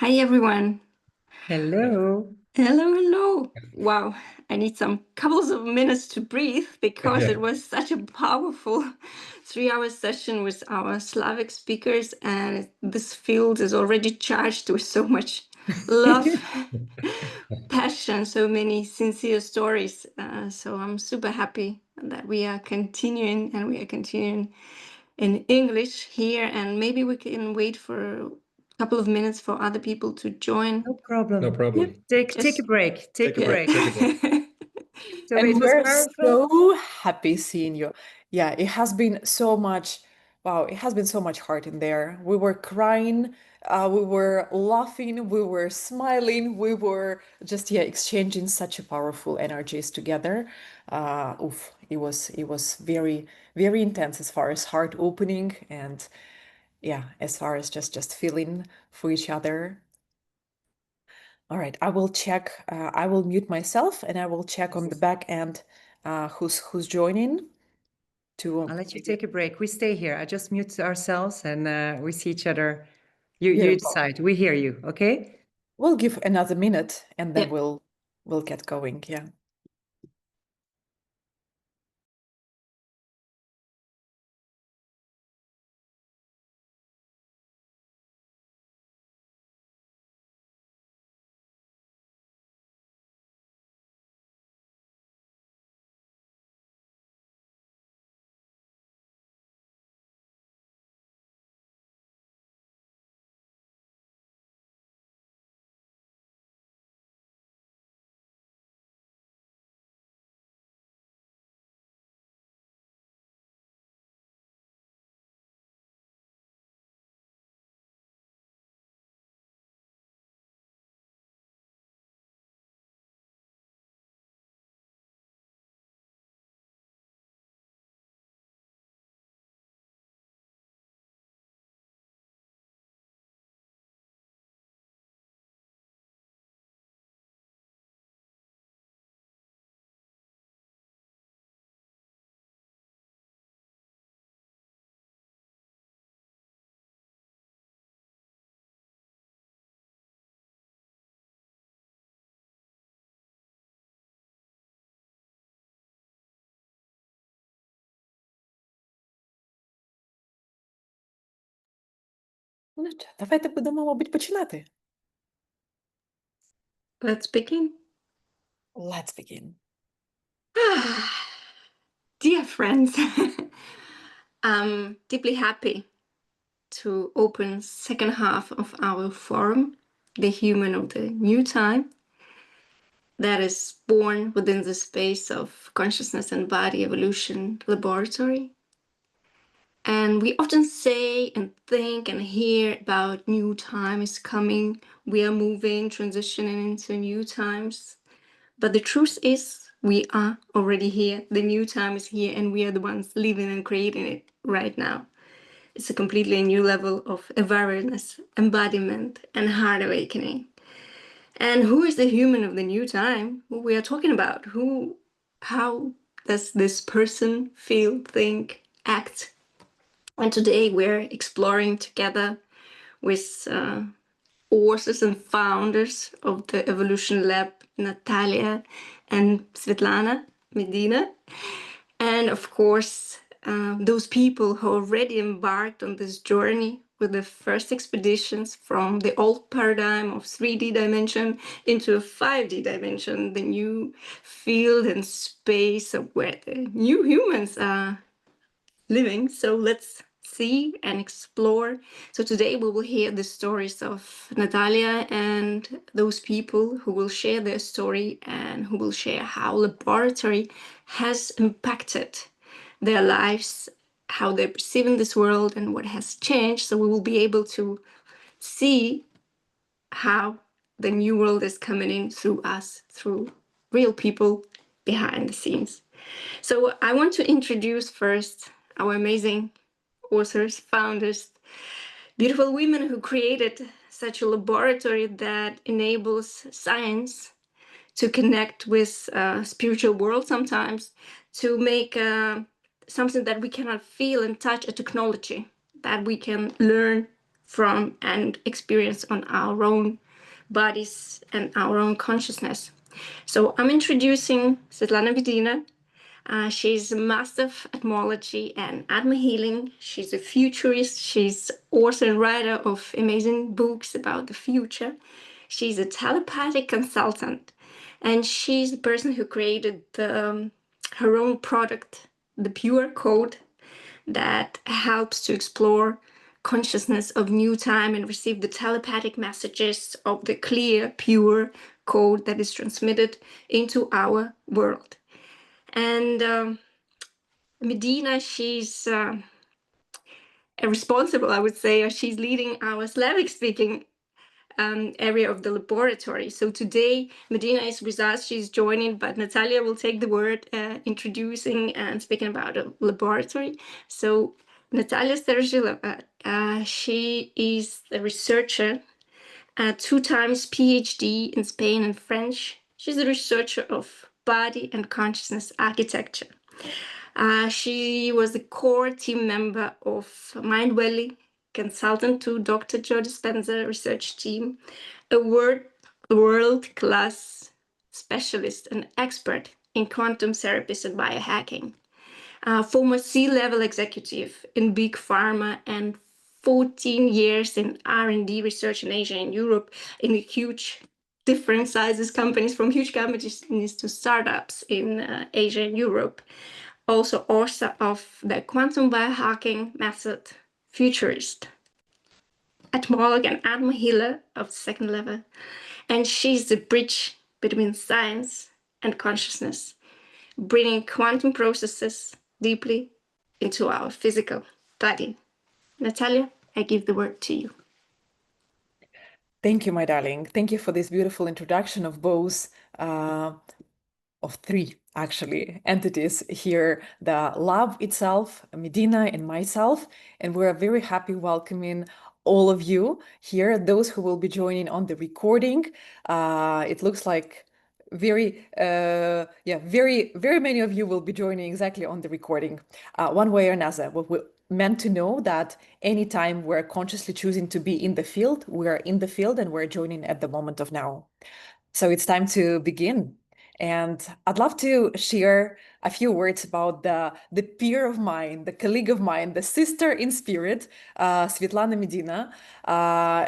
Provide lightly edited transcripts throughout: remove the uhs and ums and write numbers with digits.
Hi, everyone. Hello. Hello, hello. Wow, I need some couples of minutes to breathe because it was such a powerful 3 hour session with our Slavic speakers, and this field is already charged with so much love, passion, so many sincere stories. So I'm super happy that we are continuing, and we are continuing in English here, and maybe we can wait for a couple of minutes for other people to join. No problem. No problem. Take Just a break. Take a break. Take a break. So And it was we're powerful. so happy seeing you. Yeah, it has been so much, wow, it has been so much heart in there. We were crying, we were laughing, we were smiling, we were just, yeah, exchanging such a powerful energies together. It was very, very intense as far as heart opening and yeah, as far as just feeling for each other. All right, I will check. I will mute myself, and I will check on the back end who's joining. I'll let you take a break. We stay here. I just mute ourselves and we see each other. You Yeah, well, decide. We hear you, okay? we'll give another minute, and then Yeah. we'll get going. Yeah. Ну що, давайте будемо, мабуть, починати. Let's begin. Let's begin. Dear friends, I'm deeply happy to open second half of our forum, The Human of the New Time, that is born within the space of Consciousness and Body Evolution Laboratory. And we often say and think and hear about new time is coming, we are moving, transitioning into new times. But the truth is, we are already here. The new time is here, and we are the ones living and creating it right now. It's a completely new level of awareness, embodiment, and heart awakening. And who is the human of the new time? Who we are talking about? How does this person feel, think, act? And today we're exploring together with authors and founders of the Evolution Lab, Natalia and Svetlana Medina. And of course, those people who already embarked on this journey with the first expeditions from the old paradigm of 3D dimension into a 5D dimension, the new field and space of where the new humans are living. So let's see and explore. So today we will hear the stories of Natalia and those people who will share their story and who will share how laboratory has impacted their lives, how they're perceiving this world and what has changed. So we will be able to see how the new world is coming in through us, through real people behind the scenes. So I want to introduce first our amazing authors, founders, beautiful women who created such a laboratory that enables science to connect with spiritual world sometimes, to make something that we cannot feel and touch, a technology that we can learn from and experience on our own bodies and our own consciousness. So I'm introducing Svetlana Vidina. She's a master of etymology and Atma healing. She's a futurist. She's author and writer of amazing books about the future. She's a telepathic consultant, and she's the person who created her own product, the Pure Code, that helps to explore consciousness of new time and receive the telepathic messages of the clear, pure code that is transmitted into our world. And Medina, she's responsible, I would say, or she's leading our Slavic speaking area of the laboratory. So today, Medina is with us, she's joining, but Natalia will take the word, introducing and speaking about the laboratory. So Natalia Starozhilova, she is a researcher, 2 times PhD in Spain and French. She's a researcher of body and consciousness architecture. She was the core team member of Mind Valley, consultant to Dr. Joe Dispenza research team, a world-class specialist and expert in quantum therapies and biohacking, former C-level executive in big pharma and 14 years in R&D research in Asia and Europe in huge different sizes companies, from huge companies to startups in Asia and Europe. Also author of the quantum biohacking method, futurist, etymologist and Atma healer of the 2nd level. And she's the bridge between science and consciousness, bringing quantum processes deeply into our physical body. Natalia, I give the word to you. Thank you, my darling. Thank you for this beautiful introduction of both, of 3 actually entities here, the lab itself, Medina and myself, and we're very happy welcoming all of you here, those who will be joining on the recording. It looks like very many of you will be joining exactly on the recording, one way or another. We're meant to know that anytime we're consciously choosing to be in the field, we're in the field and we're joining at the moment of now. So it's time to begin. And I'd love to share a few words about the peer of mine, the colleague of mine, the sister in spirit, Svetlana Medina.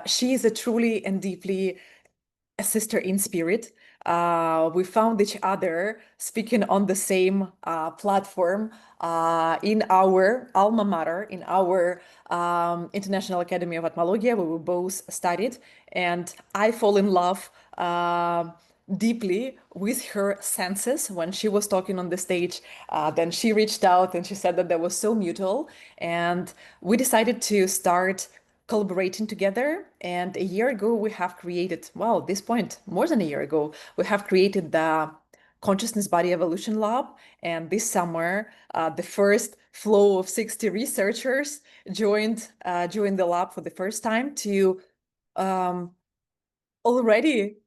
She is a truly and deeply a sister in spirit. We found each other speaking on the same platform in our alma mater, in our International Academy of Etymology, where we both studied. And I fall in love deeply with her senses when she was talking on the stage. Then she reached out and she said that that was so mutual. And we decided to start collaborating together. And a year ago, we have created, well, at this point, more than a year ago, we have created the Consciousness Body Evolution Lab. And this summer, the first flow of 60 researchers joined the lab for the first time to already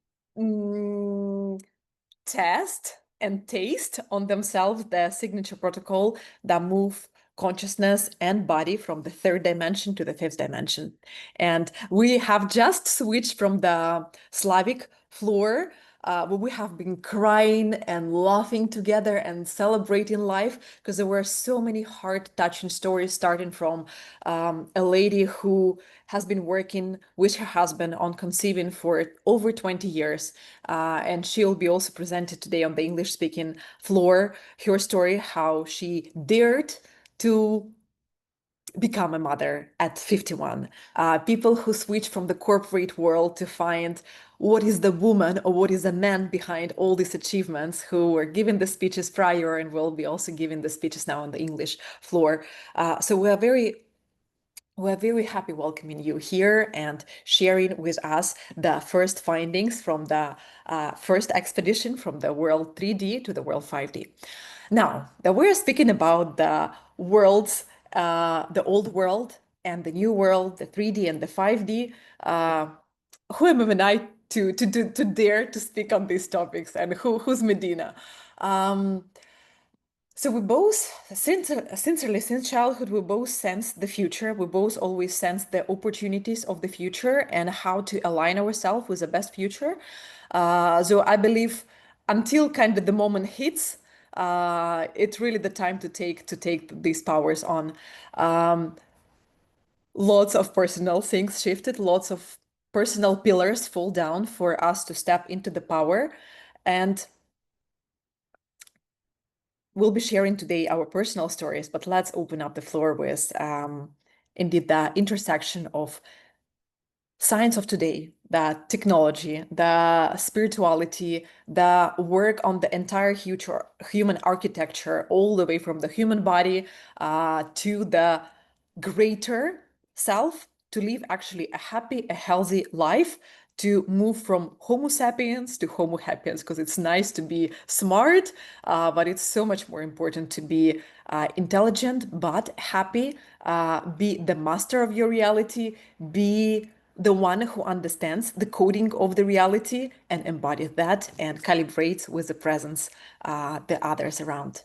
test and taste on themselves the signature protocol that move consciousness and body from the 3rd dimension to the 5th dimension. And we have just switched from the Slavic floor, where we have been crying and laughing together and celebrating life, because there were so many heart-touching stories, starting from a lady who has been working with her husband on conceiving for over 20 years. And she'll be also presented today on the English-speaking floor, her story, how she dared to become a mother at 51. People who switch from the corporate world to find what is the woman or what is the man behind all these achievements, who were giving the speeches prior and will be also giving the speeches now on the English floor. So we're very happy welcoming you here and sharing with us the first findings from the first expedition from the world 3D to the world 5D. Now, that we're speaking about the worlds, the old world and the new world, the 3D and the 5D, who am I to dare to speak on these topics, and who's Medina? So we both, sincerely, since childhood, we both sense the future. We both always sense the opportunities of the future and how to align ourselves with the best future. So I believe until kind of the moment hits, it's really the time to take these powers on. Lots of personal things shifted, lots of personal pillars fall down for us to step into the power. And we'll be sharing today our personal stories, but let's open up the floor with indeed the intersection of science of today, the technology, the spirituality, the work on the entire human architecture, all the way from the human body to the greater self, to live actually a happy, a healthy life, to move from Homo sapiens to Homo sapiens, because it's nice to be smart, but it's so much more important to be intelligent but happy, be the master of your reality, be the one who understands the coding of the reality and embodies that and calibrates with the presence, the others around.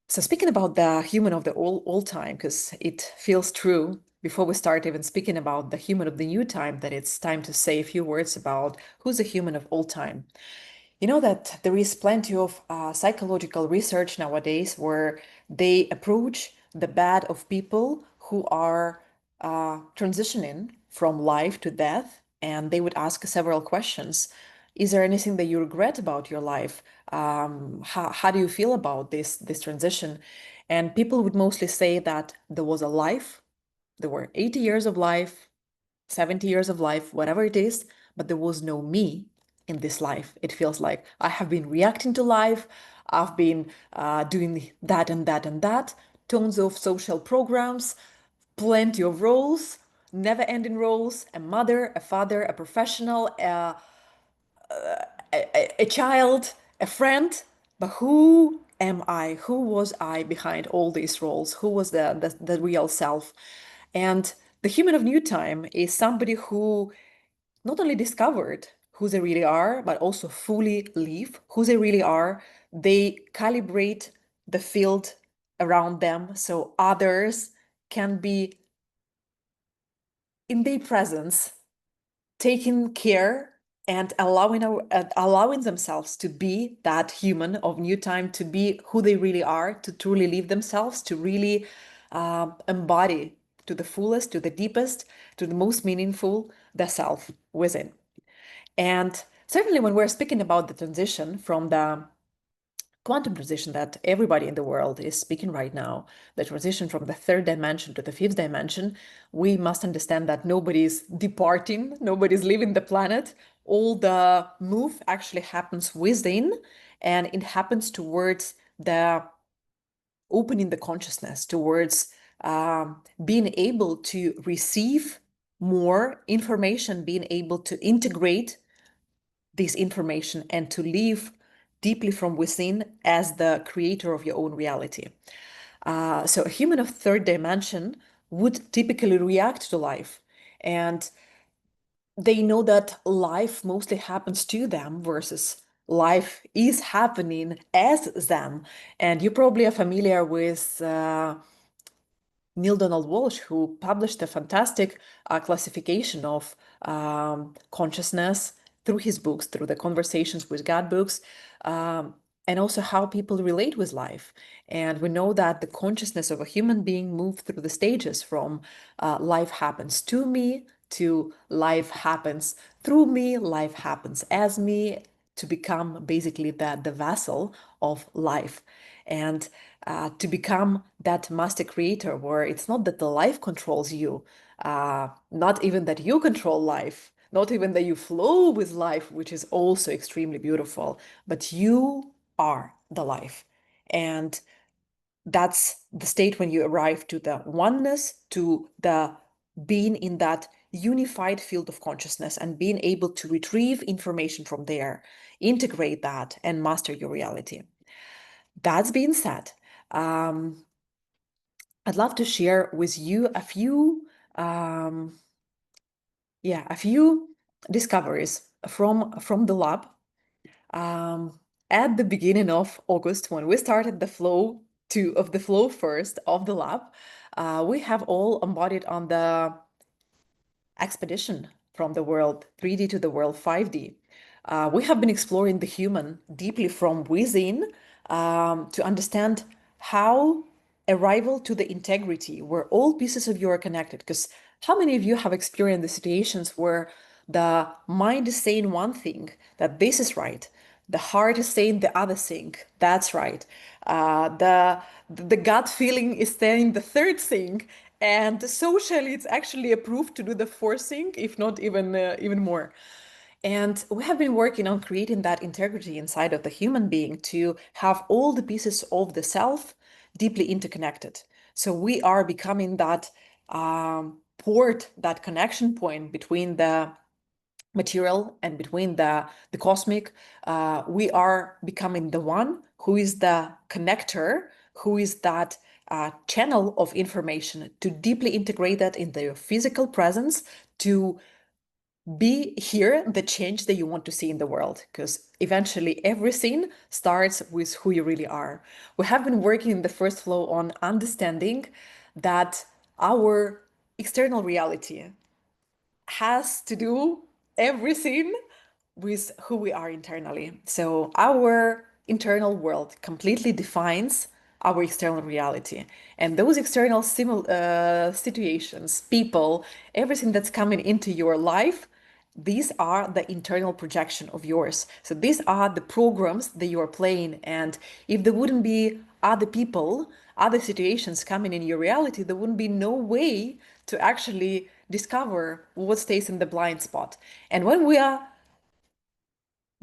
So speaking about the human of the old time, because it feels true before we start even speaking about the human of the new time, that it's time to say a few words about who's the human of old time. You know that there is plenty of psychological research nowadays where they approach the bad of people who are transitioning from life to death, and they would ask several questions. Is there anything that you regret about your life? How do you feel about this transition? And people would mostly say that there was a life, there were 80 years of life, 70 years of life, whatever it is, but there was no me in this life. It feels like I have been reacting to life, I've been doing that and that and that, tons of social programs, plenty of roles, never ending roles, a mother, a father, a professional, a child, a friend. But who am I? Who was I behind all these roles? Who was the real self? And the human of new time is somebody who not only discovered who they really are, but also fully live who they really are. They calibrate the field around them so others can be in their presence, taking care and allowing themselves to be that human of new time, to be who they really are, to truly live themselves, to really embody to the fullest, to the deepest, to the most meaningful, the self within. And certainly when we're speaking about the transition from the quantum transition that everybody in the world is speaking right now, the transition from the third dimension to the fifth dimension, we must understand that nobody's departing, nobody's leaving the planet. All the move actually happens within, and it happens towards the opening the consciousness, towards being able to receive more information, being able to integrate this information and to live deeply from within as the creator of your own reality. So a human of third dimension would typically react to life, and they know that life mostly happens to them versus life is happening as them. And you probably are familiar with Neil Donald Walsh, who published a fantastic classification of consciousness through his books, through the Conversations with God books, and also how people relate with life. And we know that the consciousness of a human being moves through the stages from life happens to me, to life happens through me, life happens as me, to become basically the vessel of life. And to become that master creator, where it's not that the life controls you, not even that you control life, not even that you flow with life, which is also extremely beautiful, but you are the life. And that's the state when you arrive to the oneness, to the being in that unified field of consciousness and being able to retrieve information from there, integrate that, and master your reality. That's being said, I'd love to share with you a few discoveries from the lab. at the beginning of August, when we started the flow of the flow first of the lab, we have all embodied on the expedition from the world 3D to the world 5D. We have been exploring the human deeply from within, to understand how arrival to the integrity, where all pieces of you are connected. Because how many of you have experienced the situations where the mind is saying one thing, that this is right, the heart is saying the other thing, that's right, the gut feeling is saying the third thing, and socially it's actually approved to do the fourth thing, if not even more. And we have been working on creating that integrity inside of the human being to have all the pieces of the self deeply interconnected. So we are becoming that port, that connection point between the material and between the cosmic. We are becoming the one who is the connector, who is that channel of information to deeply integrate that in their physical presence, to be here the change that you want to see in the world, because eventually everything starts with who you really are. We have been working in the first flow on understanding that our external reality has to do everything with who we are internally. So our internal world completely defines our external reality. And those external situations, people, everything that's coming into your life, these are the internal projection of yours. So these are the programs that you are playing. And if there wouldn't be other people, other situations coming in your reality, there wouldn't be no way to actually discover what stays in the blind spot. And when we are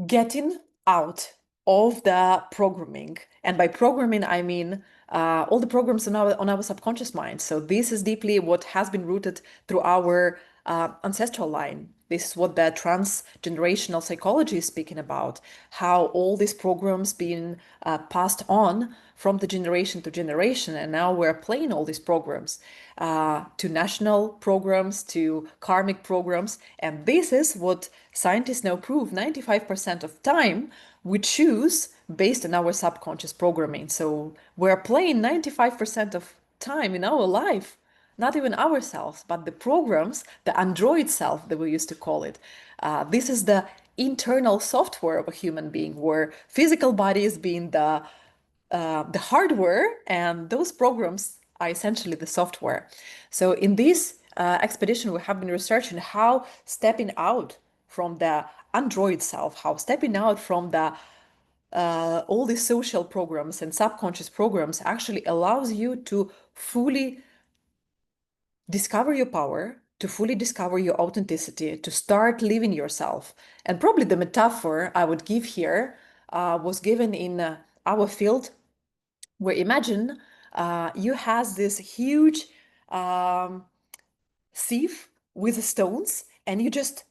getting out of the programming, and by programming I mean all the programs on our subconscious mind. So this is deeply what has been rooted through our ancestral line. This is what the transgenerational psychology is speaking about, how all these programs being passed on from the generation to generation, and now we're playing all these programs to national programs, to karmic programs. And this is what scientists now prove: 95% of time we choose based on our subconscious programming. So we're playing 95% of time in our life, not even ourselves, but the programs, the android self that we used to call it. This is the internal software of a human being, where physical body is being the hardware, and those programs are essentially the software. So in this expedition, we have been researching how stepping out from the android self, how stepping out from the all these social programs and subconscious programs actually allows you to fully discover your power, to fully discover your authenticity, to start living yourself. And probably the metaphor I would give here was given in our field, where imagine you has this huge sieve with stones, and you just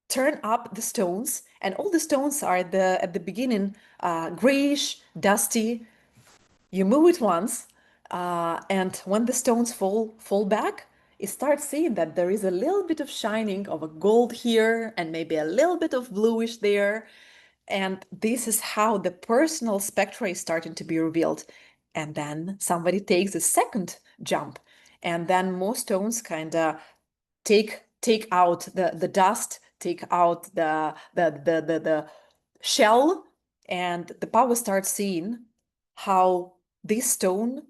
turn up the stones, and all the stones are at the beginning grayish, dusty. You move it once, and when the stones fall back, you start seeing that there is a little bit of shining of a gold here, and maybe a little bit of bluish there. And this is how the personal spectra is starting to be revealed. And then somebody takes a second jump, and then more stones kind of take out the dust, take out the shell, and the power starts seeing how this stone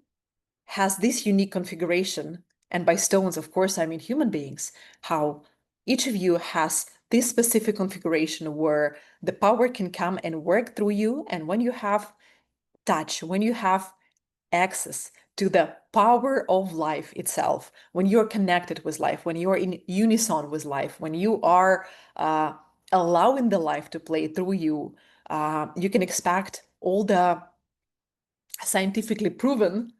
has this unique configuration. And by stones, of course, I mean human beings, how each of you has this specific configuration where the power can come and work through you. And when you have touch, when you have access to the power of life itself, when you're connected with life, when you're in unison with life, when you are allowing the life to play through you, you can expect all the scientifically proven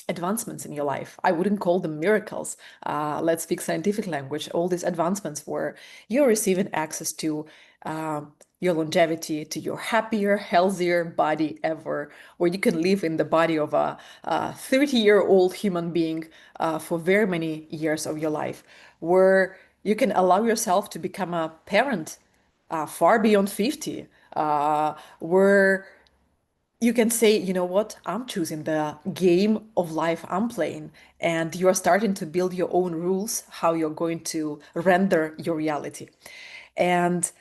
advancements in your life. I wouldn't call them miracles. Let's speak scientific language. All these advancements where you're receiving access to your longevity, to your happier, healthier body ever, where you can live in the body of a 30-year-old human being for very many years of your life, where you can allow yourself to become a parent far beyond 50, where you can say, you know what, I'm choosing the game of life I'm playing, and you are starting to build your own rules, how you're going to render your reality. And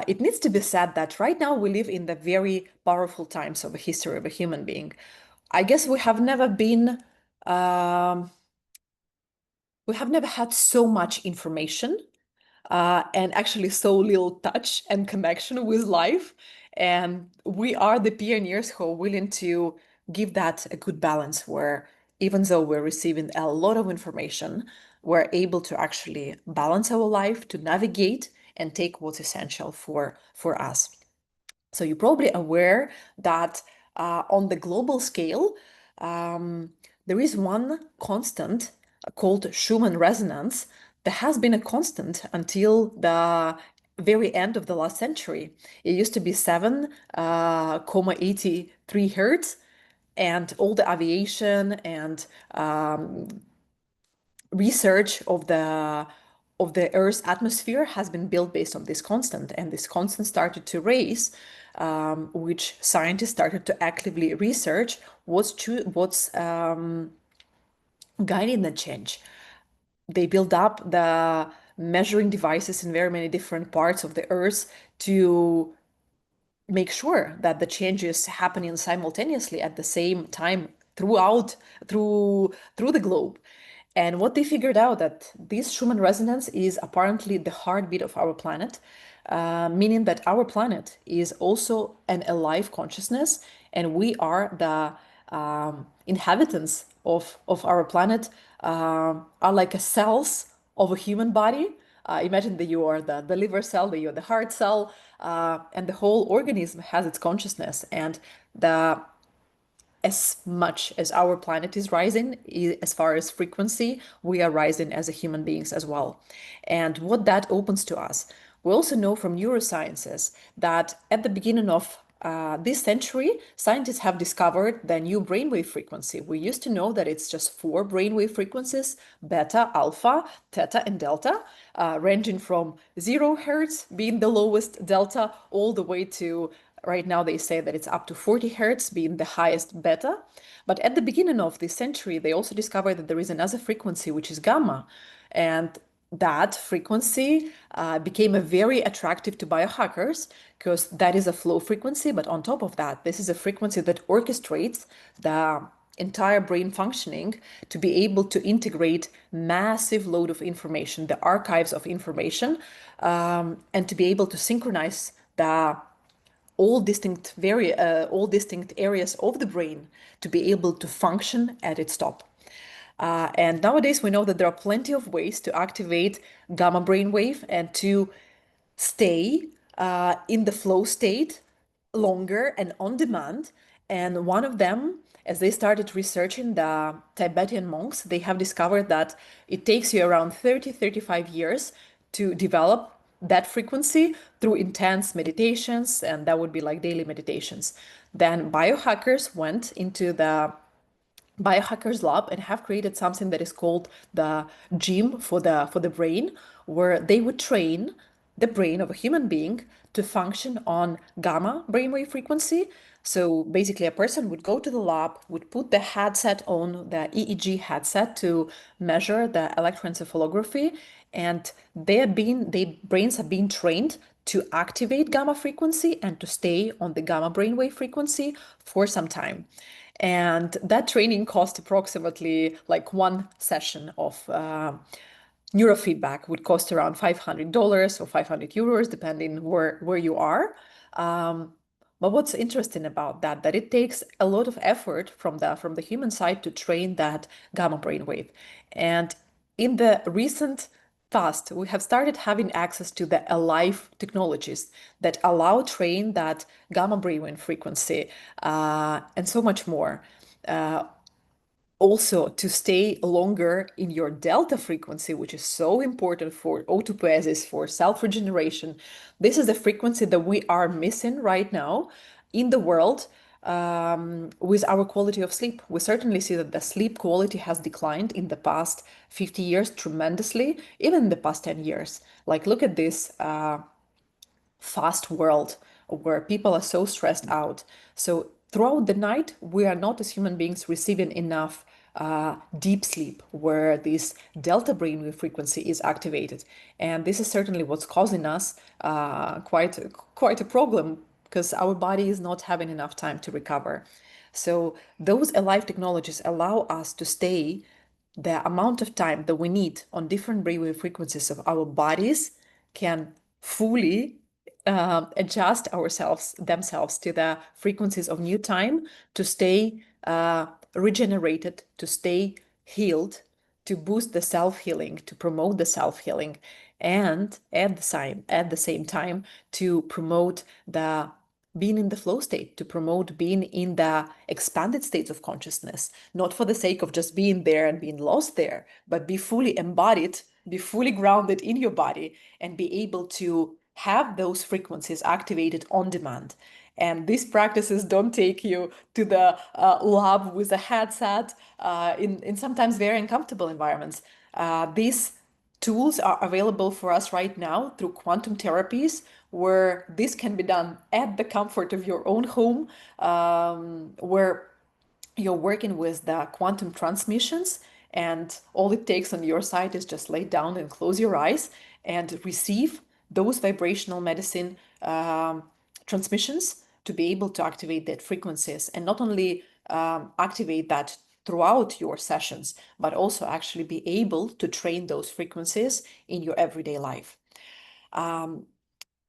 it needs to be said that right now we live in the very powerful times of the history of a human being. I guess we have never had so much information and actually so little touch and connection with life. And we are the pioneers who are willing to give that a good balance where even though we're receiving a lot of information, we're able to actually balance our life, to navigate and take what's essential for us. So you're probably aware that on the global scale, there is one constant called Schumann resonance that has been a constant until the very end of the last century. It used to be 7,83 hertz, and all the aviation and research of the Earth's atmosphere has been built based on this constant, and this constant started to raise, which scientists started to actively research what's guiding the change. They build up the measuring devices in very many different parts of the Earth to make sure that the change is happening simultaneously at the same time through the globe. And what they figured out that this Schumann resonance is apparently the heartbeat of our planet, meaning that our planet is also an alive consciousness, and we are the inhabitants of our planet, are like a cells of a human body. Imagine that you are the liver cell, that you're the heart cell, and the whole organism has its consciousness. And the as much as our planet is rising, as far as frequency, we are rising as a human beings as well. And what that opens to us, we also know from neurosciences that at the beginning of this century, scientists have discovered the new brainwave frequency. We used to know that it's just 4 brainwave frequencies: beta, alpha, theta, and delta, ranging from 0 hertz being the lowest delta, all the way to right now they say that it's up to 40 hertz being the highest beta. But at the beginning of this century, they also discovered that there is another frequency, which is gamma. And that frequency became a very attractive to biohackers because that is a flow frequency. But on top of that, this is a frequency that orchestrates the entire brain functioning to be able to integrate massive load of information, the archives of information, and to be able to synchronize the all distinct areas of the brain to be able to function at its top. And nowadays we know that there are plenty of ways to activate gamma brainwave and to stay in the flow state longer and on demand. And one of them, as they started researching the Tibetan monks, they have discovered that it takes you around 35 years to develop that frequency through intense meditations, and that would be like daily meditations. Then biohackers went into the biohackers lab and have created something that is called the gym for the brain, where they would train the brain of a human being to function on gamma brainwave frequency. So basically a person would go to the lab, would put the headset on, the EEG headset, to measure the electroencephalography, and their brains are being trained to activate gamma frequency and to stay on the gamma brainwave frequency for some time. And that training cost approximately, like one session of neurofeedback would cost around $500 or 500 euros, depending where you are. But what's interesting about that it takes a lot of effort from the human side to train that gamma brainwave. And in the recent past, we have started having access to the alive technologies that allow train that gamma brainwave frequency and so much more. Also, to stay longer in your delta frequency, which is so important for autopoiesis, for self-regeneration. This is the frequency that we are missing right now in the world with our quality of sleep. We certainly see that the sleep quality has declined in the past 50 years tremendously, even in the past 10 years. Like, look at this fast world where people are so stressed out. So throughout the night, we are not as human beings receiving enough deep sleep where this delta brainwave frequency is activated. And this is certainly what's causing us quite a problem, because our body is not having enough time to recover. So those alive technologies allow us to stay the amount of time that we need on different brainwave frequencies of our bodies can fully adjust themselves to the frequencies of new time, to stay regenerated, to stay healed, to boost the self-healing, to promote the self-healing, and at the same time to promote the being in the flow state, to promote being in the expanded states of consciousness, not for the sake of just being there and being lost there, but be fully embodied, be fully grounded in your body, and be able to have those frequencies activated on demand. And these practices don't take you to the lab with a headset in sometimes very uncomfortable environments. These tools are available for us right now through quantum therapies, where this can be done at the comfort of your own home, where you're working with the quantum transmissions, and all it takes on your side is just lay down and close your eyes and receive those vibrational medicine transmissions to be able to activate that frequencies, and not only activate that throughout your sessions, but also actually be able to train those frequencies in your everyday life.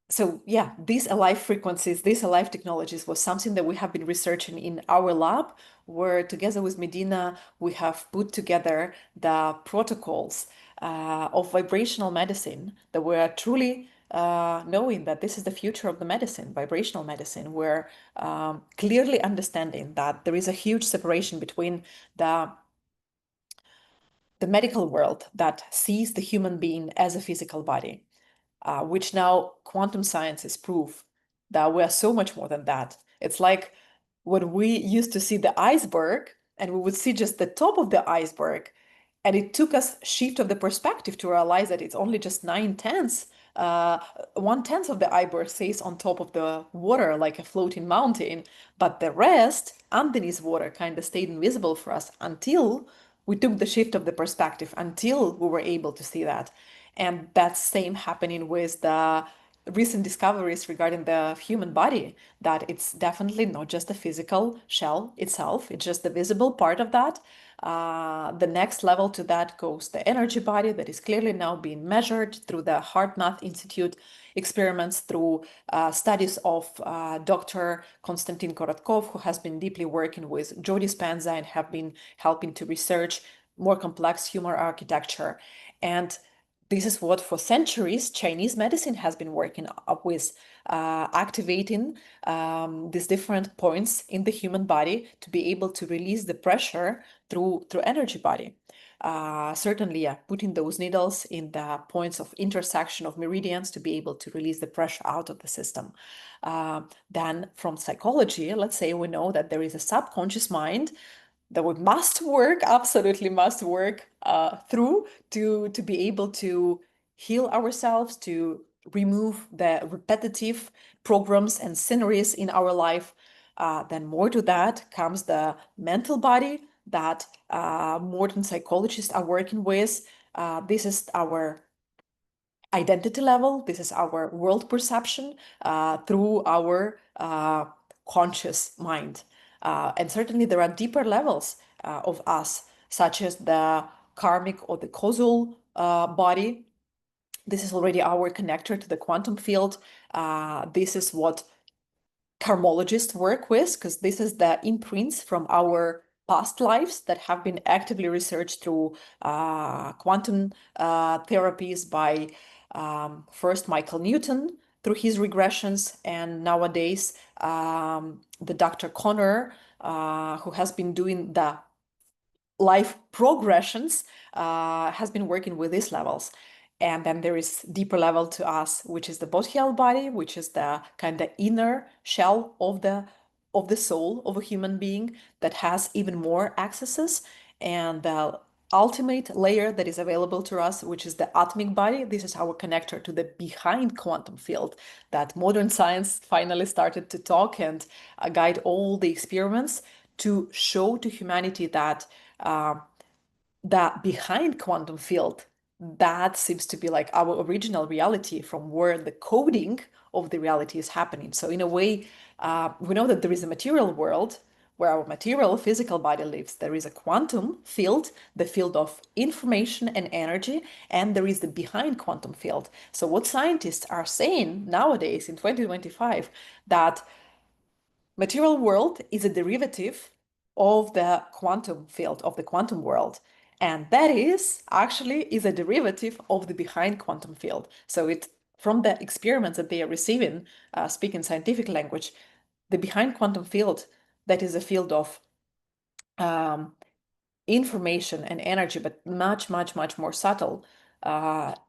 So yeah, these alive frequencies, these alive technologies was something that we have been researching in our lab, where together with Medina, we have put together the protocols of vibrational medicine, that we are truly knowing that this is the future of the medicine, vibrational medicine. We're clearly understanding that there is a huge separation between the medical world that sees the human being as a physical body, which now quantum sciences prove that we are so much more than that. It's like when we used to see the iceberg and we would see just the top of the iceberg, and it took us shift of the perspective to realize that it's only just 9/10, 1/10 of the iceberg stays on top of the water like a floating mountain, but the rest underneath water kind of stayed invisible for us until we took the shift of the perspective, until we were able to see that. And that's same happening with the recent discoveries regarding the human body, that it's definitely not just the physical shell itself, it's just the visible part of that. The next level to that goes the energy body, that is clearly now being measured through the Heart Math Institute experiments, through studies of Dr. Konstantin Korotkov, who has been deeply working with Joe Dispenza and have been helping to research more complex human architecture. And this is what for centuries Chinese medicine has been working up with, activating these different points in the human body to be able to release the pressure through energy body. Certainly, yeah, putting those needles in the points of intersection of meridians to be able to release the pressure out of the system. Then from psychology, let's say we know that there is a subconscious mind that we must work, absolutely must work through to be able to heal ourselves, to remove the repetitive programs and sceneries in our life. Then more to that comes the mental body that modern psychologists are working with. This is our identity level. This is our world perception through our conscious mind. And certainly there are deeper levels of us, such as the karmic or the causal body. This is already our connector to the quantum field. This is what karmologists work with, because this is the imprints from our past lives that have been actively researched through quantum therapies by first Michael Newton through his regressions, and nowadays the Dr. Connor, who has been doing the life progressions, has been working with these levels. And then there is deeper level to us, which is the bodhial body, which is the kind of inner shell of the soul of a human being that has even more accesses. And the ultimate layer that is available to us, which is the atomic body. This is our connector to the behind quantum field that modern science finally started to talk and guide all the experiments to show to humanity that that behind quantum field, that seems to be like our original reality from where the coding of the reality is happening. So in a way, we know that there is a material world where our material physical body lives. There is a quantum field, the field of information and energy, and there is the behind quantum field. So what scientists are saying nowadays in 2025, that material world is a derivative of the quantum field, of the quantum world. And that is a derivative of the behind quantum field. So it, from the experiments that they are receiving, speaking scientific language, the behind quantum field, that is a field of information and energy, but much, much, much more subtle,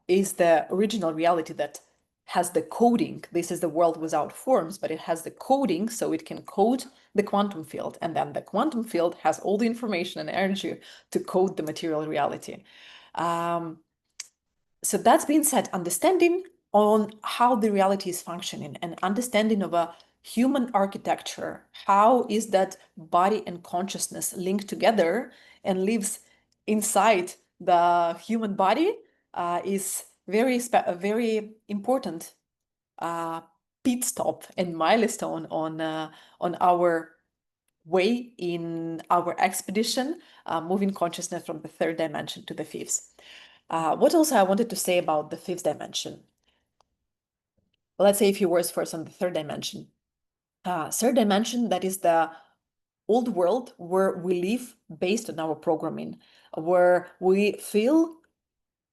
is the original reality that has the coding. This is the world without forms, but it has the coding, so it can code the quantum field. And then the quantum field has all the information and energy to code the material reality. So that's being said, understanding on how the reality is functioning and understanding of a human architecture, how is that body and consciousness linked together and lives inside the human body, is very important pit stop and milestone on our way in our expedition, moving consciousness from the third dimension to the fifth. What also I wanted to say about the fifth dimension? Let's say a few words first on the third dimension. Third dimension, that is the old world where we live based on our programming, where we feel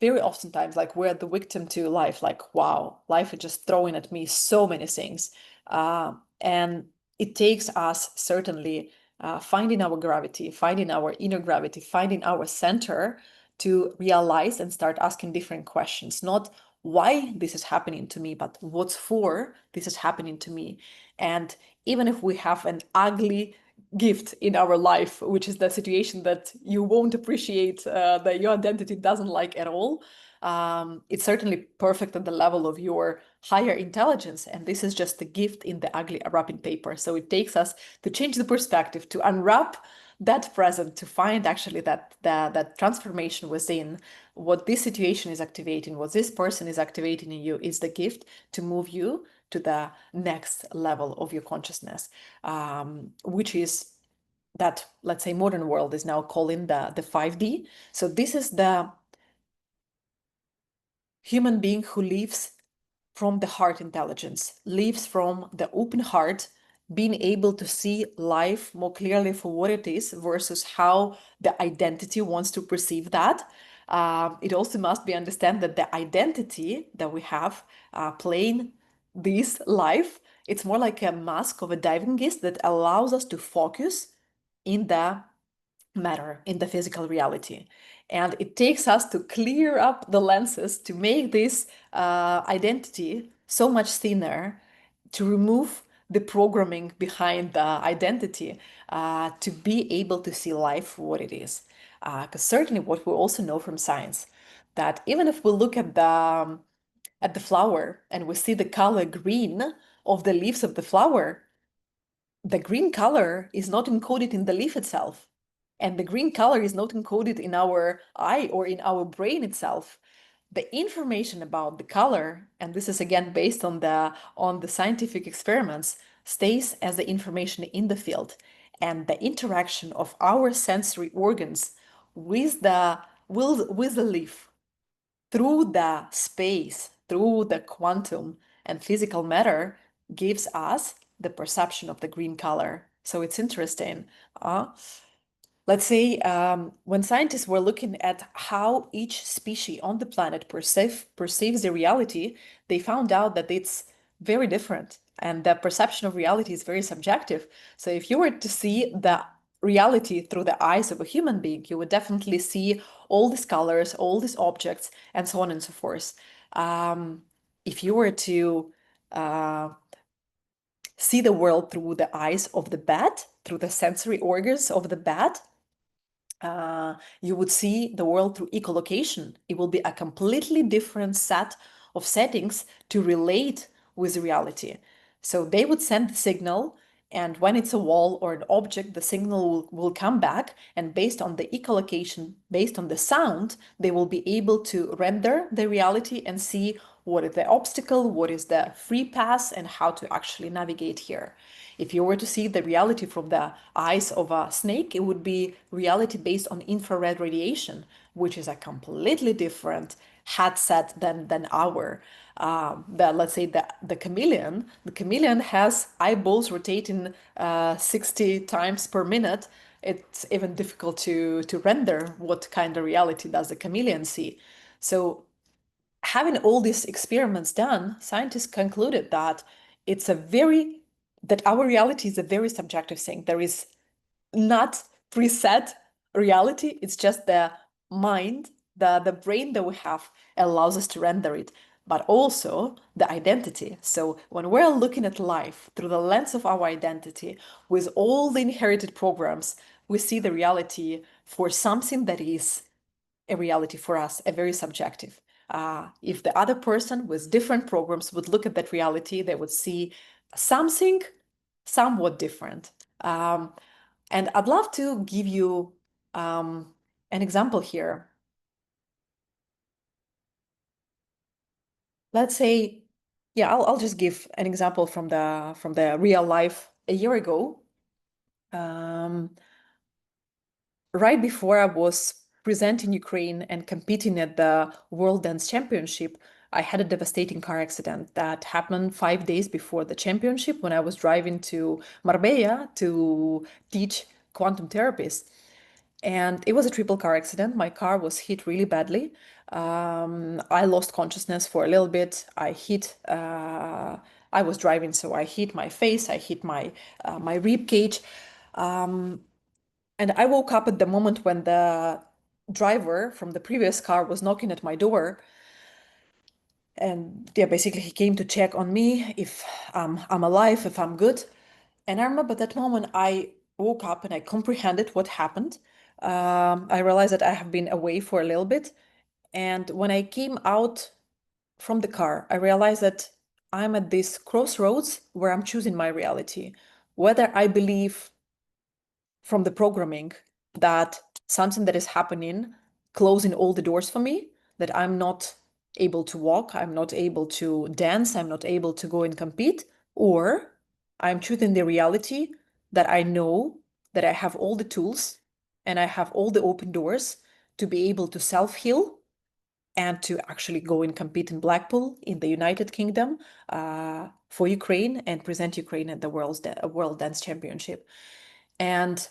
very oftentimes like we're the victim to life, like, wow, life is just throwing at me so many things. And it takes us certainly finding our gravity, finding our inner gravity, finding our center to realize and start asking different questions, not why this is happening to me, but what's for this is happening to me. And even if we have an ugly gift in our life, which is the situation that you won't appreciate, that your identity doesn't like at all, it's certainly perfect at the level of your higher intelligence. And this is just the gift in the ugly wrapping paper. So it takes us to change the perspective, to unwrap that present, to find actually that transformation within. What this situation is activating, what this person is activating in you, is the gift to move you to the next level of your consciousness, which is that, let's say, modern world is now calling the 5D. So this is the human being who lives from the heart intelligence, lives from the open heart, being able to see life more clearly for what it is versus how the identity wants to perceive that. It also must be understand that the identity that we have playing this life, it's more like a mask of a diving guest that allows us to focus in the matter, in the physical reality. And it takes us to clear up the lenses to make this identity so much thinner, to remove the programming behind the identity, to be able to see life for what it is. Because certainly what we also know from science, that even if we look at the flower and we see the color green of the leaves of the flower, the green color is not encoded in the leaf itself. And the green color is not encoded in our eye or in our brain itself. The information about the color, and this is again based on the scientific experiments, stays as the information in the field. And the interaction of our sensory organs with the leaf through the space, through the quantum and physical matter, gives us the perception of the green color. So it's interesting. Let's say when scientists were looking at how each species on the planet perceives the reality, they found out that it's very different. And the perception of reality is very subjective. So if you were to see the reality through the eyes of a human being, you would definitely see all these colors, all these objects, and so on and so forth. If you were to see the world through the eyes of the bat, through the sensory organs of the bat, you would see the world through echolocation. It will be a completely different set of settings to relate with reality. So they would send the signal, and when it's a wall or an object, the signal will come back, and based on the echolocation, based on the sound, they will be able to render the reality and see what is the obstacle, what is the free pass, and how to actually navigate here. If you were to see the reality from the eyes of a snake, it would be reality based on infrared radiation, which is a completely different headset than our. Let's say the chameleon. The chameleon has eyeballs rotating 60 times per minute. It's even difficult to render what kind of reality does the chameleon see. So having all these experiments done, scientists concluded that our reality is a very subjective thing. There is not preset reality. It's just the mind, the brain that we have allows us to render it, but also the identity. So when we're looking at life through the lens of our identity, with all the inherited programs, we see the reality for something that is a reality for us, a very subjective. If the other person with different programs would look at that reality, they would see something somewhat different. And I'd love to give you an example here. Let's say, yeah, I'll just give an example from the real life a year ago. Right before I was presenting Ukraine and competing at the World Dance Championship, I had a devastating car accident that happened 5 days before the championship when I was driving to Marbella to teach quantum therapists. And it was a triple car accident. My car was hit really badly. I lost consciousness for a little bit. I was driving, so I hit my face, I hit my rib cage. And I woke up at the moment when the driver from the previous car was knocking at my door. And yeah, basically he came to check on me if I'm alive, if I'm good. And I remember at that moment I woke up and I comprehended what happened. I realized that I have been away for a little bit. And when I came out from the car, I realized that I'm at this crossroads where I'm choosing my reality. Whether I believe from the programming that something that is happening, closing all the doors for me, that I'm not able to walk, I'm not able to dance, I'm not able to go and compete, or I'm choosing the reality that I know that I have all the tools and I have all the open doors to be able to self-heal and to actually go and compete in Blackpool in the United Kingdom for Ukraine and present Ukraine at the World Dance Championship. And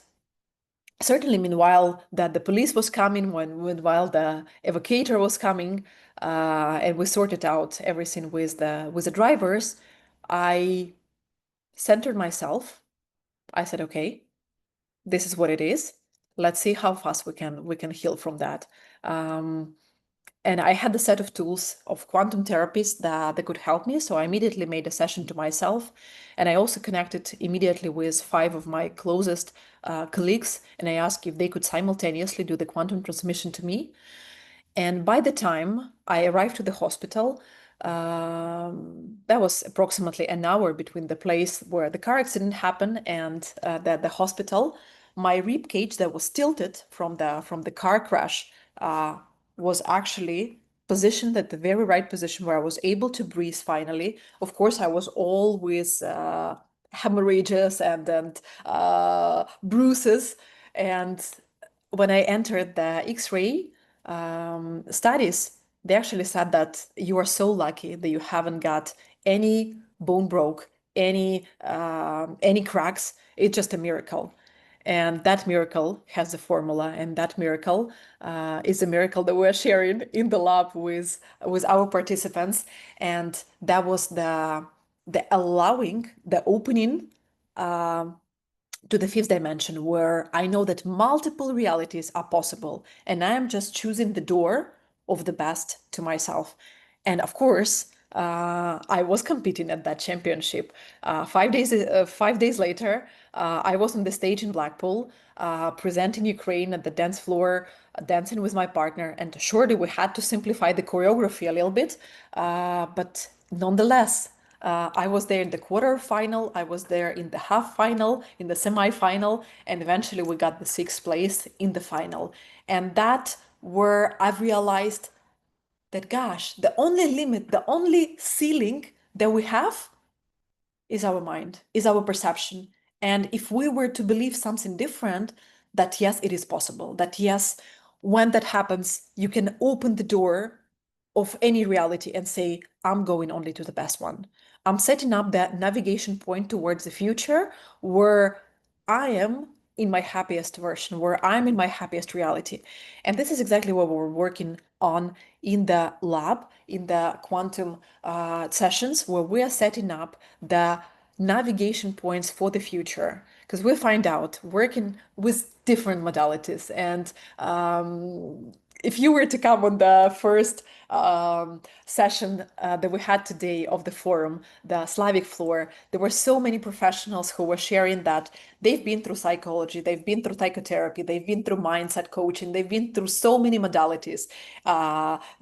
certainly, meanwhile, that the police was coming, meanwhile the evacuator was coming, and we sorted out everything with the drivers, I centered myself. I said, okay, this is what it is. Let's see how fast we can heal from that. And I had the set of tools of quantum therapies that could help me. So I immediately made a session to myself. And I also connected immediately with 5 of my closest colleagues. And I asked if they could simultaneously do the quantum transmission to me. And by the time I arrived to the hospital, that was approximately an hour between the place where the car accident happened and the hospital. My rib cage that was tilted from the car crash was actually positioned at the very right position where I was able to breathe finally. Of course, I was all with hemorrhages and bruises. And when I entered the X-ray studies, they actually said that you are so lucky that you haven't got any bone broke, any cracks. It's just a miracle. And that miracle has a formula, and that miracle is a miracle that we're sharing in the lab with our participants. And that was the allowing, the opening to the 5th dimension, where I know that multiple realities are possible, and I am just choosing the door of the best to myself. And of course, I was competing at that championship. 5 days later, I was on the stage in Blackpool, presenting Ukraine at the dance floor, dancing with my partner. And surely we had to simplify the choreography a little bit, but nonetheless, I was there in the quarterfinal, I was there in the half final, in the semi-final, and eventually we got the 6th place in the final. And that where I've realized that, gosh, the only limit, the only ceiling that we have is our mind, is our perception. And if we were to believe something different, that yes, it is possible, that yes, when that happens, you can open the door of any reality and say, I'm going only to the best one. I'm setting up that navigation point towards the future where I am in my happiest version, where I'm in my happiest reality. And this is exactly what we're working on in the lab, in the quantum sessions, where we are setting up the navigation points for the future. Because we find out working with different modalities. And if you were to come on the first session that we had today of the forum, the Slavic floor, there were so many professionals who were sharing that they've been through psychology, they've been through psychotherapy, they've been through mindset coaching, they've been through so many modalities,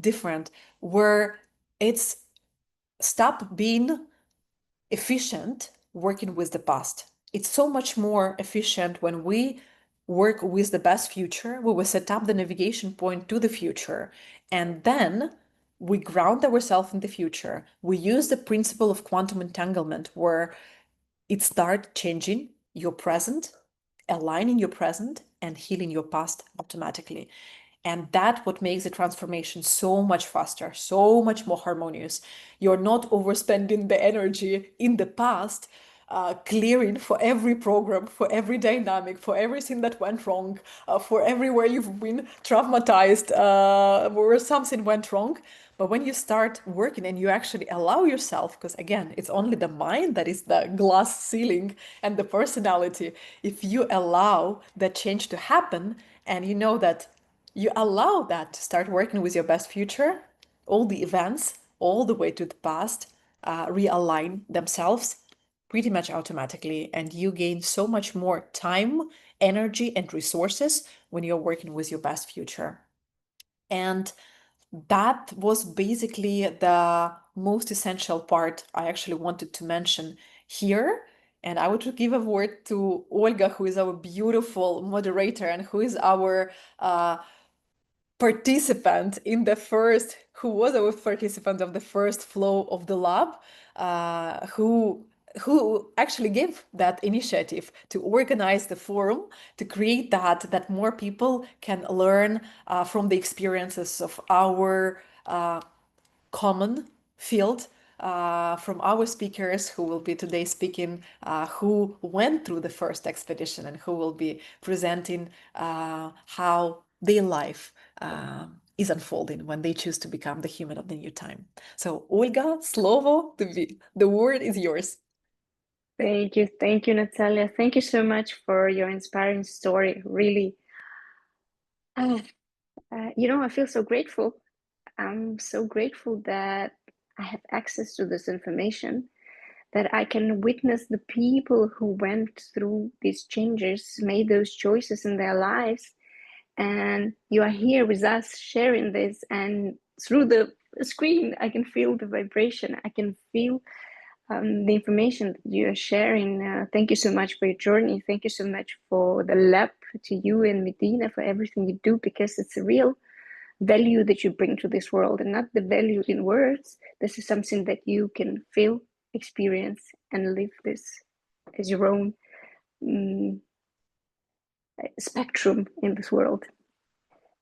different, where it's stop being efficient working with the past. It's so much more efficient when we work with the best future. We will set up the navigation point to the future, and then we ground ourselves in the future. We use the principle of quantum entanglement, where it starts changing your present, aligning your present, and healing your past automatically. And that's what makes the transformation so much faster, so much more harmonious. You're not overspending the energy in the past, clearing for every program, for every dynamic, for everything that went wrong, for everywhere you've been traumatized, where something went wrong. But when you start working and you actually allow yourself, because again, it's only the mind that is the glass ceiling and the personality. If you allow that change to happen and you know that you allow that to start working with your best future, all the events, all the way to the past, realign themselves pretty much automatically. And you gain so much more time, energy, and resources when you're working with your best future. And that was basically the most essential part I actually wanted to mention here. And I would give a word to Olga, who is our beautiful moderator and who is our participant in the first, who was a participant of the first flow of the lab, who actually gave that initiative to organize the forum, to create that more people can learn from the experiences of our common field, from our speakers who will be today speaking, who went through the first expedition and who will be presenting how their life is unfolding when they choose to become the human of the new time. So Olga, Slovo, the word is yours. Thank you, Natalia. Thank you so much for your inspiring story. Really, I feel so grateful. I'm so grateful that I have access to this information, that I can witness the people who went through these changes, made those choices in their lives, and you are here with us sharing this. And through the screen, I can feel the vibration. I can feel the information that you are sharing. Thank you so much for your journey. Thank you so much for the lab, to you and Medina, for everything you do, because it's a real value that you bring to this world, and not the value in words. This is something that you can feel, experience, and live this as your own spectrum in this world.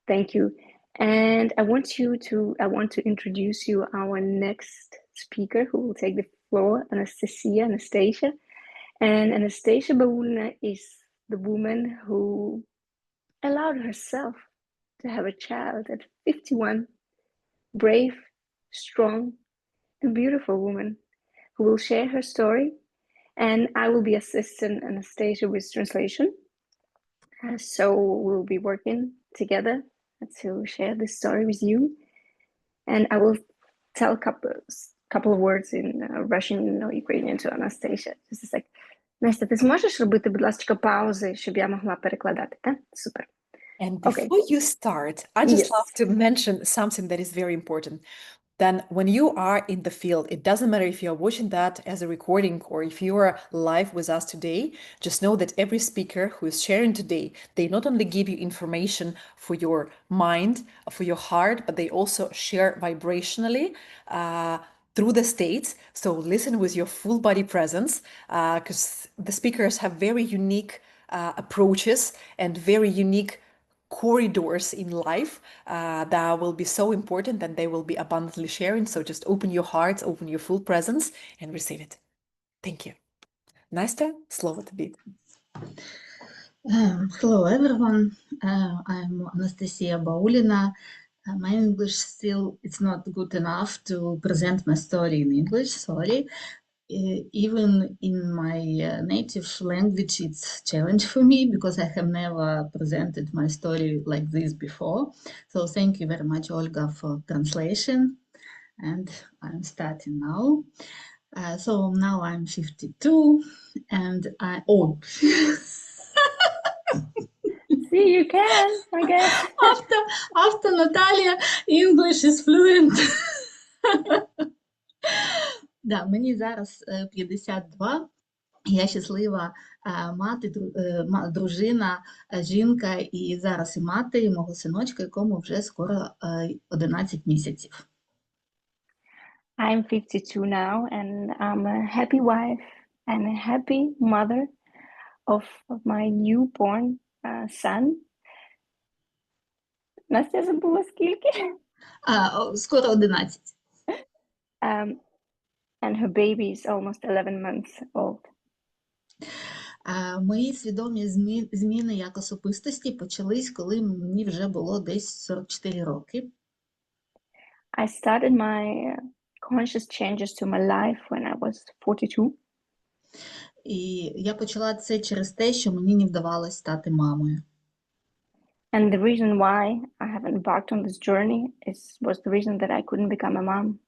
Thank you. And I want to introduce you our next speaker who will take the floor, Anastasia. And Anastasia Baulina is the woman who allowed herself to have a child at 51, brave, strong, and beautiful woman who will share her story. And I will be assisting Anastasia with translation. So we'll be working together to share this story with you. And I will tell a couple of words in Russian or Ukrainian to Anastasia. Just a sec. Настя, ти зможеш робити, будь ласка, паузи, щоб я могла перекладати, так? Супер. And Okay. before you start, I just Yes. love to mention something that is very important. Then when you are in the field, it doesn't matter if you're watching that as a recording or if you are live with us today, just know that every speaker who is sharing today, they not only give you information for your mind, for your heart, but they also share vibrationally through the states. So listen with your full body presence, because the speakers have very unique approaches and very unique corridors in life that will be so important and they will be abundantly sharing. So just open your hearts, open your full presence and receive it. Thank you. Настя, слово тобі. Hello, everyone. I'm Anastasia Baulina. My English still it's not good enough to present my story in English, sorry. Even in my native language, it's a challenge for me because I have never presented my story like this before. So thank you very much, Olga, for translation. And I'm starting now. So now I'm 52 and See, you can, I guess. After Natalia, English is fluent. Да, мені зараз 52. Я щаслива мати, дружина, жінка і зараз і мати мого синочка, якому вже скоро 11 місяців. I'm 52 now and I'm a happy wife and a happy mother of my newborn son. Настя забула скільки? Скоро 11. And her baby is almost 11 months old. Мої свідомі зміни як особистості почались, коли мені вже було десь 44 роки. I started my conscious changes to my life when I was 42. І я почала це через те, що мені не вдавалось стати мамою. And the reason why I have embarked on this journey was the reason that I couldn't become a mom.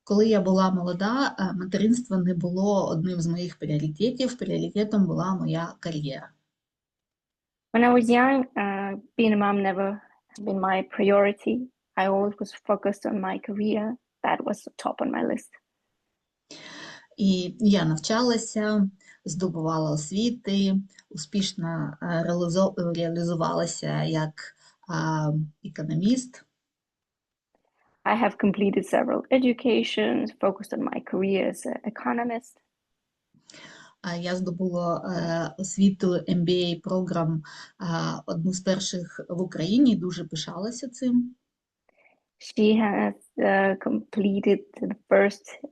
Коли я була молода, материнство не було одним з моїх пріоритетів. Пріоритетом була моя кар'єра. When I was young, being a mom never been my priority. I always was focused on my career. That was top on my list. І я навчалася, здобувала освіти, успішно реалізувалася як економіст. I have completed several educations, focused on my career as an economist. Я здобула освіту MBA програм, одну з перших в Україні, дуже пишалася цим. She has completed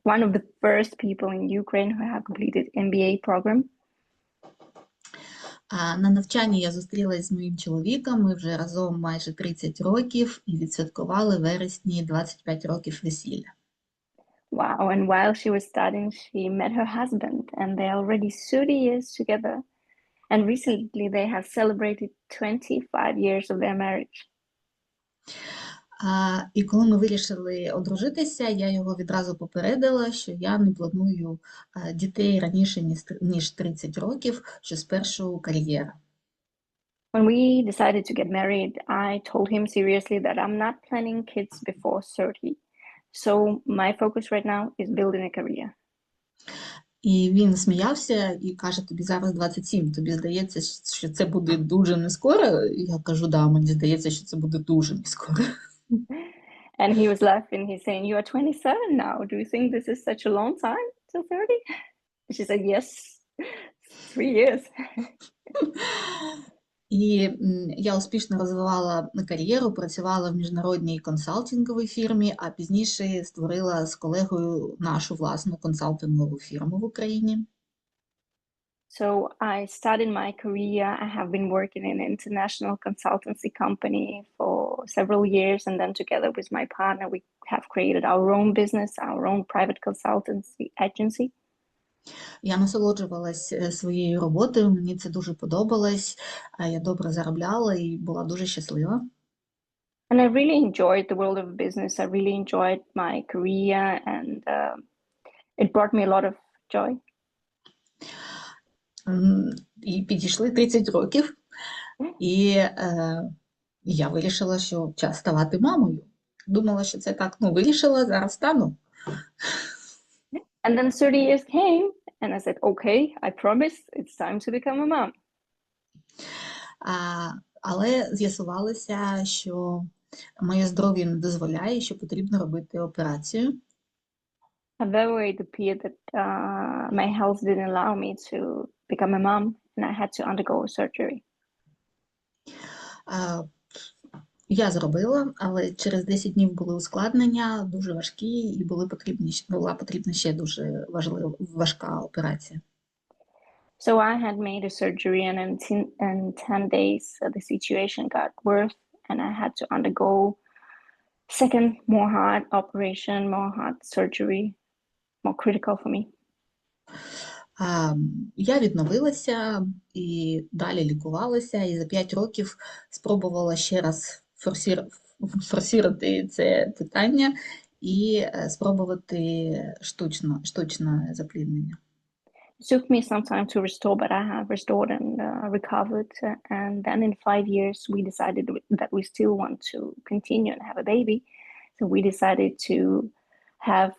one of the first people in Ukraine who have completed MBA program. На навчанні я зустрілась з моїм чоловіком, ми вже разом майже 30 років і відсвяткували в вересні 25 років весілля. Wow, and while she was studying, she met her husband and they're already 30 years together. And recently they have celebrated 25 years of their marriage. І коли ми вирішили одружитися, я його відразу попередила, що я не планую дітей раніше, ніж 30 років, що спершу кар'єра. When we decided to get married, I told him seriously that I'm not planning kids before 30. So my focus right now is building a career. І він сміявся і каже, тобі зараз 27, тобі здається, що це буде дуже не скоро? Я кажу, да, мені здається, що це буде дуже не скоро. And he was laughing. He's saying, you are 27 now. Do you think this is such a long time till 30? She said, yes, 3 years. І я успішно розвивала кар'єру, працювала в міжнародній консалтинговій фірмі, а пізніше створила з колегою нашу власну консалтингову фірму в Україні. So I started my career. I have been working in an international consultancy company for several years, and then together with my partner, we have created our own business, our own private consultancy agency. Я насолоджувалась своєю роботою, мені це дуже подобалось, я добре заробляла і була дуже щаслива. And I really enjoyed the world of business. I really enjoyed my career, and it brought me a lot of Joy? І підійшли 30 років, і я вирішила, що час ставати мамою. Думала, що це так, вирішила, зараз стану. And then 30 years came, and I said, okay, I promise it's time to become a mom. Але з'ясувалося, що моє здоров'я не дозволяє, що потрібно робити операцію. However, it appeared that my health didn't allow me to become a mom, and I had to undergo a surgery. Я зробила, але через 10 днів були ускладнення, дуже важкі, і була потрібна ще дуже важка операція. So I had made a surgery, and in 10 days, the situation got worse, and I had to undergo second, more hard operation, more hard surgery, more critical for me. Я відновилася і далі лікувалася, і за 5 років спробувала ще раз форсувати це питання і спробувати штучне запліднення. It took me some time to restore, but I have restored and recovered. And then in 5 years, we decided that we still want to continue and have a baby. So we decided to have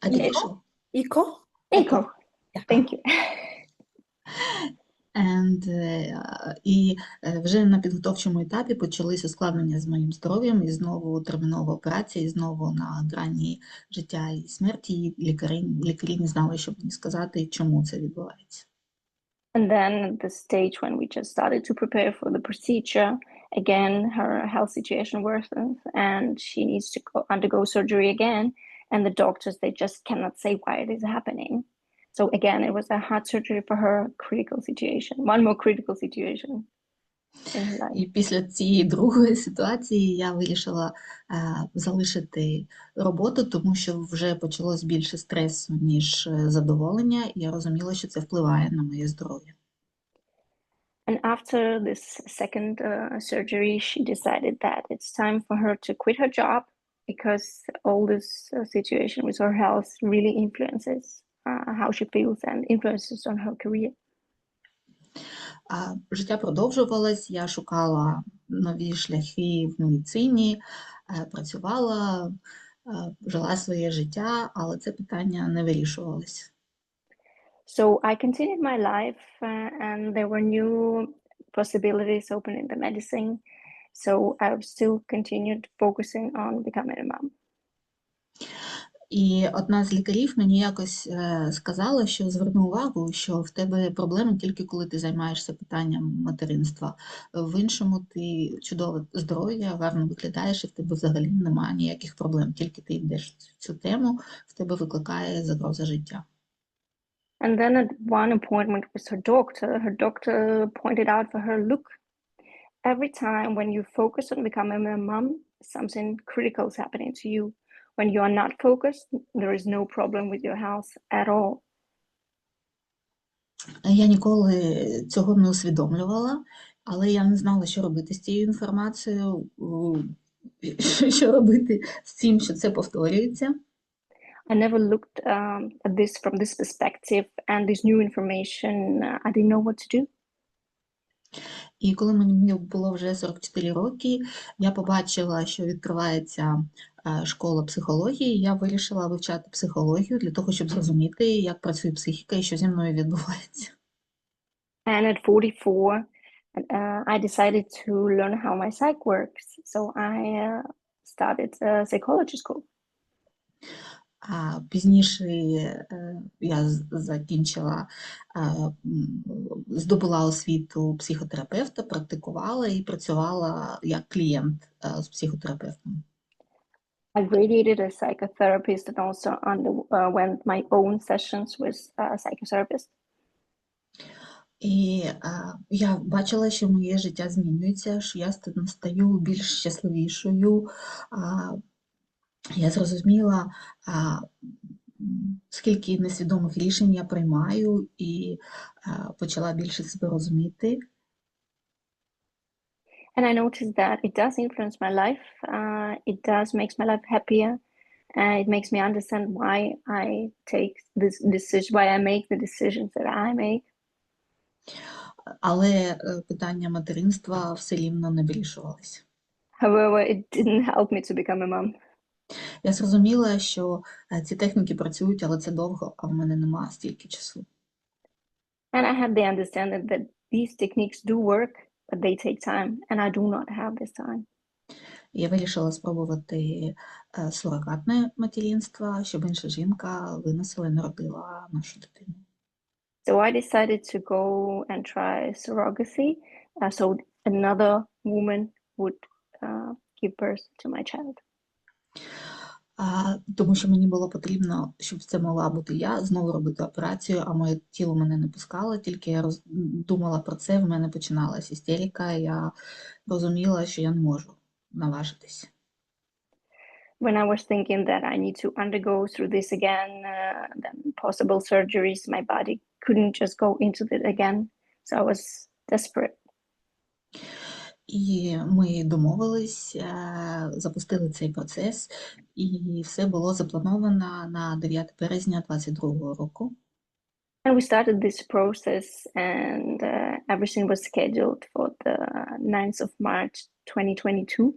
Adaptation. Eco? echo. Thank you. І вже на підготовчому етапі почалися ускладнення з моїм здоров'ям, і знову термінова операція, і знову на грані життя і смерті. І лікарі не знали, що мені сказати, чому це відбувається. And then at the stage when we just started to prepare for the procedure, again, her health situation worsens and she needs to undergo surgery again. And the doctors, they just cannot say why it is happening. So again, it was a hard surgery for her, critical situation, one more critical situation in her life. І після цієї другої ситуації я вирішила залишити роботу, тому що вже почалось більше стресу, ніж задоволення, і я розуміла, що це впливає на моє здоров'я. And after this second surgery, she decided that it's time for her to quit her job because all this situation with her health really influences how she feels and influences on her career. Життя продовжувалось, я шукала нові шляхи в медицині, працювала, жила своє життя, але це питання не вирішувалось. So I continued my life and there were new possibilities open in the medicine. So I still continued focusing on becoming a mom. І одна з лікарів мені якось сказала, що зверну увагу, що в тебе проблеми тільки коли ти займаєшся питанням материнства. В іншому ти чудове здоров'я, гарно виглядаєш, і в тебе взагалі немає ніяких проблем. Тільки ти йдеш в цю тему, в тебе викликає загроза життя. And then at one appointment with her doctor pointed out for her, look, every time when you focus on becoming a mom, something critical is happening to you. When you are not focused, there is no problem with your health at all. Я ніколи цього не усвідомлювала, але я не знала, що робити з цією інформацією, що робити з цим, що це повторюється. I never looked at this from this perspective, and this new information, I didn't know what to do. І коли мені було вже 44 роки, я побачила, що відкривається школа психології, я вирішила вивчати психологію для того, щоб зрозуміти, як працює психіка і що зі мною відбувається. And at 44, I decided to learn how my psyche works. So I started a psychology school. А пізніше я здобула освіту психотерапевта, практикувала і працювала як клієнт з психотерапевтом. I graduated as a psychotherapist and also underwent my own sessions with a psychotherapist. І я бачила, що моє життя змінюється, що я стаю більш щасливішою. Я зрозуміла, скільки несвідомих рішень я приймаю, і почала більше себе розуміти. And I noticed that it does influence my life. It does makes my life happier. It makes me understand why I take this decision, why I make the decisions that I make. Але питання материнства все рівно не вирішувалось. However, it didn't help me to become a mom. Я зрозуміла, що ці техніки працюють, але це довго, а в мене нема стільки часу. And I had the understanding that these techniques do work, but they take time, and I do not have this time. Я вирішила спробувати сурогатне материнство, щоб інша жінка виносила і народила нашу дитину. So I decided to go and try surrogacy, so another woman would give birth to my child. Тому що мені було потрібно, щоб це могла бути я, знову робити операцію, а моє тіло мене не пускало, тільки я думала про це, в мене починалась істерика, і я розуміла, що я не можу наважитись. When I was thinking that I need to undergo through this again, then possible surgeries, my body couldn't just go into it again, so I was desperate. І ми домовились, запустили цей процес, і все було заплановано на 9 березня 2022 року. And we started this process, and everything was scheduled for the 9th of March 2022.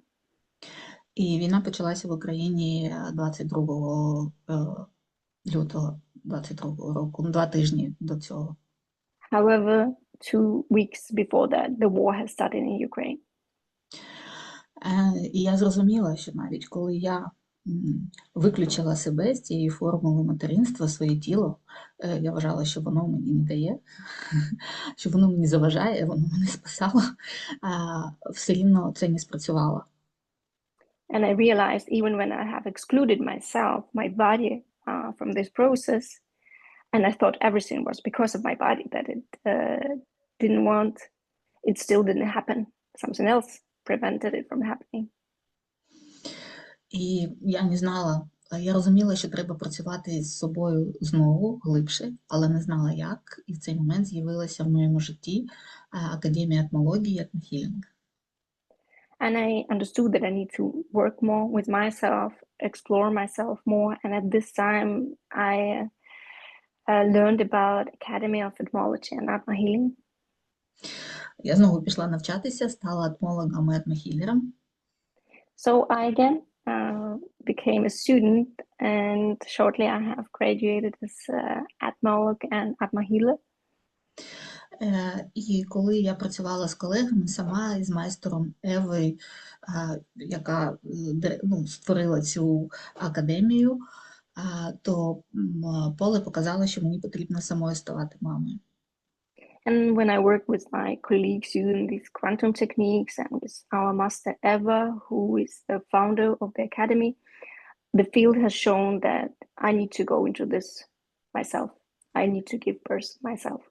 І війна почалася в Україні 22 лютого 2022 року, 2 тижні до цього. However, 2 weeks before that, the war has started in Ukraine. І я зрозуміла, що навіть коли я виключила себе з цієї формули материнства, своє тіло, я вважала, що воно мені не дає, що воно мені заважає, воно мене спасало, все рівно це не спрацювало. And I realized even when I have excluded myself, my body, from this process, and I thought everything was because of my body, that it didn't want, it still didn't happen. Something else prevented it from happening. І я не знала, я розуміла, що треба працювати з собою знову, глибше, але не знала як. І в цей момент з'явилася в моєму житті Академія етмології, етнохілінг. And I understood that I need to work more with myself, explore myself more. And at this time, I learned about Academy of Etymology and Atma Healing. Я знову пішла навчатися, стала етмологом і етнохілером. So I again became a student, and shortly I have graduated as ethnologue and Atma Healer. І коли я працювала з колегами, сама із майстером Еви, яка створила цю академію, то поле показало, що мені потрібно самою ставати мамою. And when I work with my colleagues using these quantum techniques and with our master Eva, who is the founder of the academy, the field has shown that I need to go into this myself. I need to give birth myself.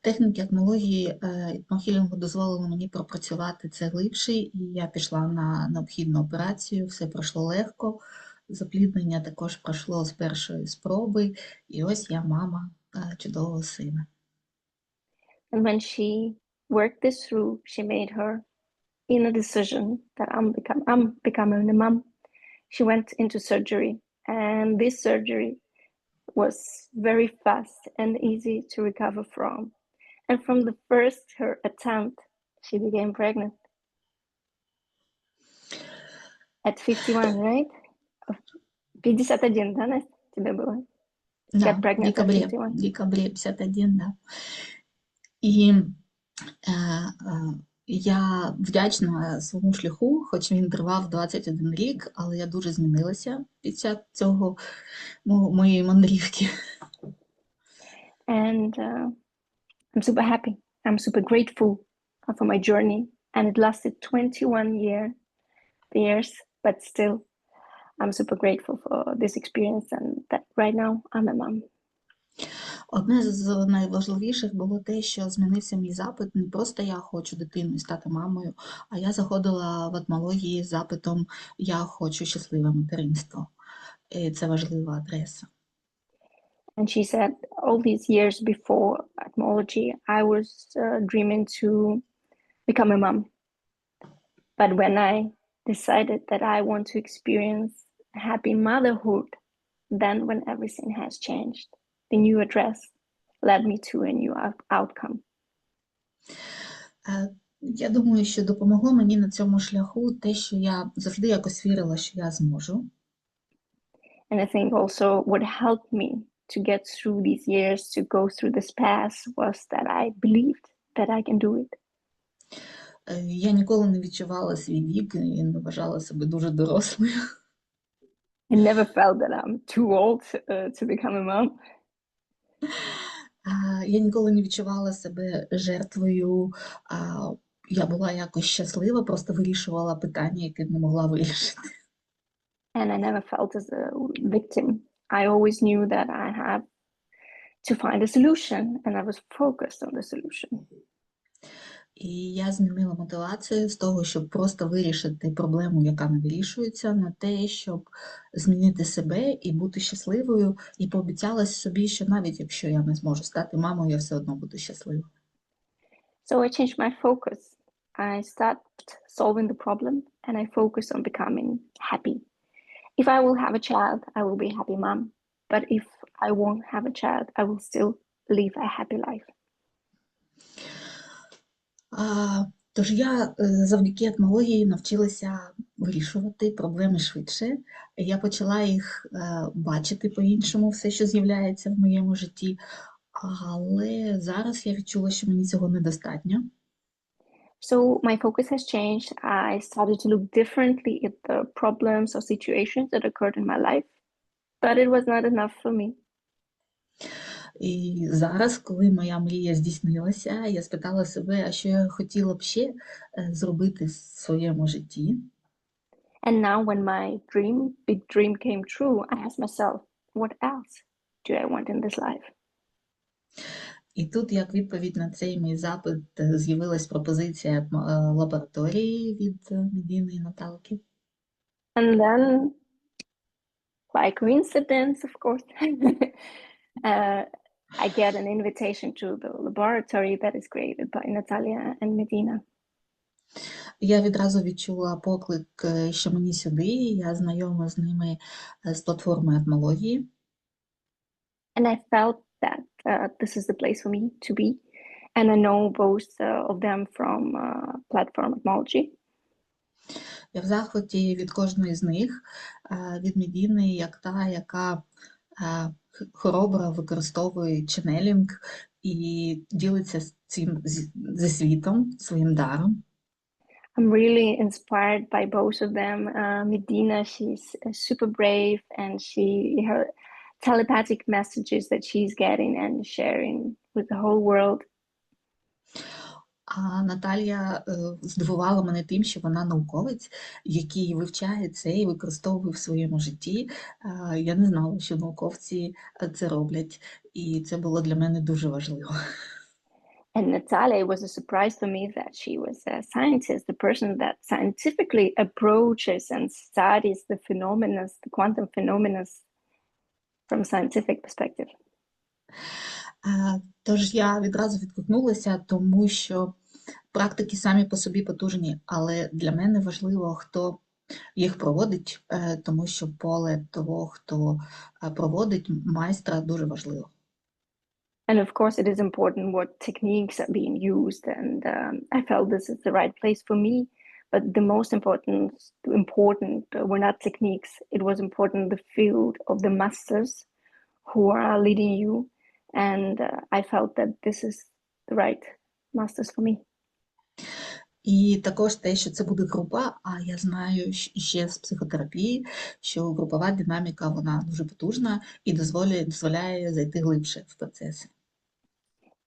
Техніки етмології етнохілінгу дозволили мені пропрацювати це глибше, і я пішла на необхідну операцію, все пройшло легко, запліднення також пройшло з першої спроби, і ось я мама чудового сина. And when she worked this through, she made her inner decision that I'm becoming a mom. She went into surgery, and this surgery was very fast and easy to recover from. And from the first her attempt, she became pregnant. At 51, right? 51, да, Настя, тебе было? Да, Got pregnant at 51. в декабре 51, да. І я вдячна своєму шляху, хоч він тривав 21 рік, але я дуже змінилася під час цього моєї мандрівки. And I'm super happy. I'm super grateful for my journey. And it lasted 21 years, but still, I'm super grateful for this experience and that right now I'm a mom. Одне з найважливіших було те, що змінився мій запит. Не просто я хочу дитину і стати мамою, а я заходила в етмології з запитом «Я хочу щасливе материнство». І це важлива адреса. And she said, all these years before etymology, I was dreaming to become a mom. But when I decided that I want to experience happy motherhood, then when everything has changed, the new address led me to a new outcome. Я думаю, що допомогло мені на цьому шляху те, що я завжди якось вірила, що я зможу. And I think also what helped me to get through these years, to go through this path, was that I believed that I can do it. Я ніколи не відчувала свій вік і не вважала себе дуже дорослою. I never felt that I'm too old to become a mom. Я ніколи не відчувала себе жертвою. Я була якось щаслива, просто вирішувала питання, яке не могла вирішити. And I never felt as a victim. I always knew that I had to find a solution, and I was focused on the solution. І я змінила мотивацію з того, щоб просто вирішити проблему, яка не вирішується, на те, щоб змінити себе і бути щасливою, і пообіцяла собі, що навіть якщо я не зможу стати мамою, я все одно буду щаслива. So I changed my focus. I stopped solving the problem, and I focused on becoming happy. If I will have a child, I will be a happy mom. But if I won't have a child, I will still live a happy life. Тож я завдяки етмології навчилася вирішувати проблеми швидше. Я почала їх бачити по-іншому, все, що з'являється в моєму житті. Але зараз я відчула, що мені цього недостатньо. So my focus has changed. I started to look differently at the problems or situations that occurred in my life, but it was not enough for me. І зараз, коли моя мрія здійснилася, я спитала себе, а що я хотіла б ще зробити в своєму житті. And now when my big dream came true, I asked myself, what else do I want in this life? І тут, як відповідь на цей мій запит, з'явилась пропозиція лабораторії від Медіни і Наталки. And then, by coincidence, of course, I get an invitation to the laboratory that is created by Natalia and Medina. Я відразу відчула поклик, що мені сюди, я знайома з ними з платформи етмології. And I felt that this is the place for me to be. And I know both of them from platform etymology. Я в захваті від кожної з них, від Медіни, як та, яка хоробро використовує ченелінг і ділиться цим зі світом, своїм даром. I'm really inspired by both of them. Medina, she's super brave, and her telepathic messages that she's getting and sharing with the whole world. А Наталія здивувала мене тим, що вона науковець, який вивчає це і використовує в своєму житті. Я не знала, що науковці це роблять, і це було для мене дуже важливо. And Natalia, it was a surprise for me that she was a scientist, a person that scientifically approaches and studies the phenomena, the quantum phenomena from a scientific perspective. Тож я відразу відгукнулася, тому що практики самі по собі потужні, але для мене важливо, хто їх проводить, тому що поле того, хто проводить майстра, дуже важливо. And of course, it is important what techniques are being used, and I felt this is the right place for me. But the most important were not techniques. It was important the field of the masters who are leading you, and I felt that this is the right masters for me. І також те, що це буде група, а я знаю ще з психотерапії, що групова динаміка, вона дуже потужна і дозволяє зайти глибше в процес.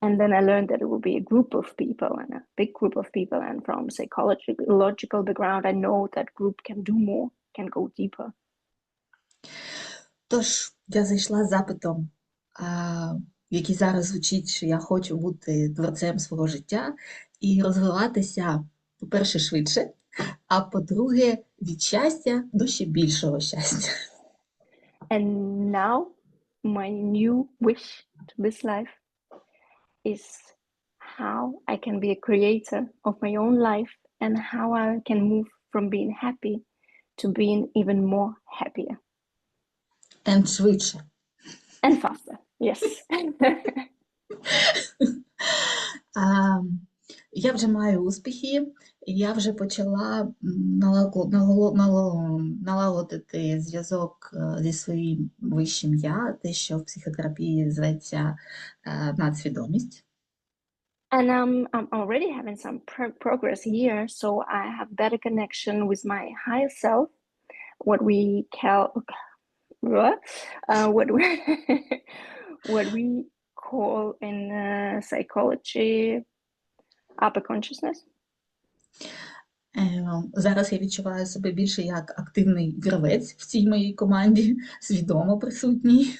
And then I learned that it will be a group of people, and a big group of people, and from psychological background, I know that group can do more, can go deeper. Тож я зайшла з запитом, який зараз звучить, що я хочу бути творцем свого життя і розвиватися, по-перше, швидше, а по-друге, від щастя до ще більшого щастя. And now my new wish to this life is how I can be a creator of my own life and how I can move from being happy to being even more happier. And швидше. And faster, yes. Я вже маю успіхи, я вже почала налагодити зв'язок зі своїм вищим я, те, що в психотерапії зветься надсвідомість. And I'm already having some progress here, so I have better connection with my higher self, what we call in psychology upper consciousness. Зараз я відчуваю себе більше як активний гравець в цій моїй команді, свідомо присутній.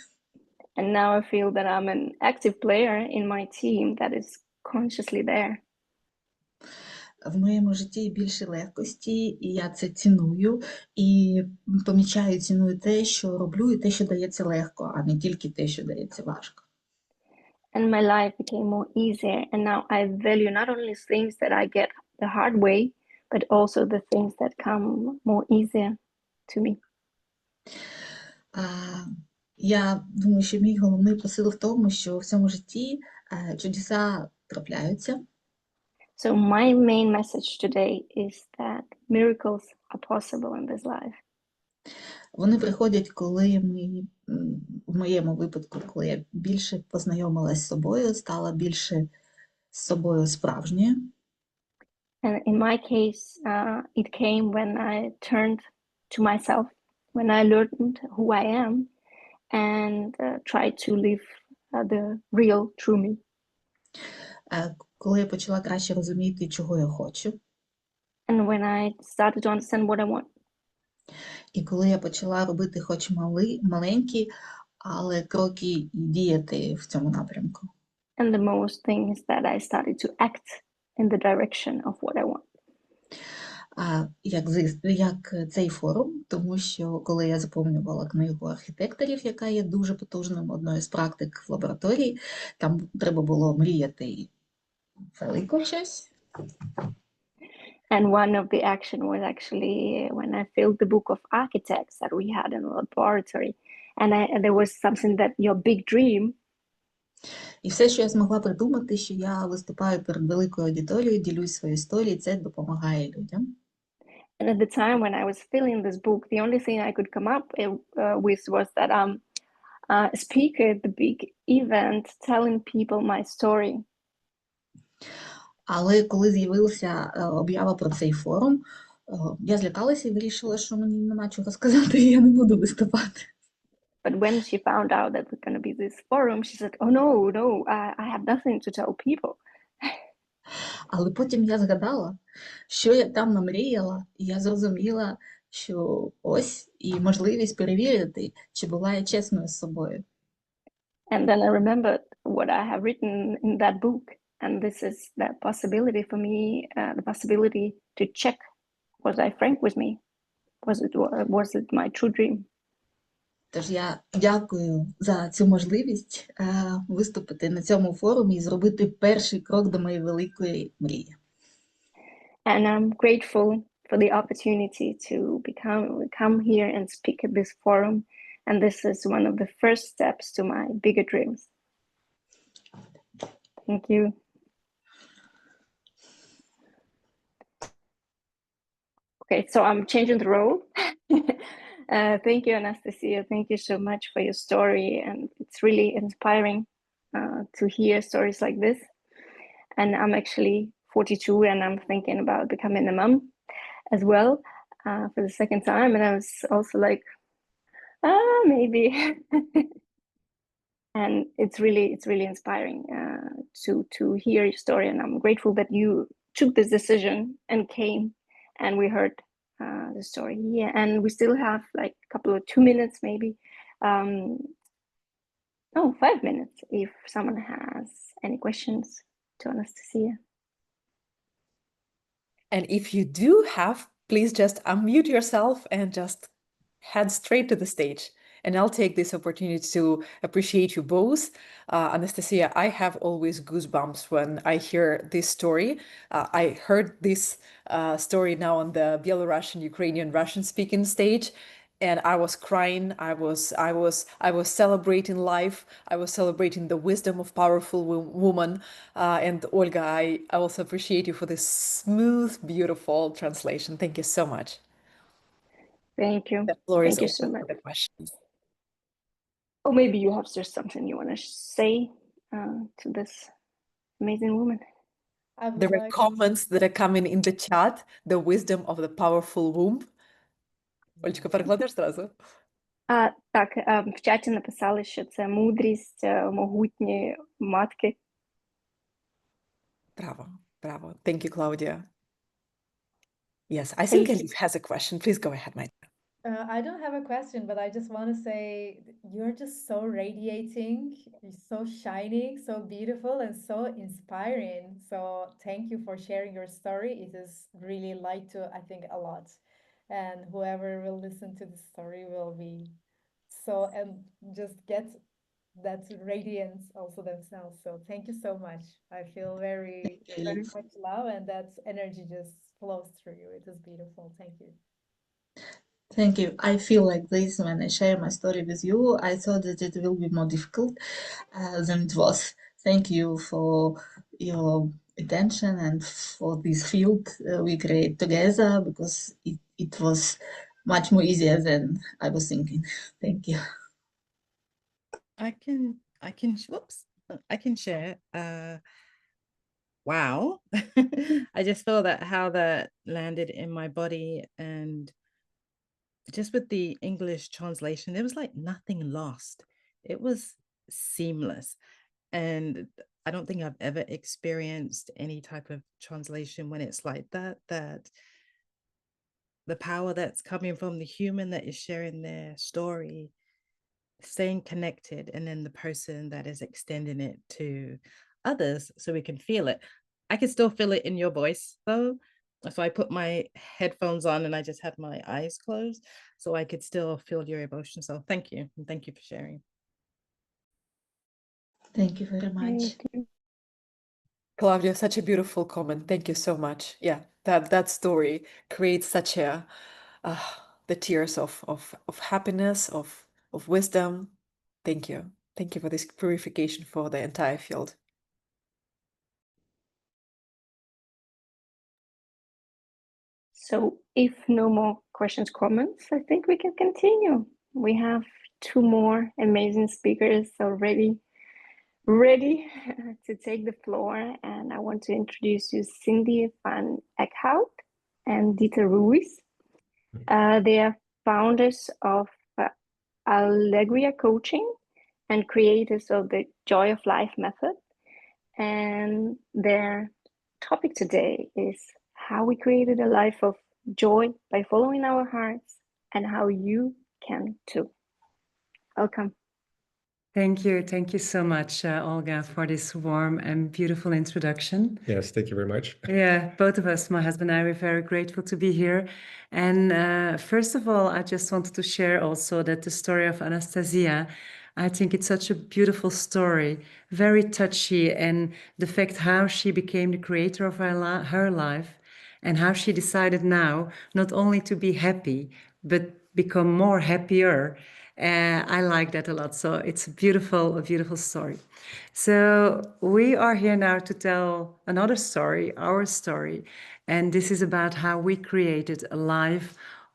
And now I feel that I'm an active player in my team that is consciously there. В моєму житті більше легкості, і я це ціную, і помічаю, ціную те, що роблю, і те, що дається легко, а не тільки те, що дається важко. And my life became more easier, and now I value not only things that I get the hard way, but also the things that come more easier to me. Я думаю, що мій головний посил в тому, що в цьому житті чудеса трапляються. So my main message today is that miracles are possible in this life. Вони приходять, коли ми, в моєму випадку, коли я більше познайомилась з собою, стала більше з собою справжньою. And in my case, it came when I turned to myself, when I learned who I am and tried to live the real, true me. Коли я почала краще розуміти, чого я хочу. And when I started to understand what I want. І коли я почала робити хоч маленькі, але кроки і діяти в цьому напрямку. And the most thing is that I started to act in the direction of what I want. Як цей форум, тому що коли я заповнювала книгу архітекторів, яка є дуже потужним, одною з практик в лабораторії, там треба було мріяти велико щось. And one of the action was actually when I filled the book of architects that we had in the laboratory. And there was something that your big dream. І все, що я змогла придумати, що я виступаю перед великою аудиторією, ділюсь своєю історією, це допомагає людям. And at the time when I was filling this book, the only thing I could come up with was that I'm a speaker at the big event telling people my story. Але коли з'явилася об'ява про цей форум, я злякалася і вирішила, що мені нема чого сказати, і я не буду виступати. But when she found out that we're going to be this forum, she said, oh no, I have nothing to tell people. Але потім я згадала, що я там намріяла, і я зрозуміла, що ось і можливість перевірити, чи була я чесною з собою. And then I remembered what I have written in that book. And this is the possibility for me, the possibility to check, was I frank with me? Was it my true dream? Тож я дякую за цю можливість виступити на цьому форумі і зробити перший крок до моєї великої мрії. And I'm grateful for the opportunity to come here and speak at this forum. And this is one of the first steps to my bigger dreams. Thank you. Okay, so I'm changing the role. Thank you, Anastasia. Thank you so much for your story. And it's really inspiring to hear stories like this. And I'm actually 42 and I'm thinking about becoming a mom as well for the second time. And I was also like, maybe. And it's really inspiring to hear your story. And I'm grateful that you took this decision and came and we heard the story here. And we still have like a couple of 2 minutes, maybe. 5 minutes if someone has any questions to Anastasia. And if you do have, please just unmute yourself and just head straight to the stage. And I'll take this opportunity to appreciate you both. Anastasia, I have always goosebumps when I hear this story. I heard this story now on the Belarusian, Ukrainian, Russian speaking stage, and I was crying. I was celebrating life. I was celebrating the wisdom of powerful woman. And Olga, I also appreciate you for this smooth, beautiful translation. Thank you so much. Thank you. The floor is Thank you so open much. for the questions. Or maybe you have just something you want to say to this amazing woman. There are comments that are coming in the chat. The wisdom of the powerful womb. Олечка, перекладеш зразу? Так, в чаті написали, що це мудрість могутньої матки. Bravo, bravo. Thank you, Claudia. Yes, I think Elif has a question. Please go ahead, Maite. I don't have a question, but I just want to say you're just so radiating, you're so shining, so beautiful, and so inspiring. So thank you for sharing your story. It is really light to, I think, a lot. And whoever will listen to the story will be so, and just get that radiance also themselves. So thank you so much. I feel very, very much love, and that energy just flows through you. It is beautiful. Thank you. Thank you. I feel like this when I share my story with you. I thought that it will be more difficult than it was. Thank you for your attention and for this field we create together, because it was much more easier than I was thinking. Thank you. I can share. Wow. I just feel that how that landed in my body, and just with the English translation, there was like nothing lost. It was seamless. And I don't think I've ever experienced any type of translation when it's like that the power that's coming from the human that is sharing their story, staying connected, and then the person that is extending it to others so we can feel it. I can still feel it in your voice though. So I put my headphones on and I just had my eyes closed so I could still feel your emotion. So thank you. And thank you for sharing. Thank you very much. Claudia, such a beautiful comment. Thank you so much. Yeah, that story creates such a the tears of happiness, of wisdom. Thank you. Thank you for this purification for the entire field. So if no more questions, comments, I think we can continue. We have two more amazing speakers already ready to take the floor, and I want to introduce you Cindy van Eckhout and Dieter Ruiz. They are founders of Allegria Coaching and creators of the Joy of Life method. And their topic today is how we created a life of joy by following our hearts, and how you can too. Welcome. Thank you. Thank you so much, Olga, for this warm and beautiful introduction. Yes, thank you very much. Yeah, both of us, my husband and I, are very grateful to be here. And first of all, I just wanted to share also that the story of Anastasia, I think it's such a beautiful story, very touchy, and the fact how she became the creator of her life, and how she decided now not only to be happy, but become more happier. I like that a lot. So it's a beautiful story. So we are here now to tell another story, our story. And this is about how we created a life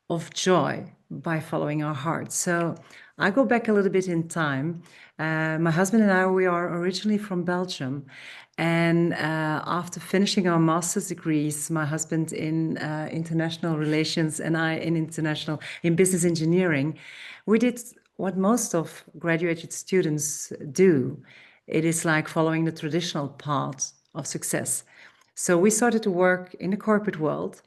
of joy by following our hearts. So I go back a little bit in time. My husband and I, we are originally from Belgium. And after finishing our master's degrees, my husband in international relations and I in business engineering, we did what most of graduated students do. It is like following the traditional path of success. So we started to work in the corporate world.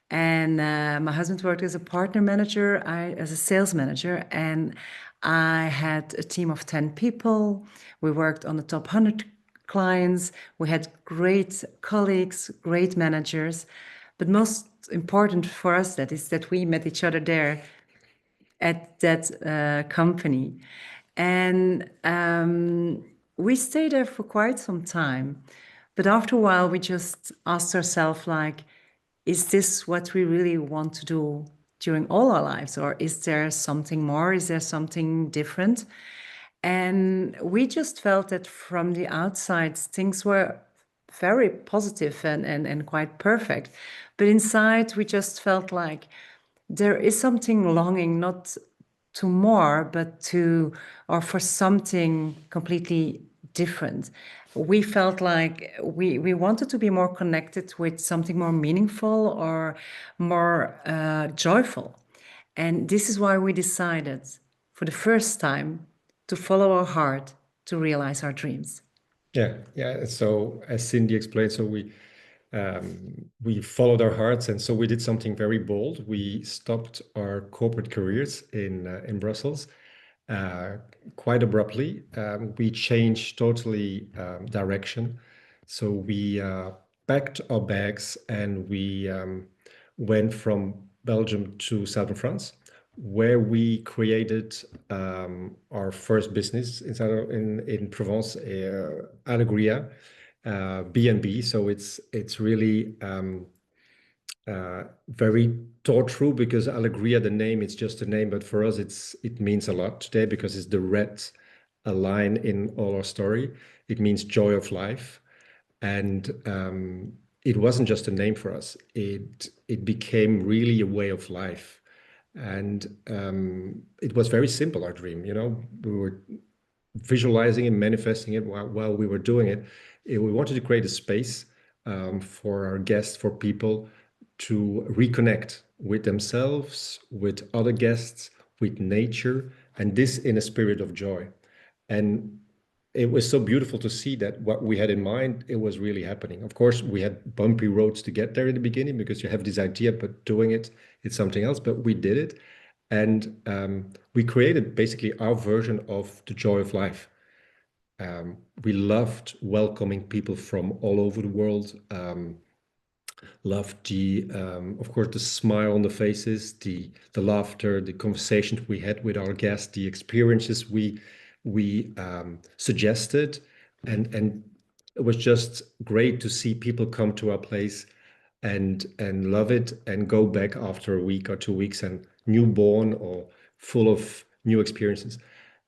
And my husband worked as a partner manager, I as a sales manager, and I had a team of 10 people. We worked on the top 100 clients. We had great colleagues, great managers. But most important for us, that is that we met each other there at that company. And we stayed there for quite some time. But after a while, we just asked ourselves, like, is this what we really want to do during all our lives? Or is there something more? Is there something different? And we just felt that from the outside, things were very positive and quite perfect. But inside, we just felt like there is something longing, not to more, but to, or for something completely different. We felt like we wanted to be more connected with something more meaningful or more joyful. And this is why we decided for the first time to follow our heart to realize our dreams. Yeah. So as Cindy explained, so we followed our hearts, and so we did something very bold. We stopped our corporate careers in Brussels quite abruptly. We changed totally direction. So we packed our bags and we went from Belgium to southern France, where we created our first business in Provence, Alegria, B&B. So it's really very thought through, because Alegria, the name, it's just a name, but for us it means a lot today because it's the red line in all our story. It means joy of life, and it wasn't just a name for us. It became really a way of life, and it was very simple. Our dream, we were visualizing and manifesting it while we were doing it. We wanted to create a space for our guests, for people to reconnect with themselves, with other guests, with nature, and this in a spirit of joy. And it was so beautiful to see that what we had in mind, it was really happening. Of course, we had bumpy roads to get there in the beginning, because you have this idea, but doing it's something else. But we did it, and we created basically our version of the joy of life. We loved welcoming people from all over the world. Loved of course, the smile on the faces, the laughter, the conversations we had with our guests, the experiences we suggested, and it was just great to see people come to our place and love it and go back after a week or 2 weeks and newborn or full of new experiences.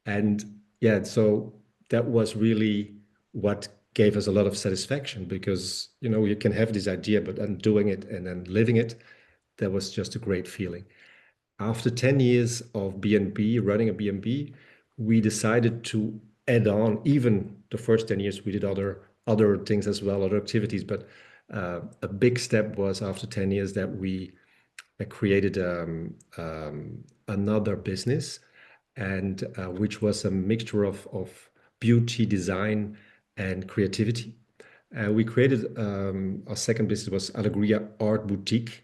And yeah, so that was really what gave us a lot of satisfaction, because you can have this idea, but then doing it and then living it, that was just a great feeling. After 10 years of B&B, running a B&B, we decided to add on. Even the first 10 years we did other things as well, other activities, but a big step was after 10 years that we created another business, and which was a mixture of beauty, design, and creativity. We created our second business was Alegria Art Boutique.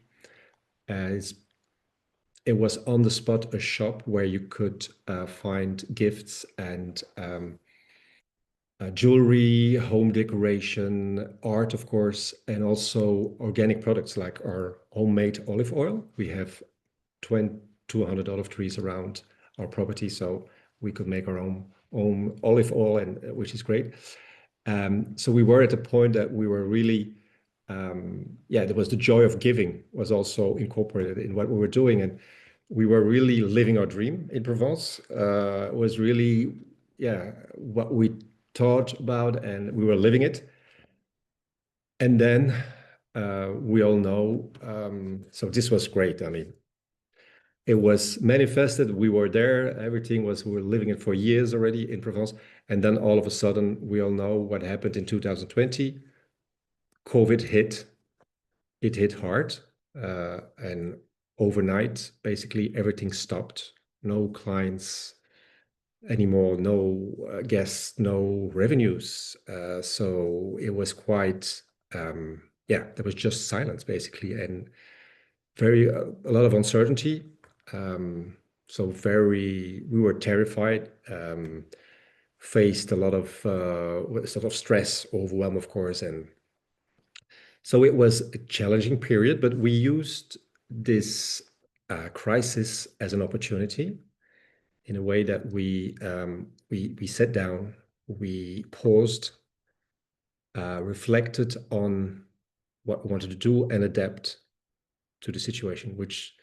It was on the spot a shop where you could find gifts and jewelry, home decoration, art, of course, and also organic products like our homemade olive oil. We have 200 olive trees around our property, so we could make our own olive oil, and which is great. So we were at the point that we were really, there was the joy of giving was also incorporated in what we were doing, and we were really living our dream in Provence. It was really, what we thought about, and we were living it. And then we all know, so this was great. I mean, it was manifested. We were there. Everything was, we were living it for years already in Provence. And then all of a sudden, we all know what happened in 2020. COVID hit. It hit hard. And overnight, basically everything stopped. No clients anymore, no guests, no revenues. So it was quite, there was just silence basically, and a lot of uncertainty. So we were terrified, faced a lot of sort of stress, overwhelm, of course. And so it was a challenging period, but we used this crisis as an opportunity, in a way that we sat down, we paused, reflected on what we wanted to do, and adapt to the situation. Which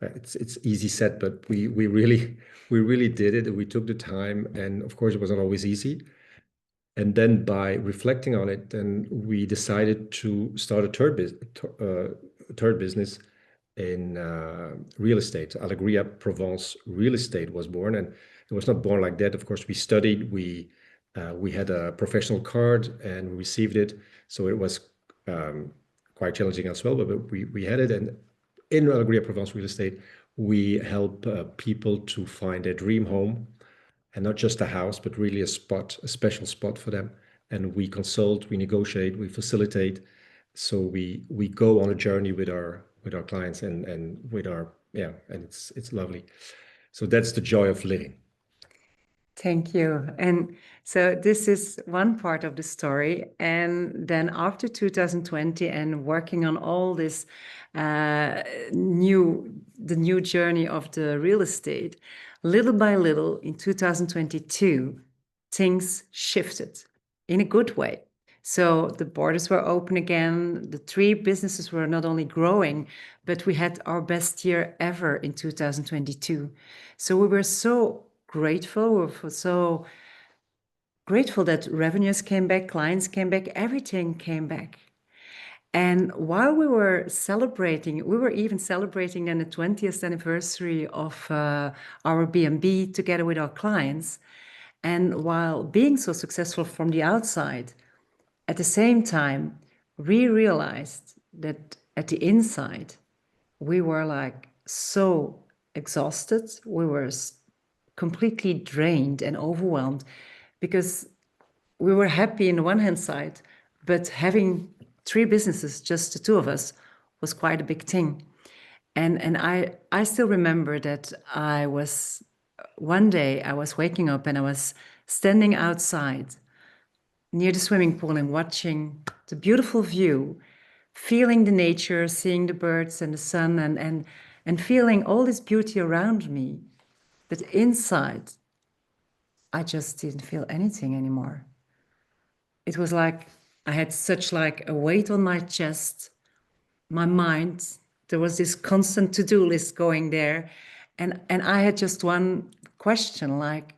it's easy said, but we really did it. We took the time, and of course, it wasn't always easy. And then by reflecting on it, then we decided to start a third business in real estate. Alegria Provence Real Estate was born, and it was not born like that. Of course, we studied, we had a professional card and we received it, so it was quite challenging as well. But we had it, and in Alegria Provence Real Estate, we help people to find their dream home, and not just a house, but really a special spot for them. And we consult, we negotiate, we facilitate. So we go on a journey with our clients and with our, and it's lovely. So that's the joy of living. Thank you. And so this is one part of the story. And then after 2020 and working on all this new journey of the real estate, little by little in 2022, things shifted in a good way. So the borders were open again. The 3 businesses were not only growing, but we had our best year ever in 2022. So we were so grateful. We were so grateful that revenues came back, clients came back, everything came back. And while we were celebrating, we were even celebrating then the 20th anniversary of our B&B together with our clients. And while being so successful from the outside, at the same time, we realized that at the inside, we were like so exhausted. We were completely drained and overwhelmed, because we were happy in the one hand side, but having 3 businesses, just the 2 of us, was quite a big thing. And I still remember that one day I was waking up and I was standing outside near the swimming pool and watching the beautiful view, feeling the nature, seeing the birds and the sun, and feeling all this beauty around me. But inside, I just didn't feel anything anymore. It was like I had such like a weight on my chest, my mind. There was this constant to-do list going there. And I had just one question, like,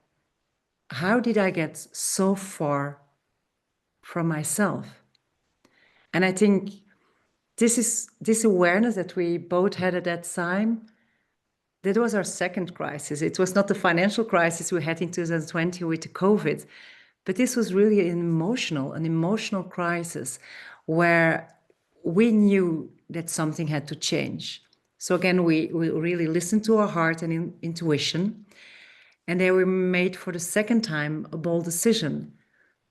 how did I get so far from myself? And I think this awareness that we both had at that time, that was our second crisis. It was not the financial crisis we had in 2020 with the COVID, but this was really an emotional crisis where we knew that something had to change. So again, we really listened to our heart and intuition. And then we made for the second time a bold decision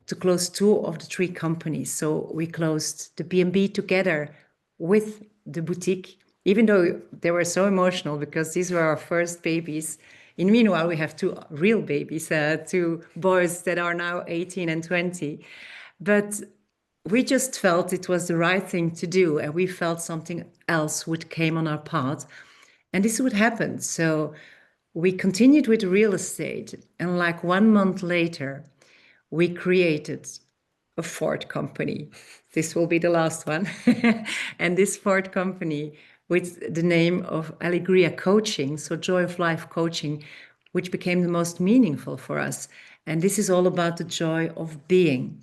to close 2 of the 3 companies. So we closed the B&B together with the boutique, even though they were so emotional because these were our first babies. In meanwhile, we have 2 real babies, 2 boys that are now 18 and 20. But we just felt it was the right thing to do, and we felt something else would came on our path, and this would happen. So we continued with real estate, and like 1 month later, we created a 4th company. This will be the last one. And this 4th company with the name of Alegria Coaching, so Joy of Life Coaching, which became the most meaningful for us. And this is all about the joy of being.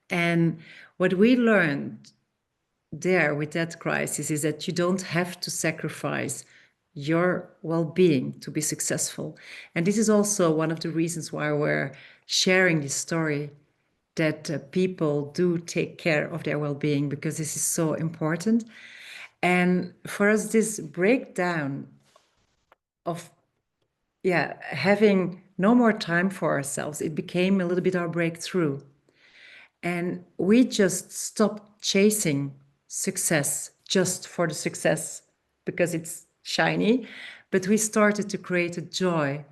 And what we learned there with that crisis is that you don't have to sacrifice your well-being to be successful. And this is also one of the reasons why we're sharing this story, that people do take care of their well-being, because this is so important. And for us, this breakdown of having no more time for ourselves, it became a little bit our breakthrough. And we just stopped chasing success just for the success because it's shiny, but we started to create a joy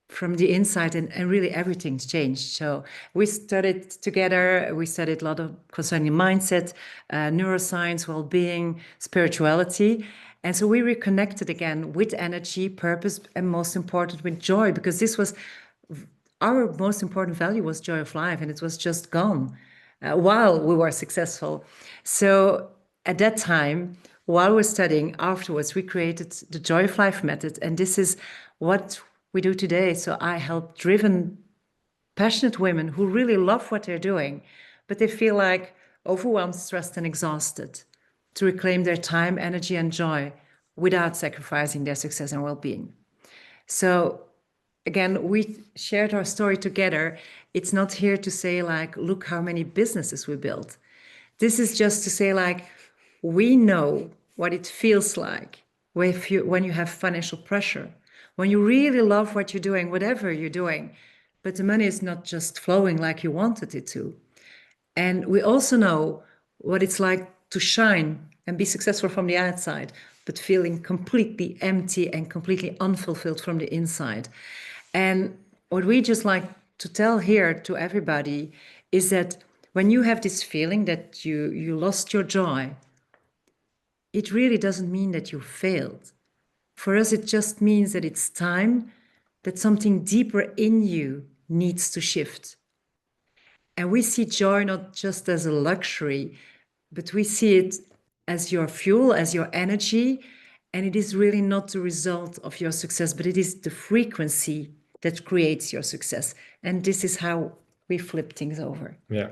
from the inside, and really everything's changed. So we studied together, we studied a lot of concerning mindset, neuroscience, well-being, spirituality, And so we reconnected again with energy, purpose, and most important with joy, because this was our most important value was joy of life, and it was just gone while we were successful. So at that time, while we're studying afterwards, we created the Joy of Life method, and this is what we do today. So I help driven, passionate women who really love what they're doing, but they feel like overwhelmed, stressed, and exhausted to reclaim their time, energy, and joy without sacrificing their success and well-being. So again, we shared our story together. It's not here to say like, look how many businesses we built. This is just to say like, we know what it feels like when you have financial pressure, when you really love what you're doing, whatever you're doing, but the money is not just flowing like you wanted it to. And we also know what it's like to shine and be successful from the outside, but feeling completely empty and completely unfulfilled from the inside. And what we just like to tell here to everybody is that when you have this feeling that you lost your joy, it really doesn't mean that you failed. For us, it just means that it's time that something deeper in you needs to shift. And we see joy not just as a luxury, but we see it as your fuel, as your energy. And it is really not the result of your success, but it is the frequency that creates your success. And this is how we flip things over. Yeah.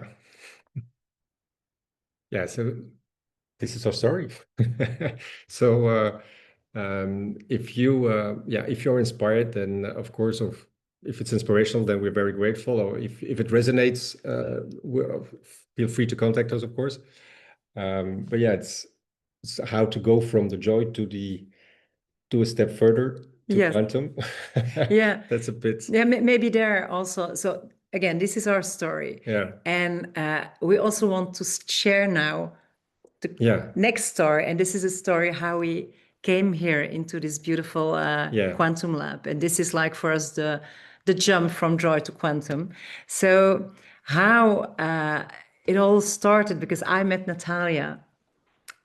Yeah, so this is our story. So if you're inspired, then of course, if it's inspirational, then we're very grateful. Or if it resonates, feel free to contact us, of course. But yeah, it's how to go from the joy to a step further to Yes. quantum. Yeah. That's a bit. Yeah, maybe there also. So again, this is our story. Yeah. And we also want to share now the next story. And this is a story how we came here into this beautiful quantum lab. And this is like for us the jump from joy to quantum. So how it all started, because I met Natalia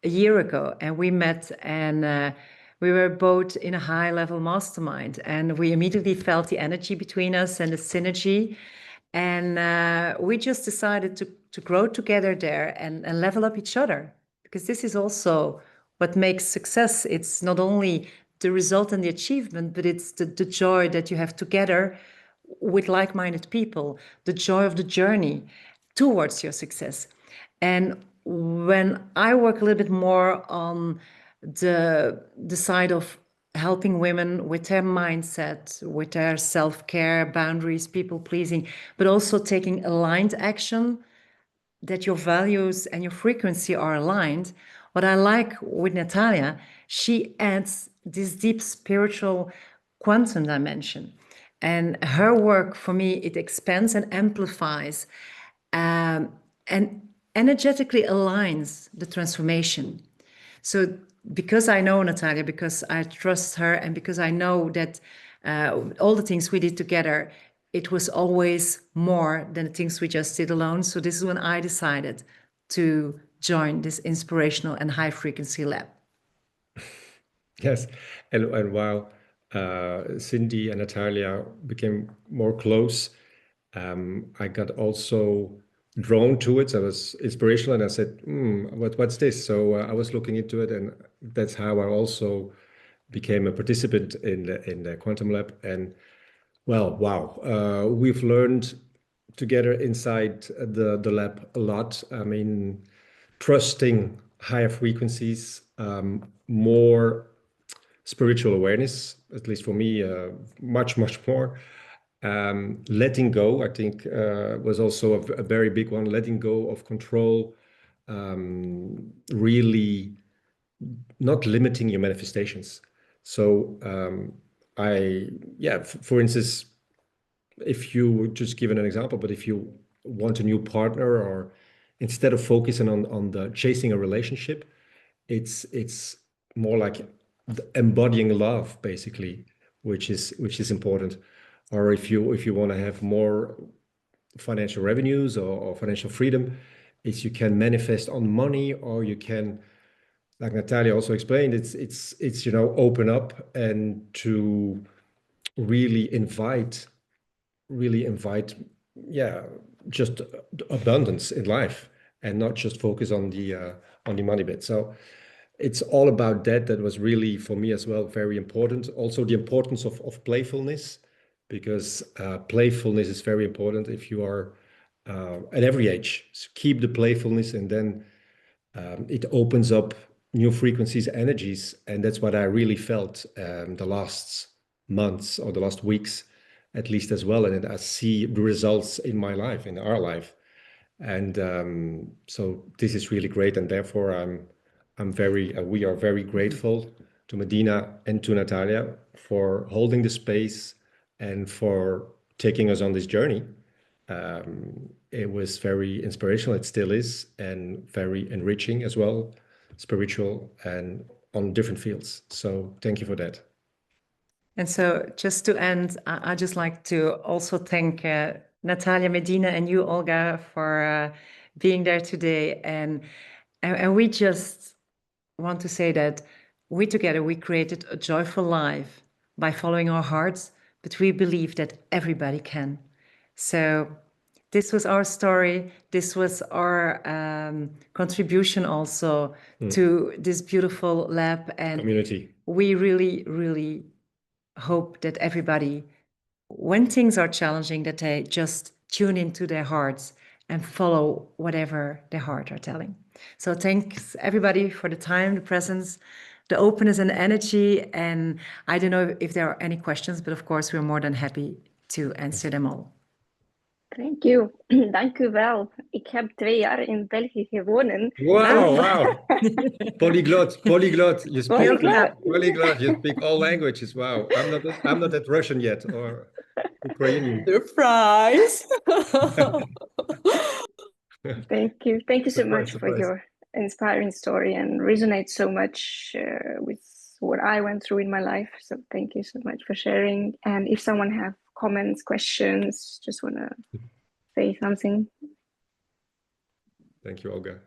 a year ago, and we met, and we were both in a high-level mastermind, and we immediately felt the energy between us and the synergy, and we just decided to grow together there and level up each other, because this is also what makes success. It's not only the result and the achievement, but it's the joy that you have together with like-minded people, the joy of the journey towards your success. And when I work a little bit more on the side of helping women with their mindset, with their self-care, boundaries, people-pleasing, but also taking aligned action, that your values and your frequency are aligned. What I like with Natalia, she adds this deep spiritual quantum dimension. And her work, for me, it expands and amplifies and energetically aligns the transformation. So because I know Natalia, because I trust her, and because I know that all the things we did together, it was always more than the things we just did alone. So this is when I decided to join this inspirational and high frequency lab. Yes, and while Cindy and Natalia became more close, I got also drawn to it. So I was inspirational, and I said, what's this? So I was looking into it, and that's how I also became a participant in the quantum lab. And well, wow, we've learned together inside the lab a lot. I mean, trusting higher frequencies, more spiritual awareness, at least for me, much more. Letting go, I think, was also a very big one. Letting go of control, really not limiting your manifestations. So for instance, if you just given an example, but if you want a new partner, or instead of focusing on the chasing a relationship, it's more like embodying love, basically, which is important. Or if you want to have more financial revenues or financial freedom, is you can manifest on money, or you can like Natalia also explained, it's open up and to really invite, yeah, just abundance in life, and not just focus on the money bit. So it's all about that. That was really for me as well very important. Also the importance of playfulness, because playfulness is very important if you are at every age. So keep the playfulness, and then it opens up new frequencies, energies, and that's what I really felt the last months or the last weeks, at least as well. And I see the results in my life, in our life, and so this is really great. And therefore, we are very grateful to Medina and to Natalia for holding the space and for taking us on this journey. It was very inspirational. It still is, and very enriching as well, spiritual and on different fields. So thank you for that. And so just to end, I just like to also thank Natalia, Medina, and you, Olga, for being there today. And we just want to say that we together, we created a joyful life by following our hearts, but we believe that everybody can. So this was our story. This was our contribution also to this beautiful lab. And Community. we really, really hope that everybody, when things are challenging, that they just tune into their hearts and follow whatever their heart are telling. So thanks everybody for the time, the presence, the openness and the energy. And I don't know if there are any questions, but of course we're more than happy to answer them all. Thank you. Dank u wel. Ik heb 2 jaar in België gewoond. Wow, wow. Polyglot. You speak Polyglot. polyglot. You speak all languages. Wow. I'm not that Russian yet, or Ukrainian. Surprise! Thank you. Thank you so much for Surprise. your inspiring story, and resonates so much with what I went through in my life. So thank you so much for sharing. And if someone have comments, questions, just want to say something. Thank you, Olga.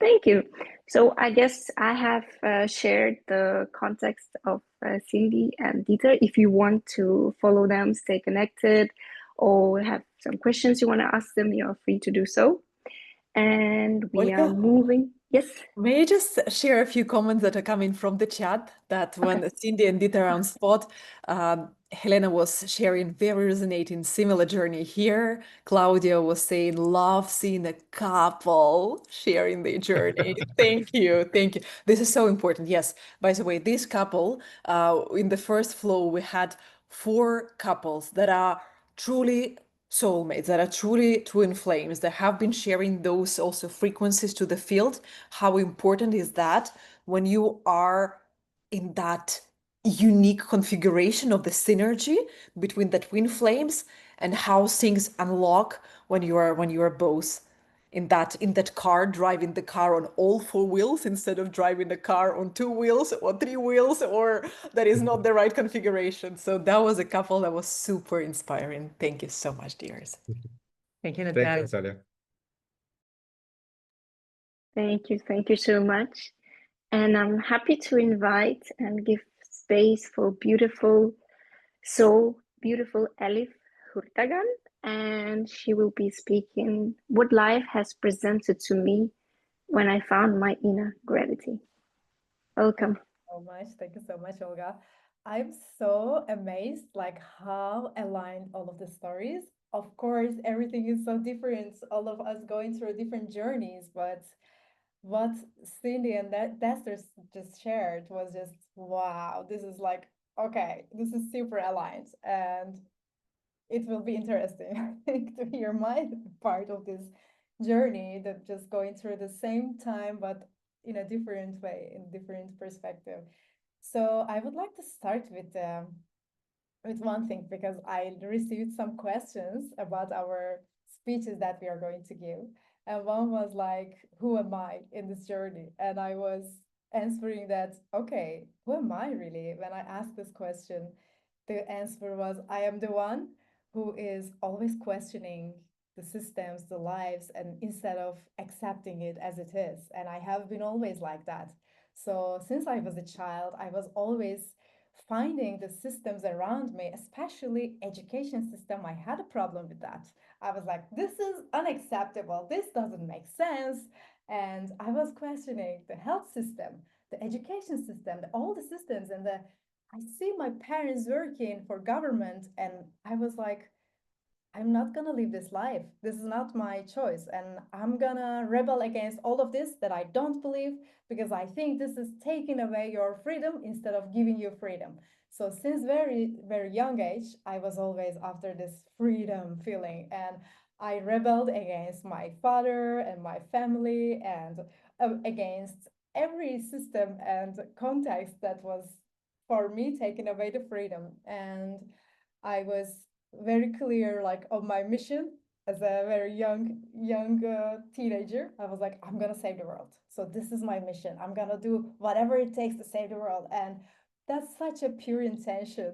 Thank you. So I guess I have shared the context of Cindy and Dieter. If you want to follow them, stay connected, or have some questions you want to ask them, you're free to do so. And we are Olga? moving. Yes. May I just share a few comments that are coming from the chat, that when Cindy and Dieter are on spot, Helena was sharing very resonating similar journey here. Claudia was saying, love seeing a couple sharing their journey. Thank you. Thank you. This is so important. Yes. By the way, this couple, in the first flow, we had 4 couples that are truly soulmates, that are truly twin flames, that have been sharing those also frequencies to the field. How important is that when you are in that unique configuration of the synergy between the twin flames, and how things unlock when you are both in that car, driving the car on all 4 wheels instead of driving the car on 2 wheels or 3 wheels, or that is not the right configuration. So that was a couple that was super inspiring. Thank you so much, dears. Thank you, Natalia. Thanks, Natalia. Thank you so much. And I'm happy to invite and give space for beautiful Elif Hurtagan, and she will be speaking what life has presented to me when I found my inner gravity. Welcome. So much. Thank you so much, Olga. I'm so amazed, like how aligned all of the stories. Of course, everything is so different, all of us going through different journeys, but what Cindy and Dester just shared was just wow. This is like, okay, this is super aligned, and it will be interesting, I think, to hear my part of this journey, that just going through the same time, but in a different way, in different perspective. So I would like to start with one thing, because I received some questions about our speeches that we are going to give. And one was like, who am I in this journey? And I was answering that, okay, who am I really? When I asked this question, the answer was, I am the one who is always questioning the systems, the lives, and instead of accepting it as it is. And I have been always like that. So since I was a child, I was always finding the systems around me, especially education system. I had a problem with that. I was like, this is unacceptable. This doesn't make sense. And I was questioning the health system, the education system, all the systems, and I see my parents working for government, and I was like, I'm not gonna live this life. This is not my choice. And I'm gonna rebel against all of this that I don't believe, because I think this is taking away your freedom instead of giving you freedom. So since very, very young age, I was always after this freedom feeling. And I rebelled against my father and my family, and against every system and context that was for me taking away the freedom. And I was very clear, like, of my mission as a very young teenager. I was like, I'm gonna save the world. So this is my mission. I'm gonna do whatever it takes to save the world. And that's such a pure intention.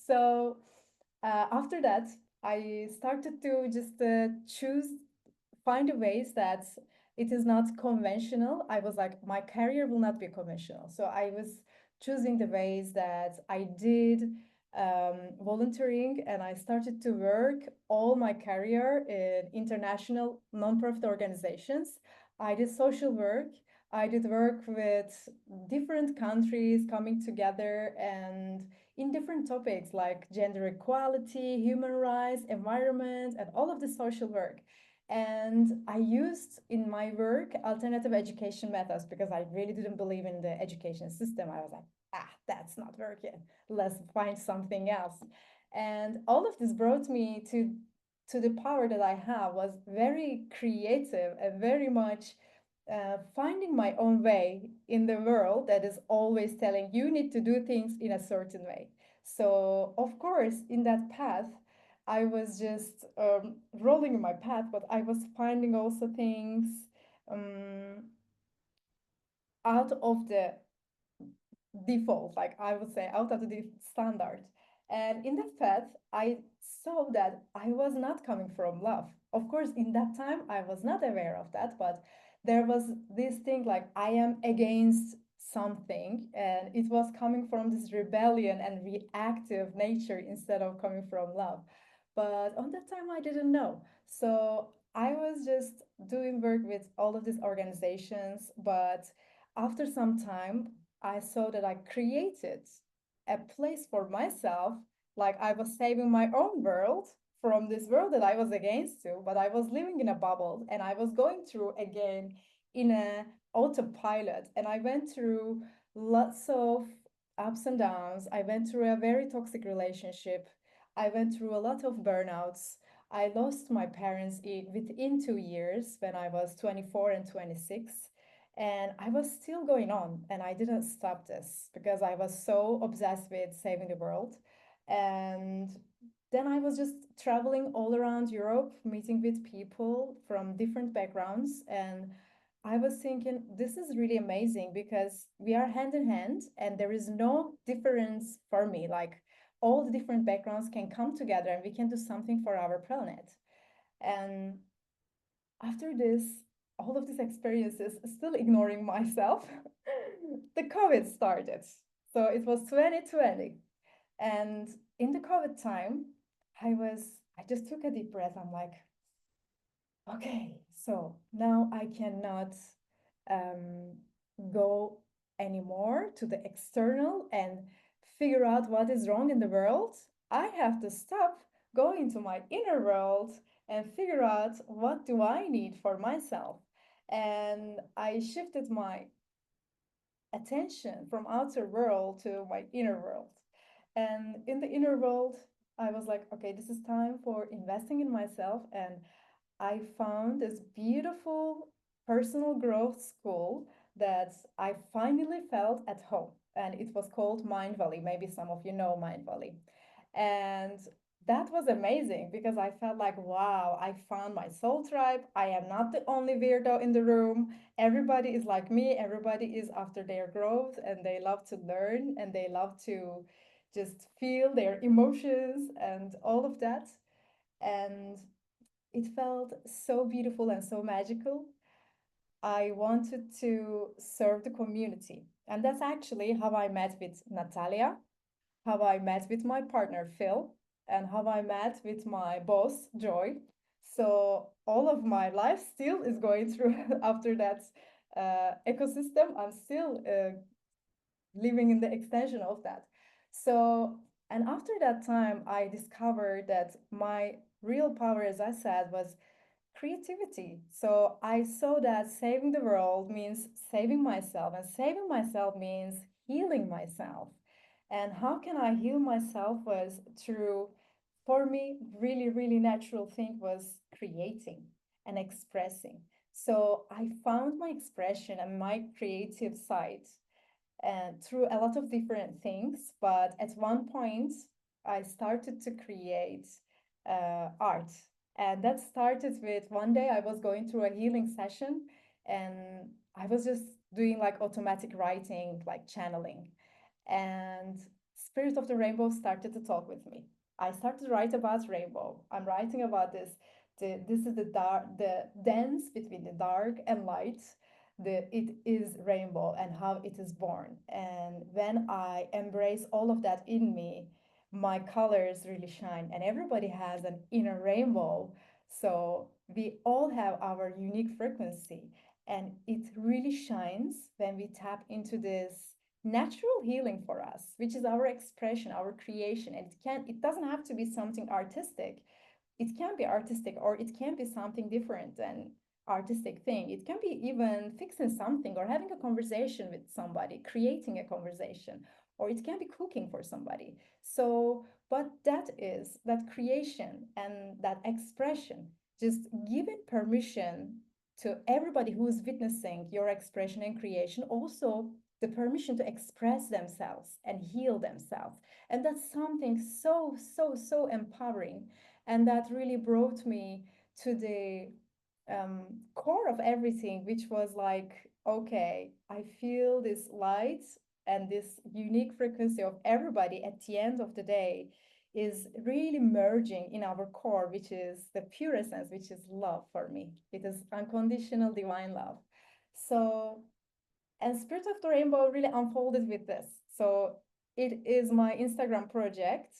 So after that, I started to just choose, find ways that it is not conventional. I was like, my career will not be conventional. So I was choosing the ways that I did volunteering, and I started to work all my career in international nonprofit organizations. I did social work. I did work with different countries coming together and in different topics like gender equality, human rights, environment, and all of the social work. And I used in my work alternative education methods because I really didn't believe in the education system. I was like, that's not working. Let's find something else. And all of this brought me to the power that I have was very creative and very much finding my own way in the world that is always telling you need to do things in a certain way. So, of course, in that path, I was just rolling in my path, but I was finding also things um, out of the default, like I would say, out of the standard. And in that path, I saw that I was not coming from love. Of course, in that time, I was not aware of that, but there was this thing like I am against something, and it was coming from this rebellion and reactive nature instead of coming from love. But on that time, I didn't know. So I was just doing work with all of these organizations, but after some time, I saw that I created a place for myself, like I was saving my own world from this world that I was against to, but I was living in a bubble and I was going through again in a autopilot, and I went through lots of ups and downs. I went through a very toxic relationship. I went through a lot of burnouts. I lost my parents within 2 years when I was 24 and 26. And I was still going on, and I didn't stop this because I was so obsessed with saving the world. And then I was just traveling all around Europe, meeting with people from different backgrounds. And I was thinking, this is really amazing because we are hand in hand, and there is no difference for me. Like all the different backgrounds can come together and we can do something for our planet. And after this, all of these experiences, still ignoring myself, the COVID started. So it was 2020. And in the COVID time, I just took a deep breath. I'm like, okay, so now I cannot um, go anymore to the external and figure out what is wrong in the world. I have to stop, go into my inner world and figure out what do I need for myself. And I shifted my attention from outer world to my inner world. And in the inner world, I was like, okay, this is time for investing in myself. And I found this beautiful personal growth school that I finally felt at home. And it was called Mind Valley. Maybe some of you know Mind Valley. And that was amazing because I felt like, wow, I found my soul tribe. I am not the only weirdo in the room. Everybody is like me. Everybody is after their growth and they love to learn and they love to just feel their emotions and all of that. And it felt so beautiful and so magical. I wanted to serve the community. And that's actually how I met with Natalia, how I met with my partner, Phil, and how I met with my boss, Joy. So all of my life still is going through after that ecosystem. I'm still living in the extension of that. So, and after that time, I discovered that my real power, as I said, was creativity. So I saw that saving the world means saving myself, and saving myself means healing myself. And how can I heal myself was through, for me, really, really natural thing was creating and expressing. So I found my expression and my creative side and through a lot of different things. But at one point, I started to create art. And that started with one day I was going through a healing session and I was just doing like automatic writing, like channeling. And Spirit of the Rainbow started to talk with me. I started to write about rainbow. I'm writing about this. This is the dark, the dance between the dark and light. It is rainbow and how it is born. And when I embrace all of that in me, my colors really shine. And everybody has an inner rainbow. So we all have our unique frequency. And it really shines when we tap into this natural healing for us, which is our expression, our creation. And it doesn't have to be something artistic. It can be artistic or it can be something different than artistic thing. It can be even fixing something or having a conversation with somebody, creating a conversation, or it can be cooking for somebody. So, but that is that creation and that expression, just giving permission to everybody who is witnessing your expression and creation, also the permission to express themselves and heal themselves. And that's something so, so, so empowering. And that really brought me to the core of everything, which was like, okay, I feel this light and this unique frequency of everybody at the end of the day is really merging in our core, which is the pure essence, which is love for me. It is unconditional divine love. So and Spirit of the Rainbow really unfolded with this. So it is my Instagram project.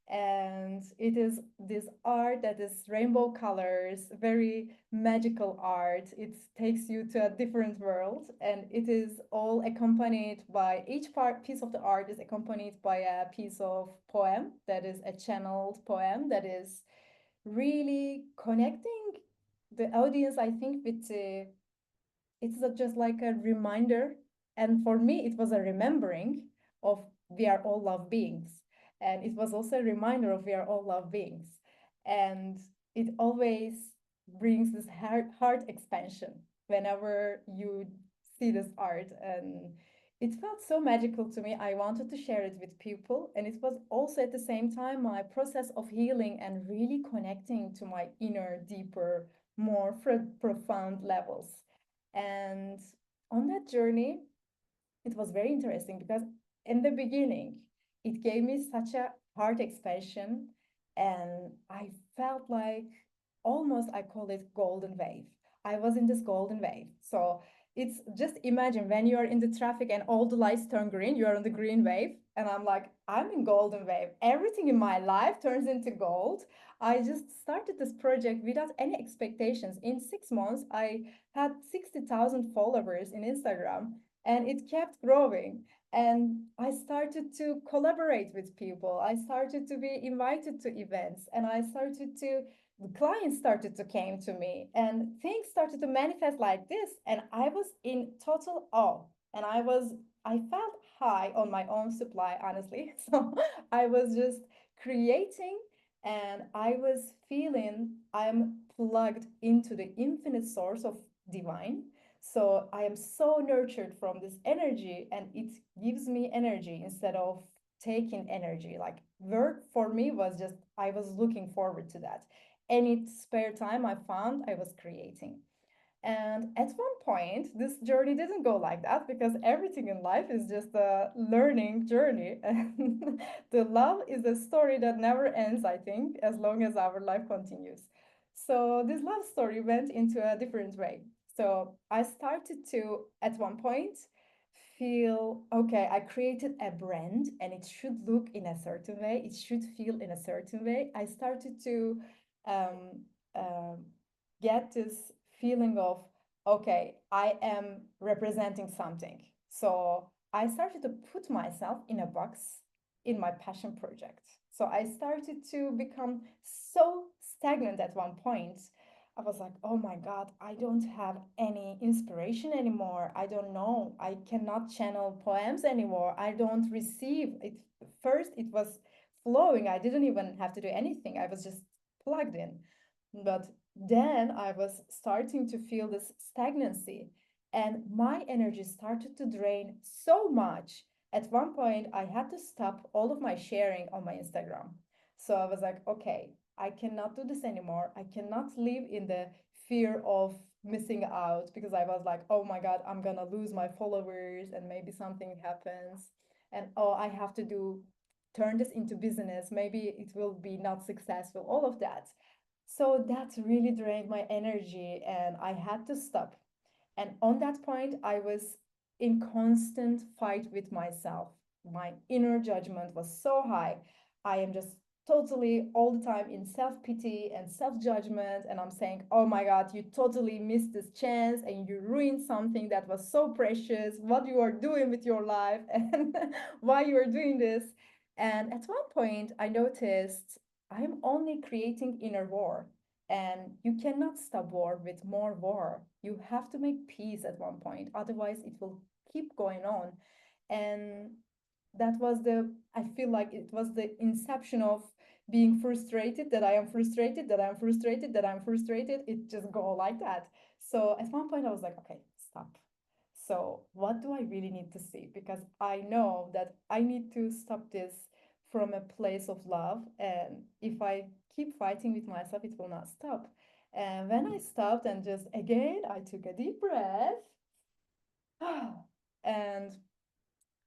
And it is this art that is rainbow colors, very magical art. It takes you to a different world. And it is all accompanied by each piece of the art is accompanied by a piece of poem that is a channeled poem that is really connecting the audience, I think, with it's just like a reminder. And for me, it was a remembering of we are all love beings. And it was also a reminder of we are all love beings. And it always brings this heart expansion whenever you see this art. And it felt so magical to me. I wanted to share it with people. And it was also at the same time my process of healing and really connecting to my inner, deeper, more profound levels. And on that journey, it was very interesting because in the beginning, it gave me such a heart expansion. And I felt like almost, I call it golden wave. I was in this golden wave. So it's just imagine when you are in the traffic and all the lights turn green, you are on the green wave. And I'm like, I'm in golden wave. Everything in my life turns into gold. I just started this project without any expectations. In 6 months, I had 60,000 followers in Instagram and it kept growing. And I started to collaborate with people. I started to be invited to events and I started to the clients started to came to me and things started to manifest like this and I was in total awe and I felt high on my own supply honestly. So I was just creating and I was feeling I'm plugged into the infinite source of divine. So I am so nurtured from this energy and it gives me energy instead of taking energy. Like work for me was just I was looking forward to that. Any spare time I found, I was creating. And at one point, this journey didn't go like that because everything in life is just a learning journey. And the love is a story that never ends, I think, as long as our life continues. So this love story went into a different way. So I started to, at one point, feel okay, I created a brand and it should look in a certain way, it should feel in a certain way. I started to um, um, get this feeling of, okay, I am representing something. So I started to put myself in a box in my passion project. So I started to become so stagnant at one point. I was like, oh my God, I don't have any inspiration anymore. I don't know. I cannot channel poems anymore. I don't receive it. First, it was flowing. I didn't even have to do anything. I was just plugged in. But then I was starting to feel this stagnancy, and my energy started to drain so much. At one point, I had to stop all of my sharing on my Instagram. So I was like, okay, I cannot do this anymore. I cannot live in the fear of missing out because I was like, oh my God, I'm gonna lose my followers and maybe something happens. And oh, I have to turn this into business. Maybe it will be not successful, all of that. So that really drained my energy and I had to stop. And on that point, I was in constant fight with myself. My inner judgment was so high. I am just totally all the time in self pity and self judgment. And I'm saying, oh my God, you totally missed this chance and you ruined something that was so precious. What you are doing with your life and why you are doing this. And at one point, I noticed I'm only creating inner war. And you cannot stop war with more war. You have to make peace at one point. Otherwise, it will keep going on. And that was I feel like it was the inception of being frustrated, that I am frustrated, that I'm frustrated, that I'm frustrated. It just go like that. So at one point, I was like, okay, stop. So what do I really need to see? Because I know that I need to stop this from a place of love. And if I keep fighting with myself, it will not stop. And when I stopped and just again, I took a deep breath and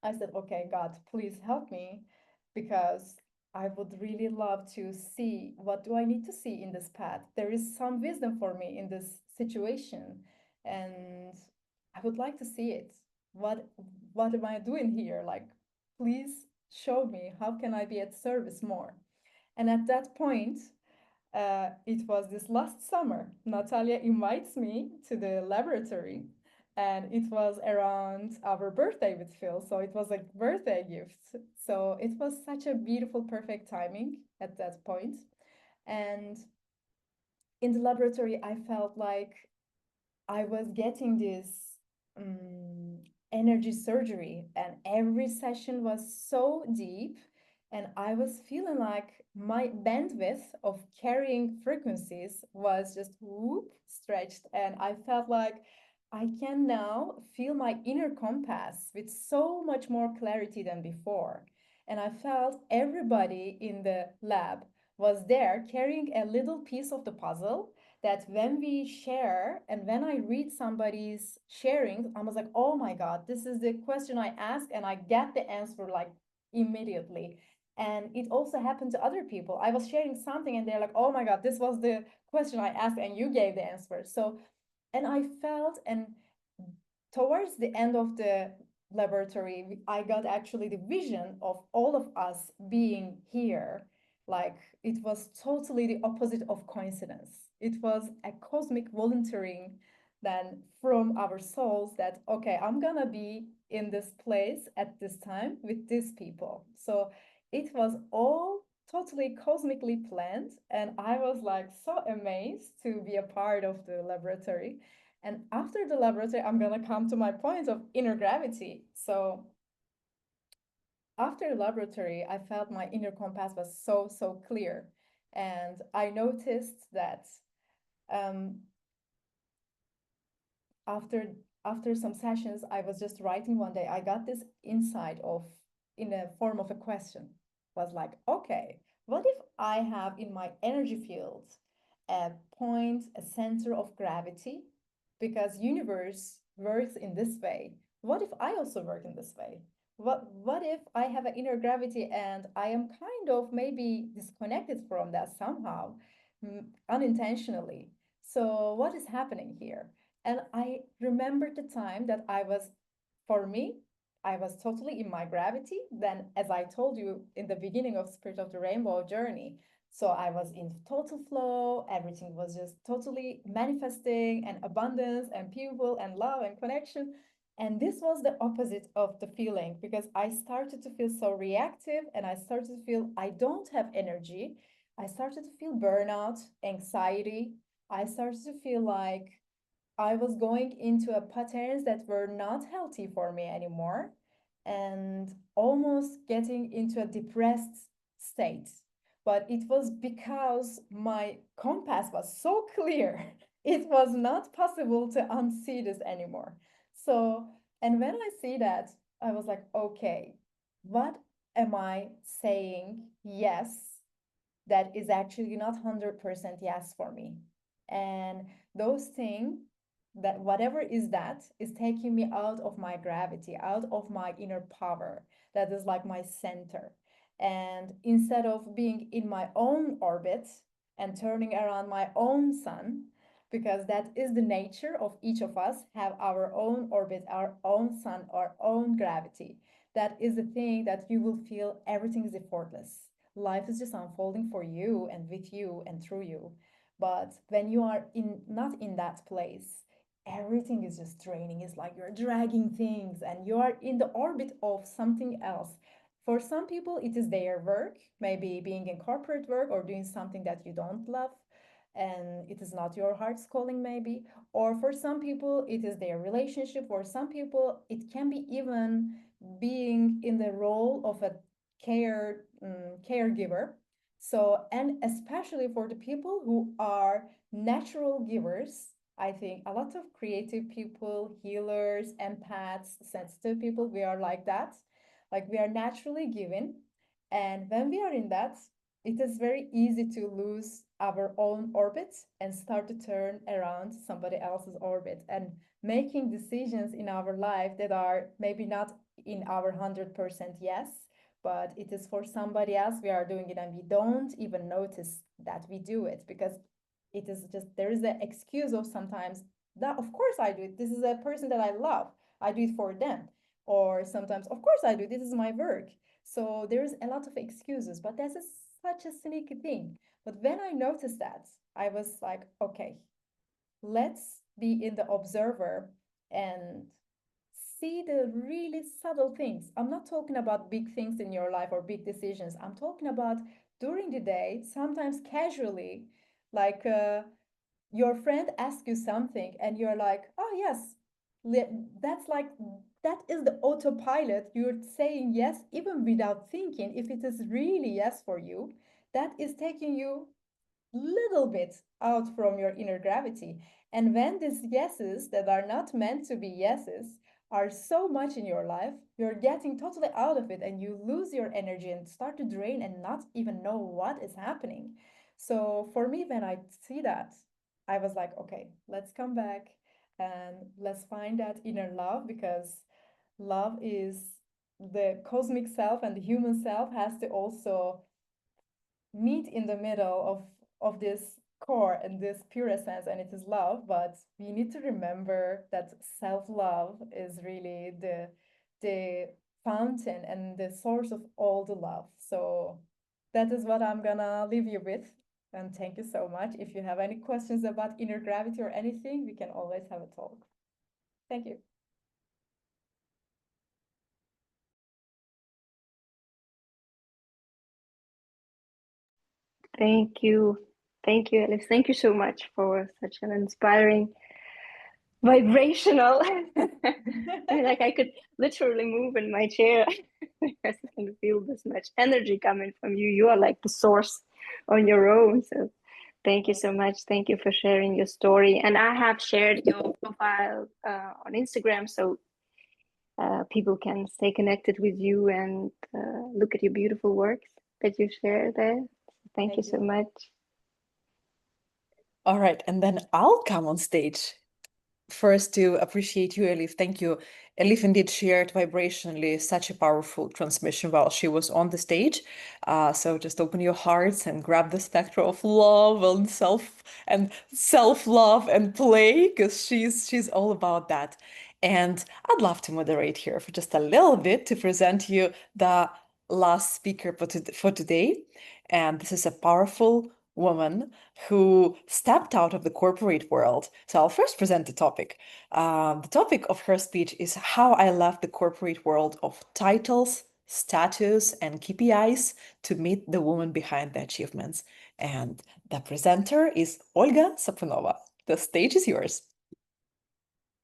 I said, okay, God, please help me because I would really love to see what do I need to see in this path. There is some wisdom for me in this situation and I would like to see it. What what am I doing here? Like, please show me how can I be at service more? And at that point, it was this last summer. Natalia invites me to the laboratory, and it was around our birthday with Phil. So it was a birthday gift. So it was such a beautiful, perfect timing at that point. And in the laboratory, I felt like I was getting this um, energy surgery, and every session was so deep. And I was feeling like my bandwidth of carrying frequencies was just whoop stretched. And I felt like I can now feel my inner compass with so much more clarity than before. And I felt everybody in the lab was there carrying a little piece of the puzzle that when we share and when I read somebody's sharing, I was like, oh my God, this is the question I asked and I get the answer like immediately. And it also happened to other people. I was sharing something and they're like, oh my God, this was the question I asked and you gave the answer. So, and I felt, and towards the end of the laboratory, I got actually the vision of all of us being here. Like it was totally the opposite of coincidence. It was a cosmic volunteering then from our souls that, okay, I'm gonna be in this place at this time with these people. So it was all totally cosmically planned. And I was like so amazed to be a part of the laboratory. And after the laboratory, I'm going to come to my point of inner gravity. So after the laboratory, I felt my inner compass was so, so clear. And I noticed that um, after after some sessions, I was just writing one day, I got this insight of in a form of a question. Was like, okay, what if I have in my energy field a point, a center of gravity? because universe works in this way. What if I also work in this way? What if I have an inner gravity and I am kind of maybe disconnected from that somehow, unintentionally? So what is happening here? And I remember the time that for me, I was totally in my gravity. Then, as I told you in the beginning of Spirit of the Rainbow journey, so I was in total flow. Everything was just totally manifesting and abundance and people and love and connection. And this was the opposite of the feeling because I started to feel so reactive and I started to feel I don't have energy. I started to feel burnout, anxiety. I started to feel like I was going into a patterns that were not healthy for me anymore and almost getting into a depressed state. But it was because my compass was so clear. It was not possible to unsee this anymore. So, and when I see that, I was like, okay, what am I saying yes that is actually not 100% yes for me? And those things that whatever is that is taking me out of my gravity, out of my inner power. That is like my center. And instead of being in my own orbit and turning around my own sun, because that is the nature of each of us, have our own orbit, our own sun, our own gravity. That is the thing that you will feel everything is effortless. Life is just unfolding for you and with you and through you. But when you are in not in that place, everything is just draining. It's like you're dragging things and you are in the orbit of something else. For some people, it is their work, maybe being in corporate work or doing something that you don't love and it is not your heart's calling, maybe. Or for some people, it is their relationship. For some people, it can be even being in the role of a caregiver. So, and especially for the people who are natural givers, I think a lot of creative people, healers, empaths, sensitive people, we are like that. Like we are naturally given. And when we are in that, it is very easy to lose our own orbit and start to turn around somebody else's orbit and making decisions in our life that are maybe not in our 100% yes, but it is for somebody else we are doing it and we don't even notice that we do it because it is just there is an excuse of sometimes that of course I do it, this is a person that I love, I do it for them, or sometimes of course I do, this is my work. So there's a lot of excuses, but that's such a sneaky thing. But when I noticed that, I was like, okay, let's be in the observer and see the really subtle things. I'm not talking about big things in your life or big decisions. I'm talking about during the day, sometimes casually, like your friend asks you something and you're like, oh, yes, that's like, that is the autopilot. You're saying yes, even without thinking. If it is really yes for you, that is taking you little bit out from your inner gravity. And when these yeses that are not meant to be yeses are so much in your life, you're getting totally out of it and you lose your energy and start to drain and not even know what is happening. So for me, when I see that, I was like, okay, let's come back and let's find that inner love, because love is the cosmic self and the human self has to also meet in the middle of this core and this pure essence, and it is love. But we need to remember that self-love is really the fountain and the source of all the love. So that is what I'm gonna leave you with, and thank you so much. If you have any questions about inner gravity or anything, we can always have a talk. Thank you. Thank you. Thank you, Alice. Thank you so much for such an inspiring, vibrational. Like I could literally move in my chair because I can feel this much energy coming from you. You are like the source on your own. So thank you so much. Thank you for sharing your story. And I have shared your profile on Instagram, so people can stay connected with you and look at your beautiful works that you share there. Thank you so much. All right, and then I'll come on stage. first to appreciate you, Elif. Thank you. Elif indeed shared vibrationally such a powerful transmission while she was on the stage. So just open your hearts and grab the spectra of love and self-love and play, because she's all about that. And I'd love to moderate here for just a little bit to present you the last speaker for today. And this is a powerful woman who stepped out of the corporate world. So I'll first present the topic. The topic of her speech is how I left the corporate world of titles, status, and KPIs to meet the woman behind the achievements. And the presenter is Olga Sapunova. The stage is yours.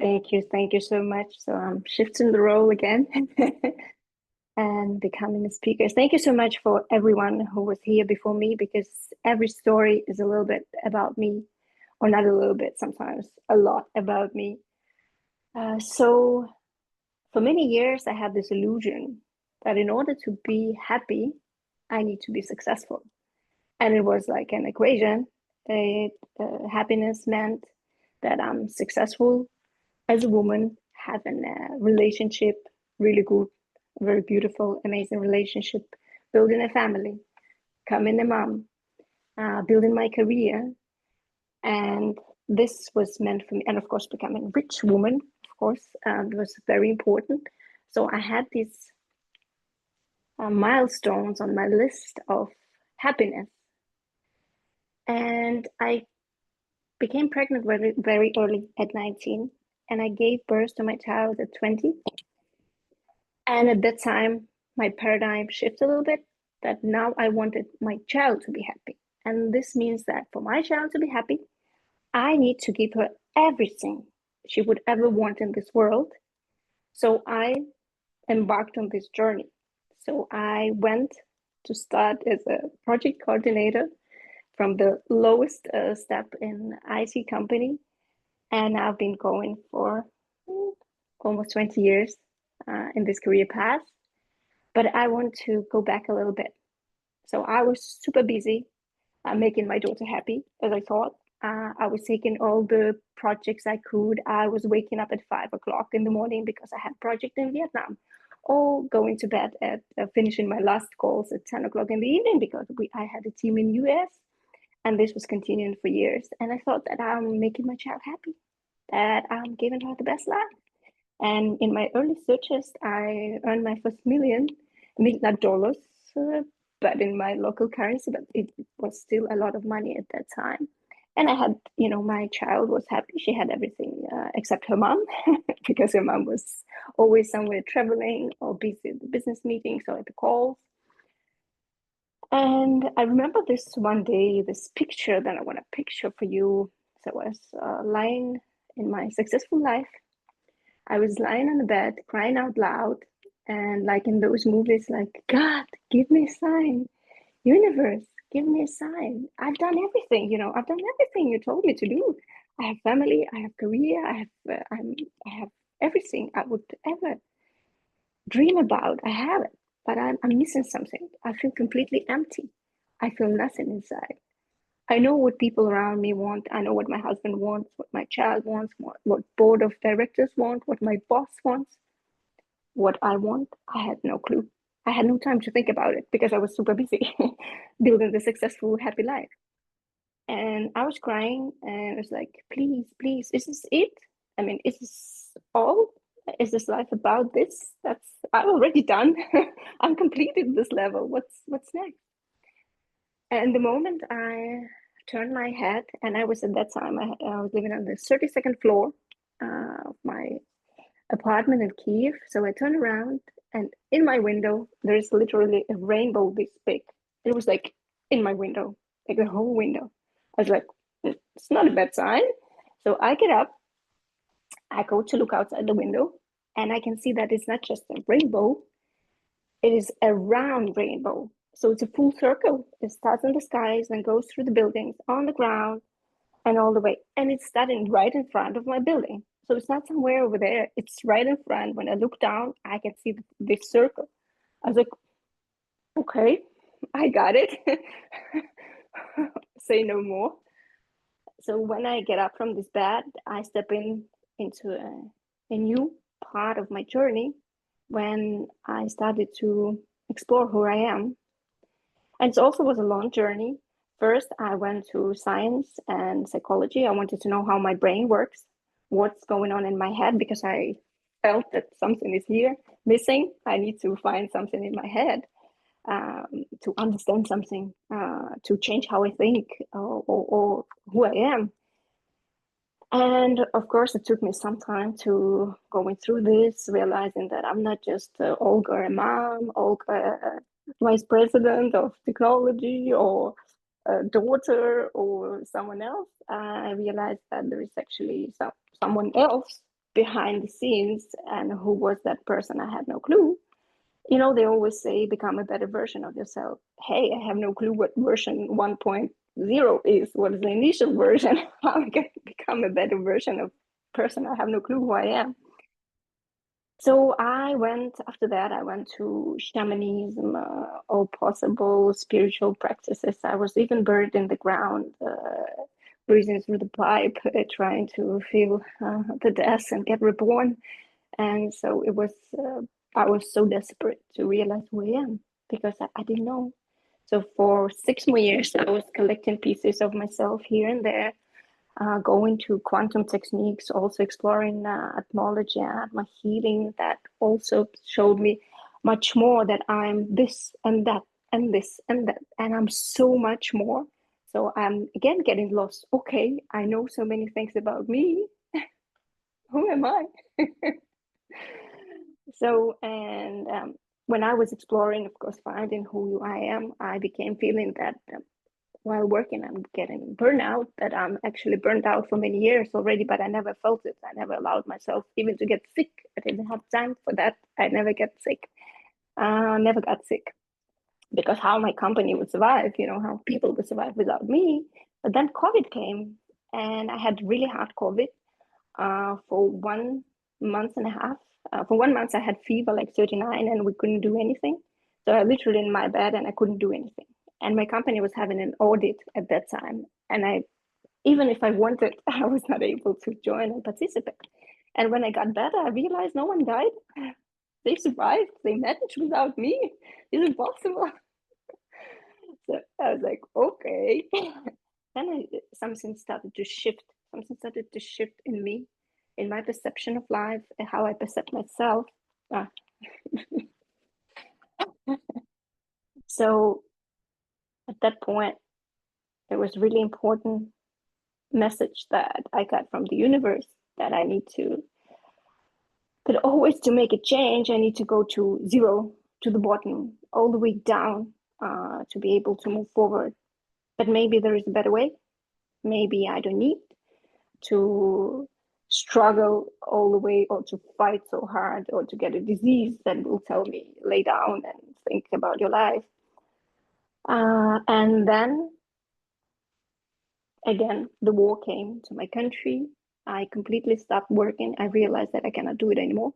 Thank you so much. So I'm shifting the role again and becoming a speaker. Thank you so much for everyone who was here before me, because every story is a little bit about me, or not a little bit, sometimes a lot about me. So for many years, I had this illusion that in order to be happy, I need to be successful. And it was like an equation. Happiness meant that I'm successful as a woman, having a relationship, really good, very beautiful, amazing relationship, building a family, becoming a mom, building my career. And this was meant for me. And of course, becoming a rich woman, of course, was very important. So I had these milestones on my list of happiness. And I became pregnant very, very early at 19. And I gave birth to my child at 20. And at that time, my paradigm shifted a little bit, that now I wanted my child to be happy. And this means that for my child to be happy, I need to give her everything she would ever want in this world. So I embarked on this journey. So I went to start as a project coordinator from the lowest step in IT company. And I've been going for almost 20 years in this career path. But I want to go back a little bit. So I was super busy making my daughter happy, as I thought. I was taking all the projects I could. I was waking up at 5 o'clock in the morning because I had a project in Vietnam, or going to bed at finishing my last calls at 10 o'clock in the evening because I had a team in US, and this was continuing for years. And I thought that I'm making my child happy, that I'm giving her the best life. And in my early searches, I earned my first million, not dollars, but in my local currency, but it was still a lot of money at that time. And I had, my child was happy. She had everything except her mom, because her mom was always somewhere traveling or busy at the business meetings or at the calls. And I remember this one day, this picture that I want to picture for you. So I was lying in my successful life. I was lying on the bed, crying out loud, and like in those movies, like, God, give me a sign. Universe, give me a sign. I've done everything, I've done everything you told me to do. I have family, I have career, I have everything I would ever dream about. I have it, but I'm missing something. I feel completely empty. I feel nothing inside. I know what people around me want. I know what my husband wants, what my child wants, what board of directors want, what my boss wants. What I want, I had no clue. I had no time to think about it because I was super busy building the successful, happy life. And I was crying and I was like, please, please, is this it? I mean, is this all? Is this life about this? I'm already done. I'm completed this level. What's next? And the moment I turned my head, and I was at that time, I was living on the 32nd floor of my apartment in Kiev. So I turned around, and in my window, there's literally a rainbow this big. It was like in my window, like the whole window. I was like, it's not a bad sign. So I get up, I go to look outside the window, and I can see that it's not just a rainbow, it is a round rainbow. So it's a full circle. It starts in the skies and goes through the buildings, on the ground, and all the way. And it's starting right in front of my building. So it's not somewhere over there. It's right in front. When I look down, I can see this circle. I was like, okay, I got it. Say no more. So when I get up from this bed, I step into a new part of my journey when I started to explore who I am. And it also was a long journey. First, I went to science and psychology. I wanted to know how my brain works, what's going on in my head, because I felt that something is here missing. I need to find something in my head to understand something, to change how I think or who I am. And of course, it took me some time to going through this, realizing that I'm not just Olga, a mom, Olga, vice president of technology, or a daughter, or someone else. I realized that there is actually someone else behind the scenes, and who was that person? I had no clue. You know, they always say become a better version of yourself. Hey, I have no clue what version 1.0 is. What is the initial version? How I can become a better version of person? I have no clue who I am. So after that, I went to shamanism, all possible spiritual practices. I was even buried in the ground, breathing through the pipe, trying to feel the death and get reborn. And so it was, I was so desperate to realize who I am, because I didn't know. So for 6 more years, I was collecting pieces of myself here and there, going to quantum techniques, also exploring etymology and my healing. That also showed me much more that I'm this and that and this and that, and I'm so much more. So I'm again getting lost. Okay, I know so many things about me. Who am I? So, and when I was exploring, of course, finding who I am, I became feeling that while working, I'm getting burnout, that I'm actually burned out for many years already, but I never felt it. I never allowed myself even to get sick. I didn't have time for that. I never got sick. Never got sick, because how my company would survive, you know, how people would survive without me. But then COVID came, and I had really hard COVID for 1 month and a half. For 1 month, I had fever like 39, and we couldn't do anything. So I literally in my bed, and I couldn't do anything. And my company was having an audit at that time, and even if I wanted, I was not able to join and participate. And when I got better, I realized no one died. They survived. They managed without me. Is it possible? So I was like, okay. Then something started to shift. Something started to shift in me, in my perception of life, and how I perceive myself. So at that point, it was really important message that I got from the universe, that I need to, but always to make a change, I need to go to zero, to the bottom, all the way down, to be able to move forward. But maybe there is a better way. Maybe I don't need to struggle all the way, or to fight so hard, or to get a disease that will tell me lay down and think about your life. And then again, the war came to my country. I completely stopped working. I realized that I cannot do it anymore.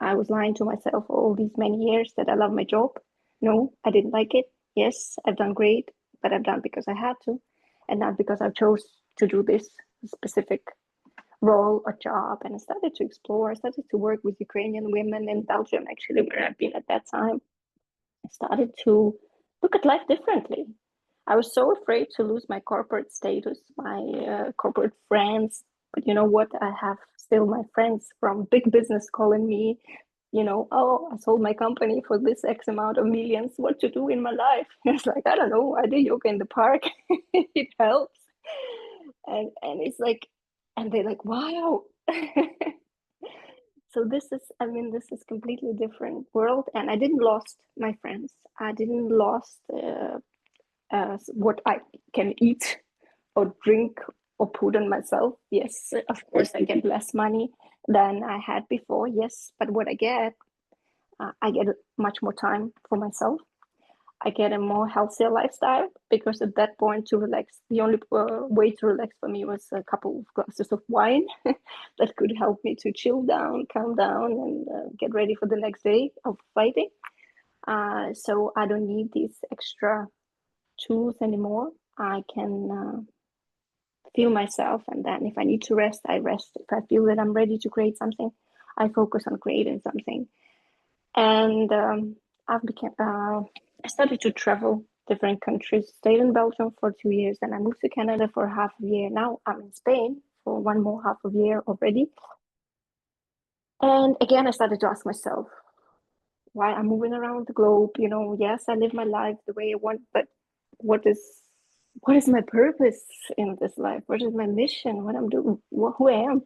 I was lying to myself all these many years that I love my job. No, I didn't like it. Yes, I've done great, but I've done because I had to, and not because I chose to do this specific role or job. And I started to explore. I started to work with Ukrainian women in Belgium, actually, where I've been at that time. I started to look at life differently. I was so afraid to lose my corporate status, my corporate friends. But you know what? I have still my friends from big business calling me, you know, oh, I sold my company for this X amount of millions. What to do in my life? It's like, I don't know. I do yoga in the park. It helps. And it's like, and they're like, wow. So this is completely different world. And I didn't lost my friends. I didn't lost what I can eat or drink or put on myself. Yes, of course, I get less money than I had before. Yes, but what I get much more time for myself. I get a more healthier lifestyle, because at that point, to relax, the only way to relax for me was a couple of glasses of wine that could help me to chill down, calm down, and get ready for the next day of fighting. So I don't need these extra tools anymore. I can feel myself, and then if I need to rest, I rest. If I feel that I'm ready to create something, I focus on creating something. And I started to travel different countries, stayed in Belgium for 2 years, and I moved to Canada for half a year. Now I'm in Spain for one more half a year already. And again, I started to ask myself why I'm moving around the globe. Yes, I live my life the way I want, but what is my purpose in this life? What is my mission? What I'm doing? Who I am?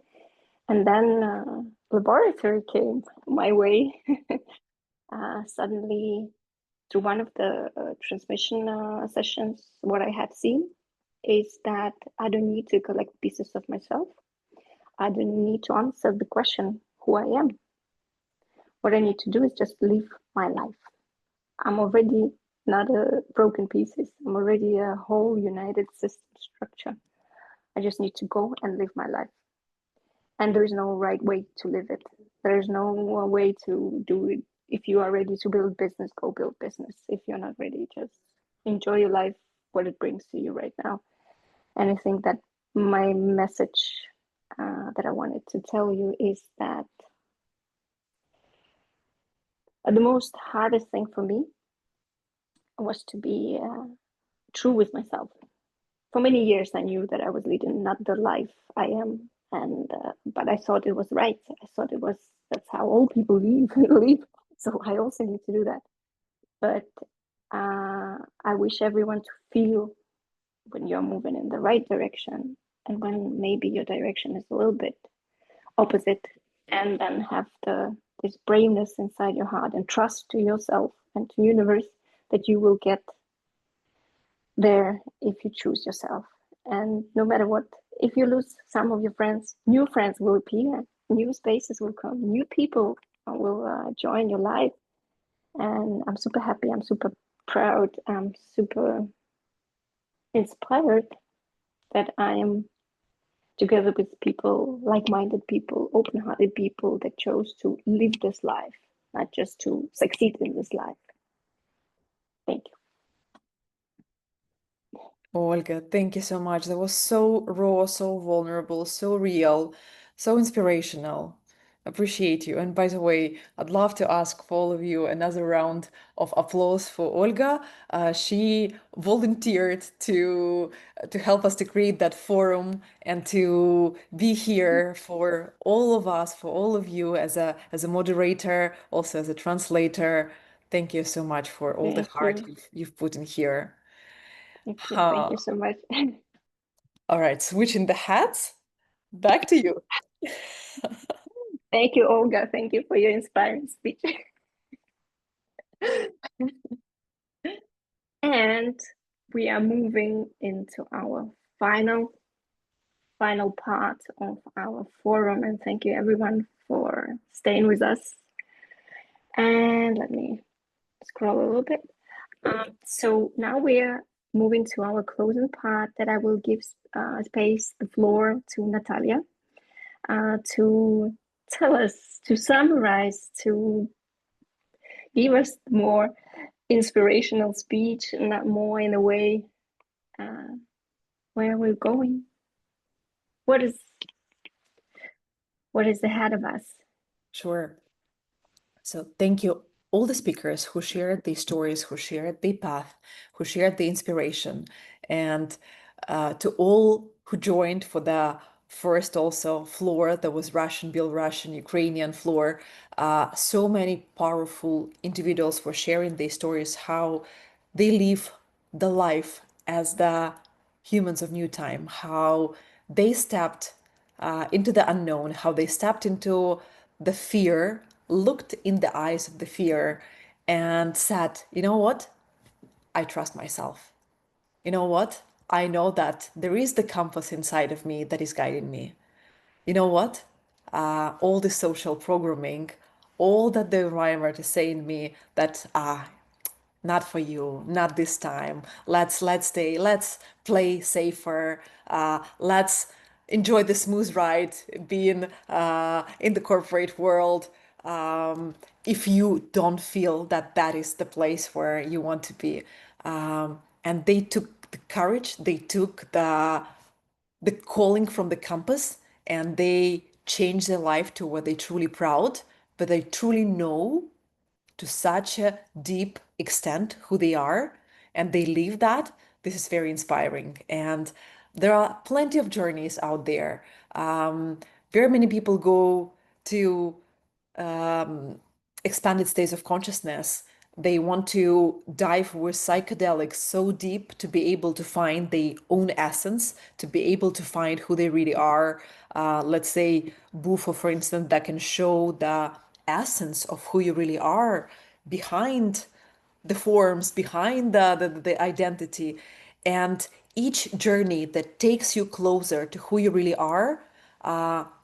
And then laboratory came my way. Suddenly, through one of the transmission sessions, what I have seen is that I don't need to collect pieces of myself. I don't need to answer the question who I am. What I need to do is just live my life. I'm already not a broken pieces. I'm already a whole united system structure. I just need to go and live my life. And there is no right way to live it. There is no way to do it. If you are ready to build business, go build business. If you're not ready, just enjoy your life, what it brings to you right now. And I think that my message that I wanted to tell you is that the most hardest thing for me was to be true with myself. For many years, I knew that I was leading not the life I am, and but I thought it was right. I thought that's how all people live. So I also need to do that. But I wish everyone to feel when you're moving in the right direction, and when maybe your direction is a little bit opposite, and then have this braveness inside your heart and trust to yourself and to universe that you will get there if you choose yourself. And no matter what, if you lose some of your friends, new friends will appear, new spaces will come, new people will join your life. And I'm super happy, I'm super proud, I'm super inspired that I am together with people, like-minded people, open-hearted people that chose to live this life, not just to succeed in this life. Thank you. Olga, thank you so much. That was so raw, so vulnerable, so real, so inspirational. Appreciate you. And by the way, I'd love to ask for all of you another round of applause for Olga. She volunteered to help us to create that forum and to be here for all of us, for all of you as a moderator, also as a translator. Thank you so much for all the Thank heart you. you've put in here. Thank you so much. All right, switching the hats, back to you. Thank you, Olga. Thank you for your inspiring speech. And we are moving into our final part of our forum. And thank you everyone for staying with us. And let me scroll a little bit. So now we're moving to our closing part that I will give the floor to Natalia to tell us, to summarize, to give us more inspirational speech, not more in a way where we're going. What is ahead of us? Sure. So thank you all the speakers who shared their stories, who shared their path, who shared the inspiration, and to all who joined for the first also floor that was Russian, Belarusian, Ukrainian floor. So many powerful individuals were sharing their stories, how they live the life as the humans of new time, how they stepped into the unknown, how they stepped into the fear, looked in the eyes of the fear, and said, you know what? I trust myself. You know what? I know that there is the compass inside of me that is guiding me. You know what? All the social programming, all that the environment is saying me that not for you, not this time. Let's stay, let's play safer. Let's enjoy the smooth ride being in the corporate world. If you don't feel that that is the place where you want to be. And they took the courage, they took the the calling from the compass, and they change their life to what they truly proud, but they truly know to such a deep extent who they are, and they live that. This is very inspiring. And there are plenty of journeys out there. Very many people go to expanded states of consciousness. They want to dive with psychedelics so deep to be able to find their own essence, to be able to find who they really are. Let's say Bufo, for instance, that can show the essence of who you really are behind the forms, behind the identity. And each journey that takes you closer to who you really are,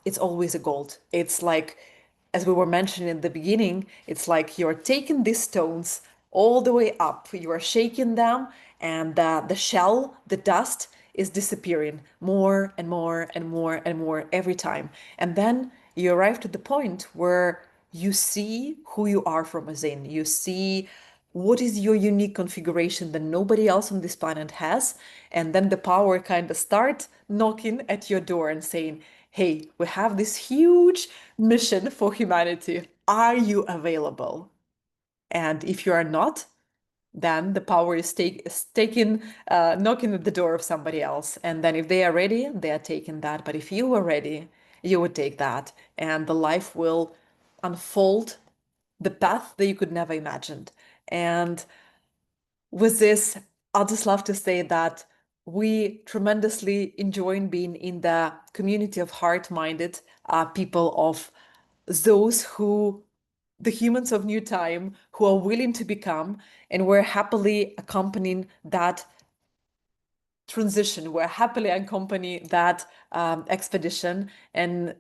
it's always a gold. It's like, as we were mentioning in the beginning, it's like you're taking these stones all the way up, you are shaking them, and the shell, the dust, is disappearing more and more and more and more every time. And then you arrive to the point where you see who you are from within. You see what is your unique configuration that nobody else on this planet has. And then the power kind of start knocking at your door and saying, hey, we have this huge mission for humanity. Are you available? And if you are not, then the power is taking, knocking at the door of somebody else. And then if they are ready, they are taking that. But if you are ready, you would take that. And the life will unfold the path that you could never imagined. And with this, I'll just love to say that we tremendously enjoy being in the community of heart-minded people, of those who, the humans of new time, who are willing to become, and we're happily accompanying that transition. We're happily accompany that expedition. And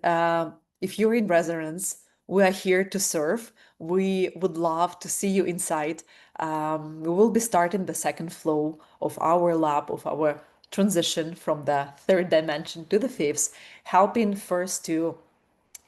if you're in resonance, we are here to serve. We would love to see you inside. We will be starting the second flow of our lab, of our transition from the third dimension to the fifth, helping first to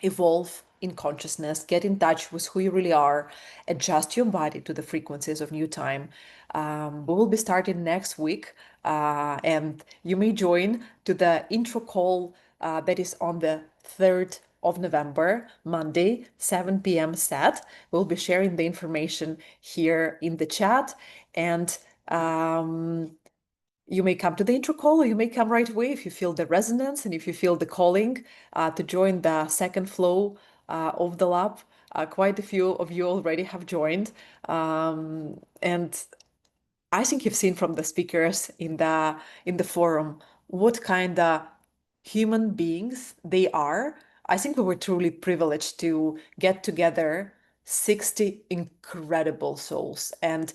evolve in consciousness, get in touch with who you really are, adjust your body to the frequencies of new time. We will be starting next week, and you may join to the intro call that is on the 3rd of November, Monday, 7 p.m. set. We'll be sharing the information here in the chat, and you may come to the intro call, or you may come right away if you feel the resonance and if you feel the calling to join the second flow of the lab. Quite a few of you already have joined. And I think you've seen from the speakers in the forum what kind of human beings they are. I think we were truly privileged to get together 60 incredible souls. And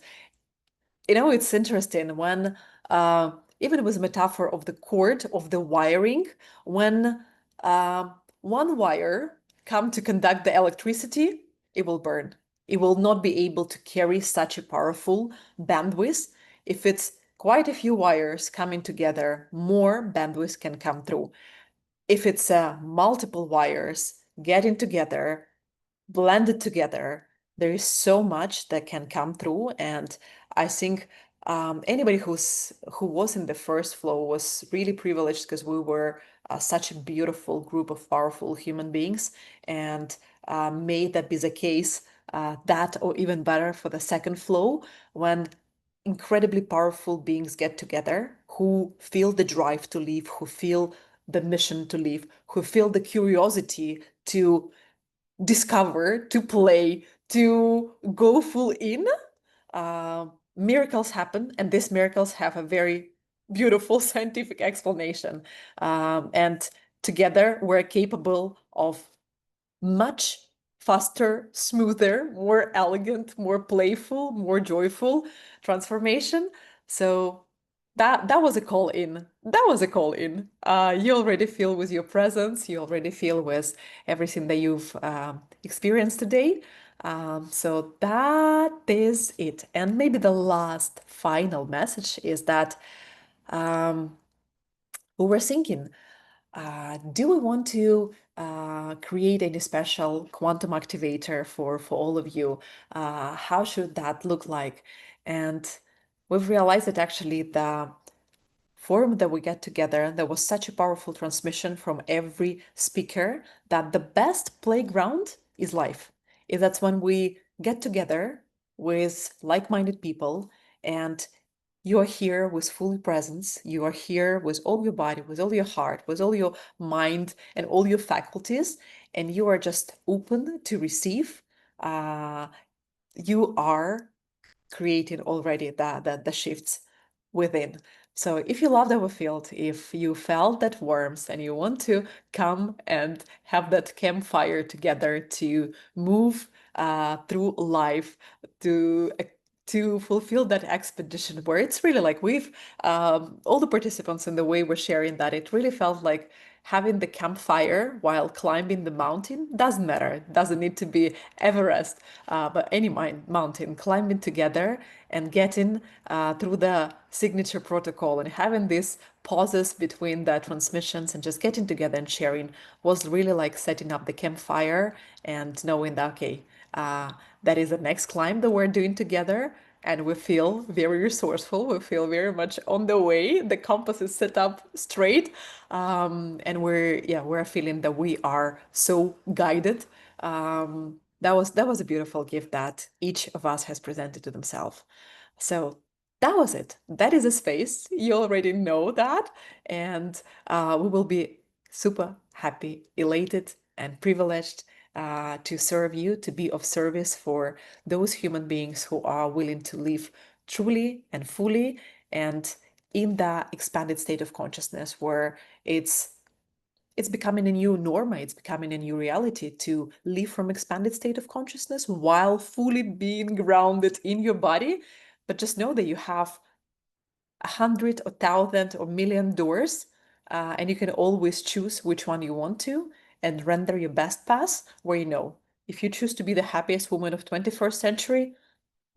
it's interesting when, even with a metaphor of the cord, of the wiring, when one wire come to conduct the electricity, it will burn. It will not be able to carry such a powerful bandwidth. If it's quite a few wires coming together, more bandwidth can come through. If it's multiple wires getting together, blended together, there is so much that can come through. And I think anybody who was in the first flow was really privileged, because we were such a beautiful group of powerful human beings. And may that be the case, that or even better for the second flow, when incredibly powerful beings get together, who feel the drive to live, who feel the mission to live, who feel the curiosity to discover, to play, to go full in. Miracles happen, and these miracles have a very beautiful scientific explanation. And together we're capable of much faster, smoother, more elegant, more playful, more joyful transformation. So that was a call in. That was a call in. You already feel with your presence. You already feel with everything that you've experienced today. So that is it. And maybe the last final message is that we were thinking, do we want to create any special quantum activator for all of you? How should that look like? And we've realized that actually the forum that we get together, there was such a powerful transmission from every speaker that the best playground is life. That's when we get together with like-minded people, and you are here with full presence. You are here with all your body, with all your heart, with all your mind, and all your faculties, and you are just open to receive. You are creating already the shifts within. So if you loved our field, if you felt that warmth and you want to come and have that campfire together to move through life, to fulfill that expedition, where it's really like we've all the participants in the way we're sharing that, it really felt like having the campfire while climbing the mountain. Doesn't matter, it doesn't need to be Everest, but any mountain, climbing together and getting through the signature protocol and having these pauses between the transmissions and just getting together and sharing was really like setting up the campfire and knowing that, okay, that is the next climb that we're doing together. And we feel very resourceful. We feel very much on the way. The compass is set up straight, and we're feeling that we are so guided. That was a beautiful gift that each of us has presented to themselves. So that was it. That is a space. You already know that, and we will be super happy, elated, and privileged to serve you, to be of service for those human beings who are willing to live truly and fully and in the expanded state of consciousness where it's becoming a new norma, it's becoming a new reality to live from expanded state of consciousness while fully being grounded in your body. But just know that you have 100 or 1,000 or million doors, and you can always choose which one you want to and render your best path where you know. If you choose to be the happiest woman of 21st century,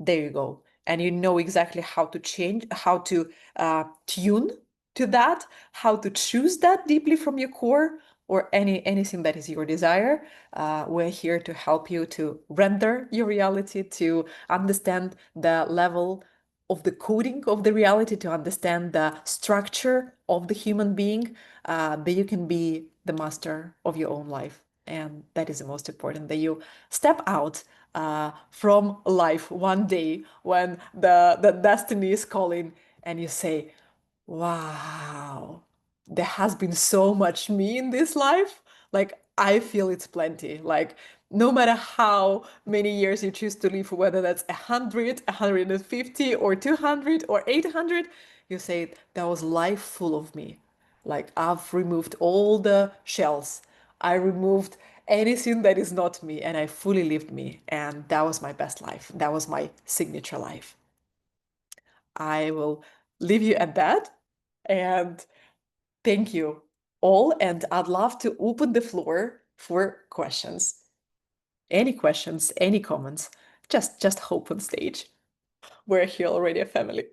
there you go. And you know exactly how to change, how to tune to that, how to choose that deeply from your core, or anything that is your desire. We're here to help you to render your reality, to understand the level of the coding of the reality, to understand the structure of the human being, that you can be the master of your own life. And that is the most important, that you step out from life one day when the destiny is calling and you say, wow, there has been so much me in this life. Like, I feel it's plenty. Like, no matter how many years you choose to live, whether that's 100, 150, or 200, or 800, you say, there was life full of me. Like, I've removed all the shells. I removed anything that is not me, and I fully lived me. And that was my best life. That was my signature life. I will leave you at that. And thank you all. And I'd love to open the floor for questions. Any questions, any comments, just hope on stage. We're here already a family.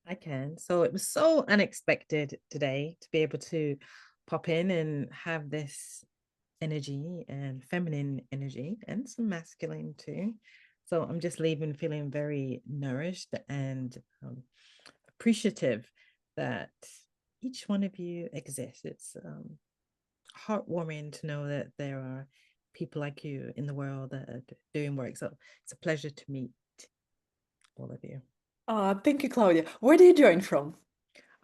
I can. So it was so unexpected today to be able to pop in and have this energy and feminine energy and some masculine too. So I'm just leaving feeling very nourished and appreciative that each one of you exists. It's heartwarming to know that there are people like you in the world that are doing work. So it's a pleasure to meet all of you. Thank you, Claudia. Where do you join from?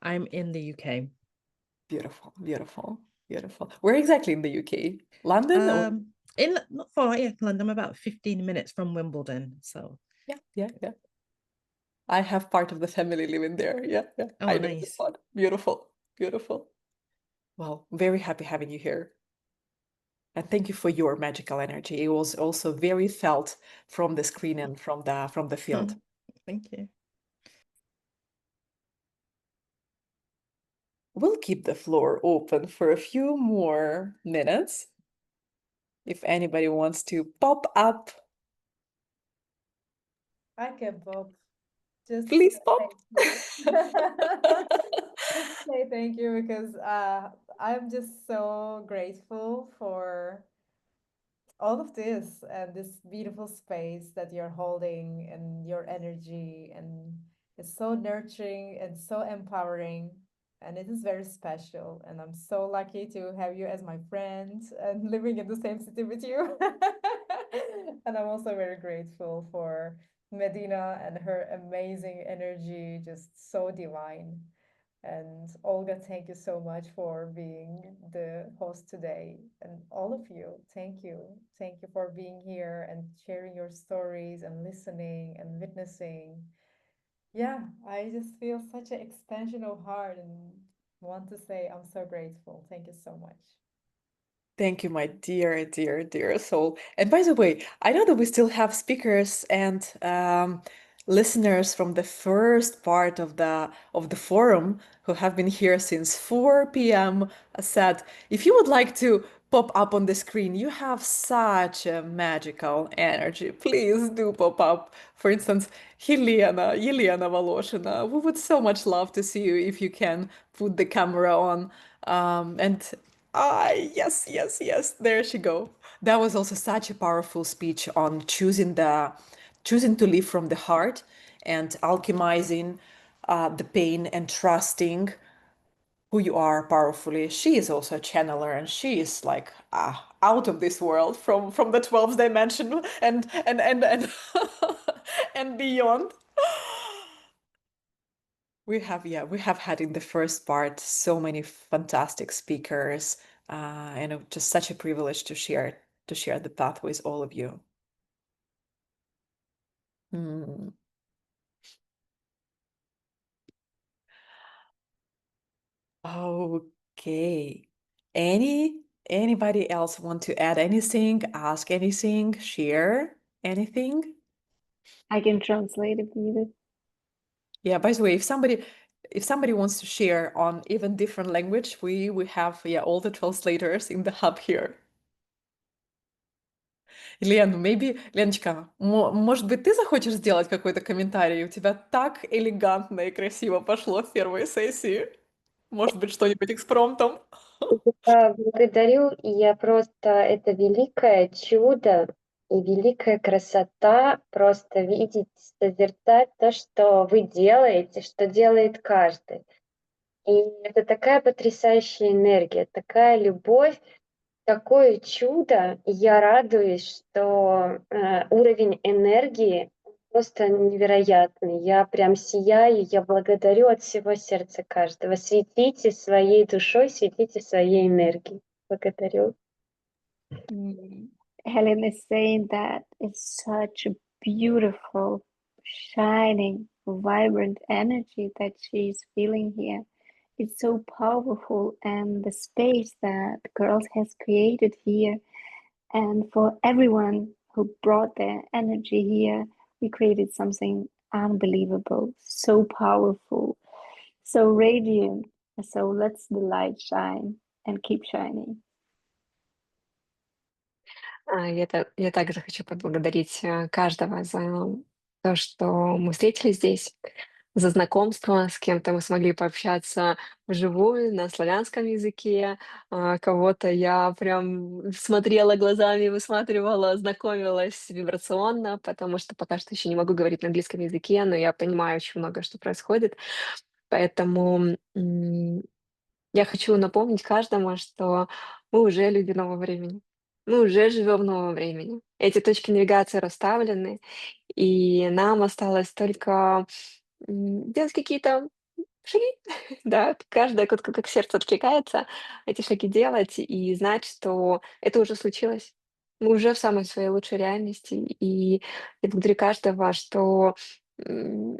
I'm in the UK. Beautiful, beautiful, beautiful. Where exactly in the UK? London or? In not far, yeah, London. I'm about 15 minutes from Wimbledon. So Yeah. I have part of the family living there. Yeah. oh, I know the nice. spot. Beautiful, beautiful. Well, very happy having you here. And thank you for your magical energy. It was also very felt from the screen and from the field. Thank you. We'll keep the floor open for a few more minutes. If anybody wants to pop up, I can pop. Just please pop. thank you. Just say thank you because I'm just so grateful for all of this and this beautiful space that you're holding and your energy, and it's so nurturing and so empowering, and it is very special, and I'm so lucky to have you as my friend and living in the same city with you. And I'm also very grateful for Medina and her amazing energy, just so divine. And Olga, thank you so much for being the host today. And all of you, thank you. Thank you for being here and sharing your stories and listening and witnessing. Yeah, I just feel such an expansion of heart and want to say I'm so grateful. Thank you so much. Thank you, my dear, dear, dear soul. And by the way, I know that we still have speakers and listeners from the first part of the forum who have been here since 4 p.m. Said, if you would like to pop up on the screen, you have such a magical energy. Please do pop up. For instance, Yelena Voloshina, we would so much love to see you if you can put the camera on. And yes, yes, yes. There she go. That was also such a powerful speech on choosing to live from the heart and alchemizing the pain and trusting who you are powerfully. She is also a channeler, and she is like out of this world from the 12th dimension and and beyond. We have had in the first part so many fantastic speakers, and it was just such a privilege to share the path with all of you. Hmm. Okay. Anybody else want to add anything, ask anything, share anything? I can translate if needed. Yeah, by the way, if somebody wants to share on even different language, we have all the translators in the hub here. Лен, maybe, Леночка, может быть, ты захочешь сделать какой-то комментарий? У тебя так элегантно и красиво пошло в первой сессии. Может быть, что-нибудь экспромтом? Благодарю, и я просто, это великое чудо и великая красота просто видеть, созерцать то, что вы делаете, что делает каждый. И это такая потрясающая энергия, такая любовь, такое чудо. И я радуюсь, что уровень энергии просто невероятный. Я прям сияю, я благодарю от всего сердца каждого. Светите своей душой, светите своей энергией. Благодарю. Helen is saying that it's such a beautiful, shining, vibrant energy that she's feeling here. It's so powerful, and the space that girls has created here, and for everyone who brought their energy here, we created something unbelievable, so powerful, so radiant. So let's the light shine and keep shining. Я также хочу поблагодарить каждого за то, что мы встретились здесь, за знакомство, с кем-то мы смогли пообщаться вживую на славянском языке, кого-то я прям смотрела глазами, высматривала, знакомилась вибрационно, потому что пока что еще не могу говорить на английском языке, но я понимаю очень много, что происходит. Поэтому я хочу напомнить каждому, что мы уже люди нового времени. Мы уже живем в новом времени. Эти точки навигации расставлены, и нам осталось только делать какие-то шаги, да, каждое как сердце откликается, эти шаги делать и знать, что это уже случилось. Мы уже в самой своей лучшей реальности, и я благодарю каждого, что м,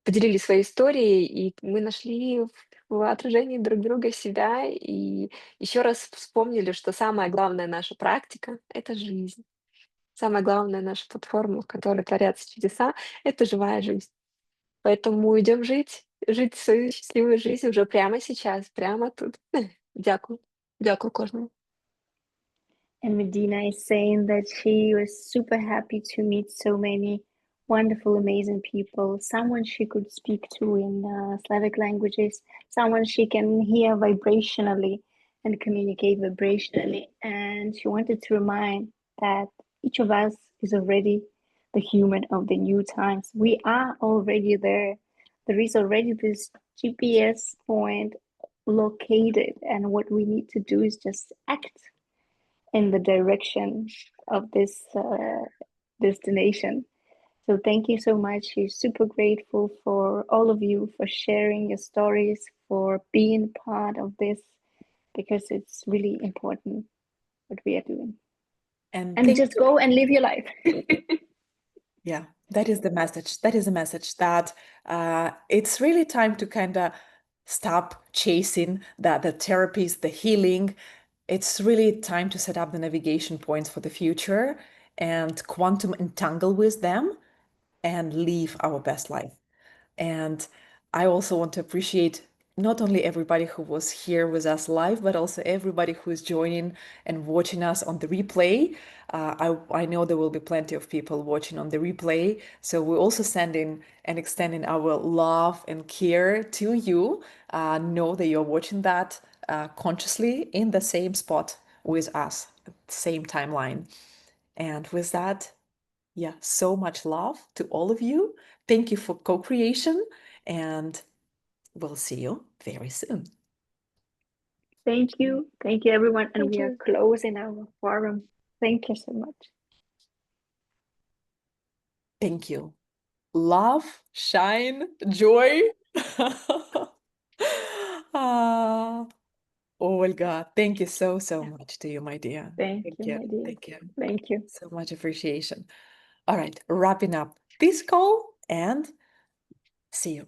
поделились своей историей, и мы нашли в отражении друг друга себя, и еще раз вспомнили, что самая главная наша практика — это жизнь. Самая главная наша платформа, в которой творятся чудеса — это живая жизнь. Поэтому идем жить свою счастливую жизнь уже прямо сейчас, прямо тут. Дякую. Дякую кожному. And Medina is saying that she was super happy to meet so many wonderful, amazing people, someone she could speak to in Slavic languages, someone she can hear vibrationally and communicate vibrationally. And she wanted to remind that each of us is already the human of the new times. We are already there. There is already this GPS point located, and what we need to do is just act in the direction of this destination. So thank you so much. We're super grateful for all of you for sharing your stories, for being part of this, because it's really important what we are doing. And And thank just you. go and live your life. Yeah, that is the message. That is a message that it's really time to kind of stop chasing the therapies, the healing. It's really time to set up the navigation points for the future and quantum entangle with them and live our best life. And I also want to appreciate not only everybody who was here with us live, but also everybody who is joining and watching us on the replay. I know there will be plenty of people watching on the replay. So we're also sending and extending our love and care to you. Know that you're watching that consciously in the same spot with us, same timeline. And with that, yeah, so much love to all of you. Thank you for co-creation, and we'll see you very soon. Thank you. Thank you, everyone. And Thank we are you. closing our forum. Thank you so much. Thank you. Love, shine, joy. Ah, Olga, thank you so much to you, my dear. Thank Thank you, you. my dear. Thank you. Thank you. So much appreciation. All right, wrapping up this call and see you.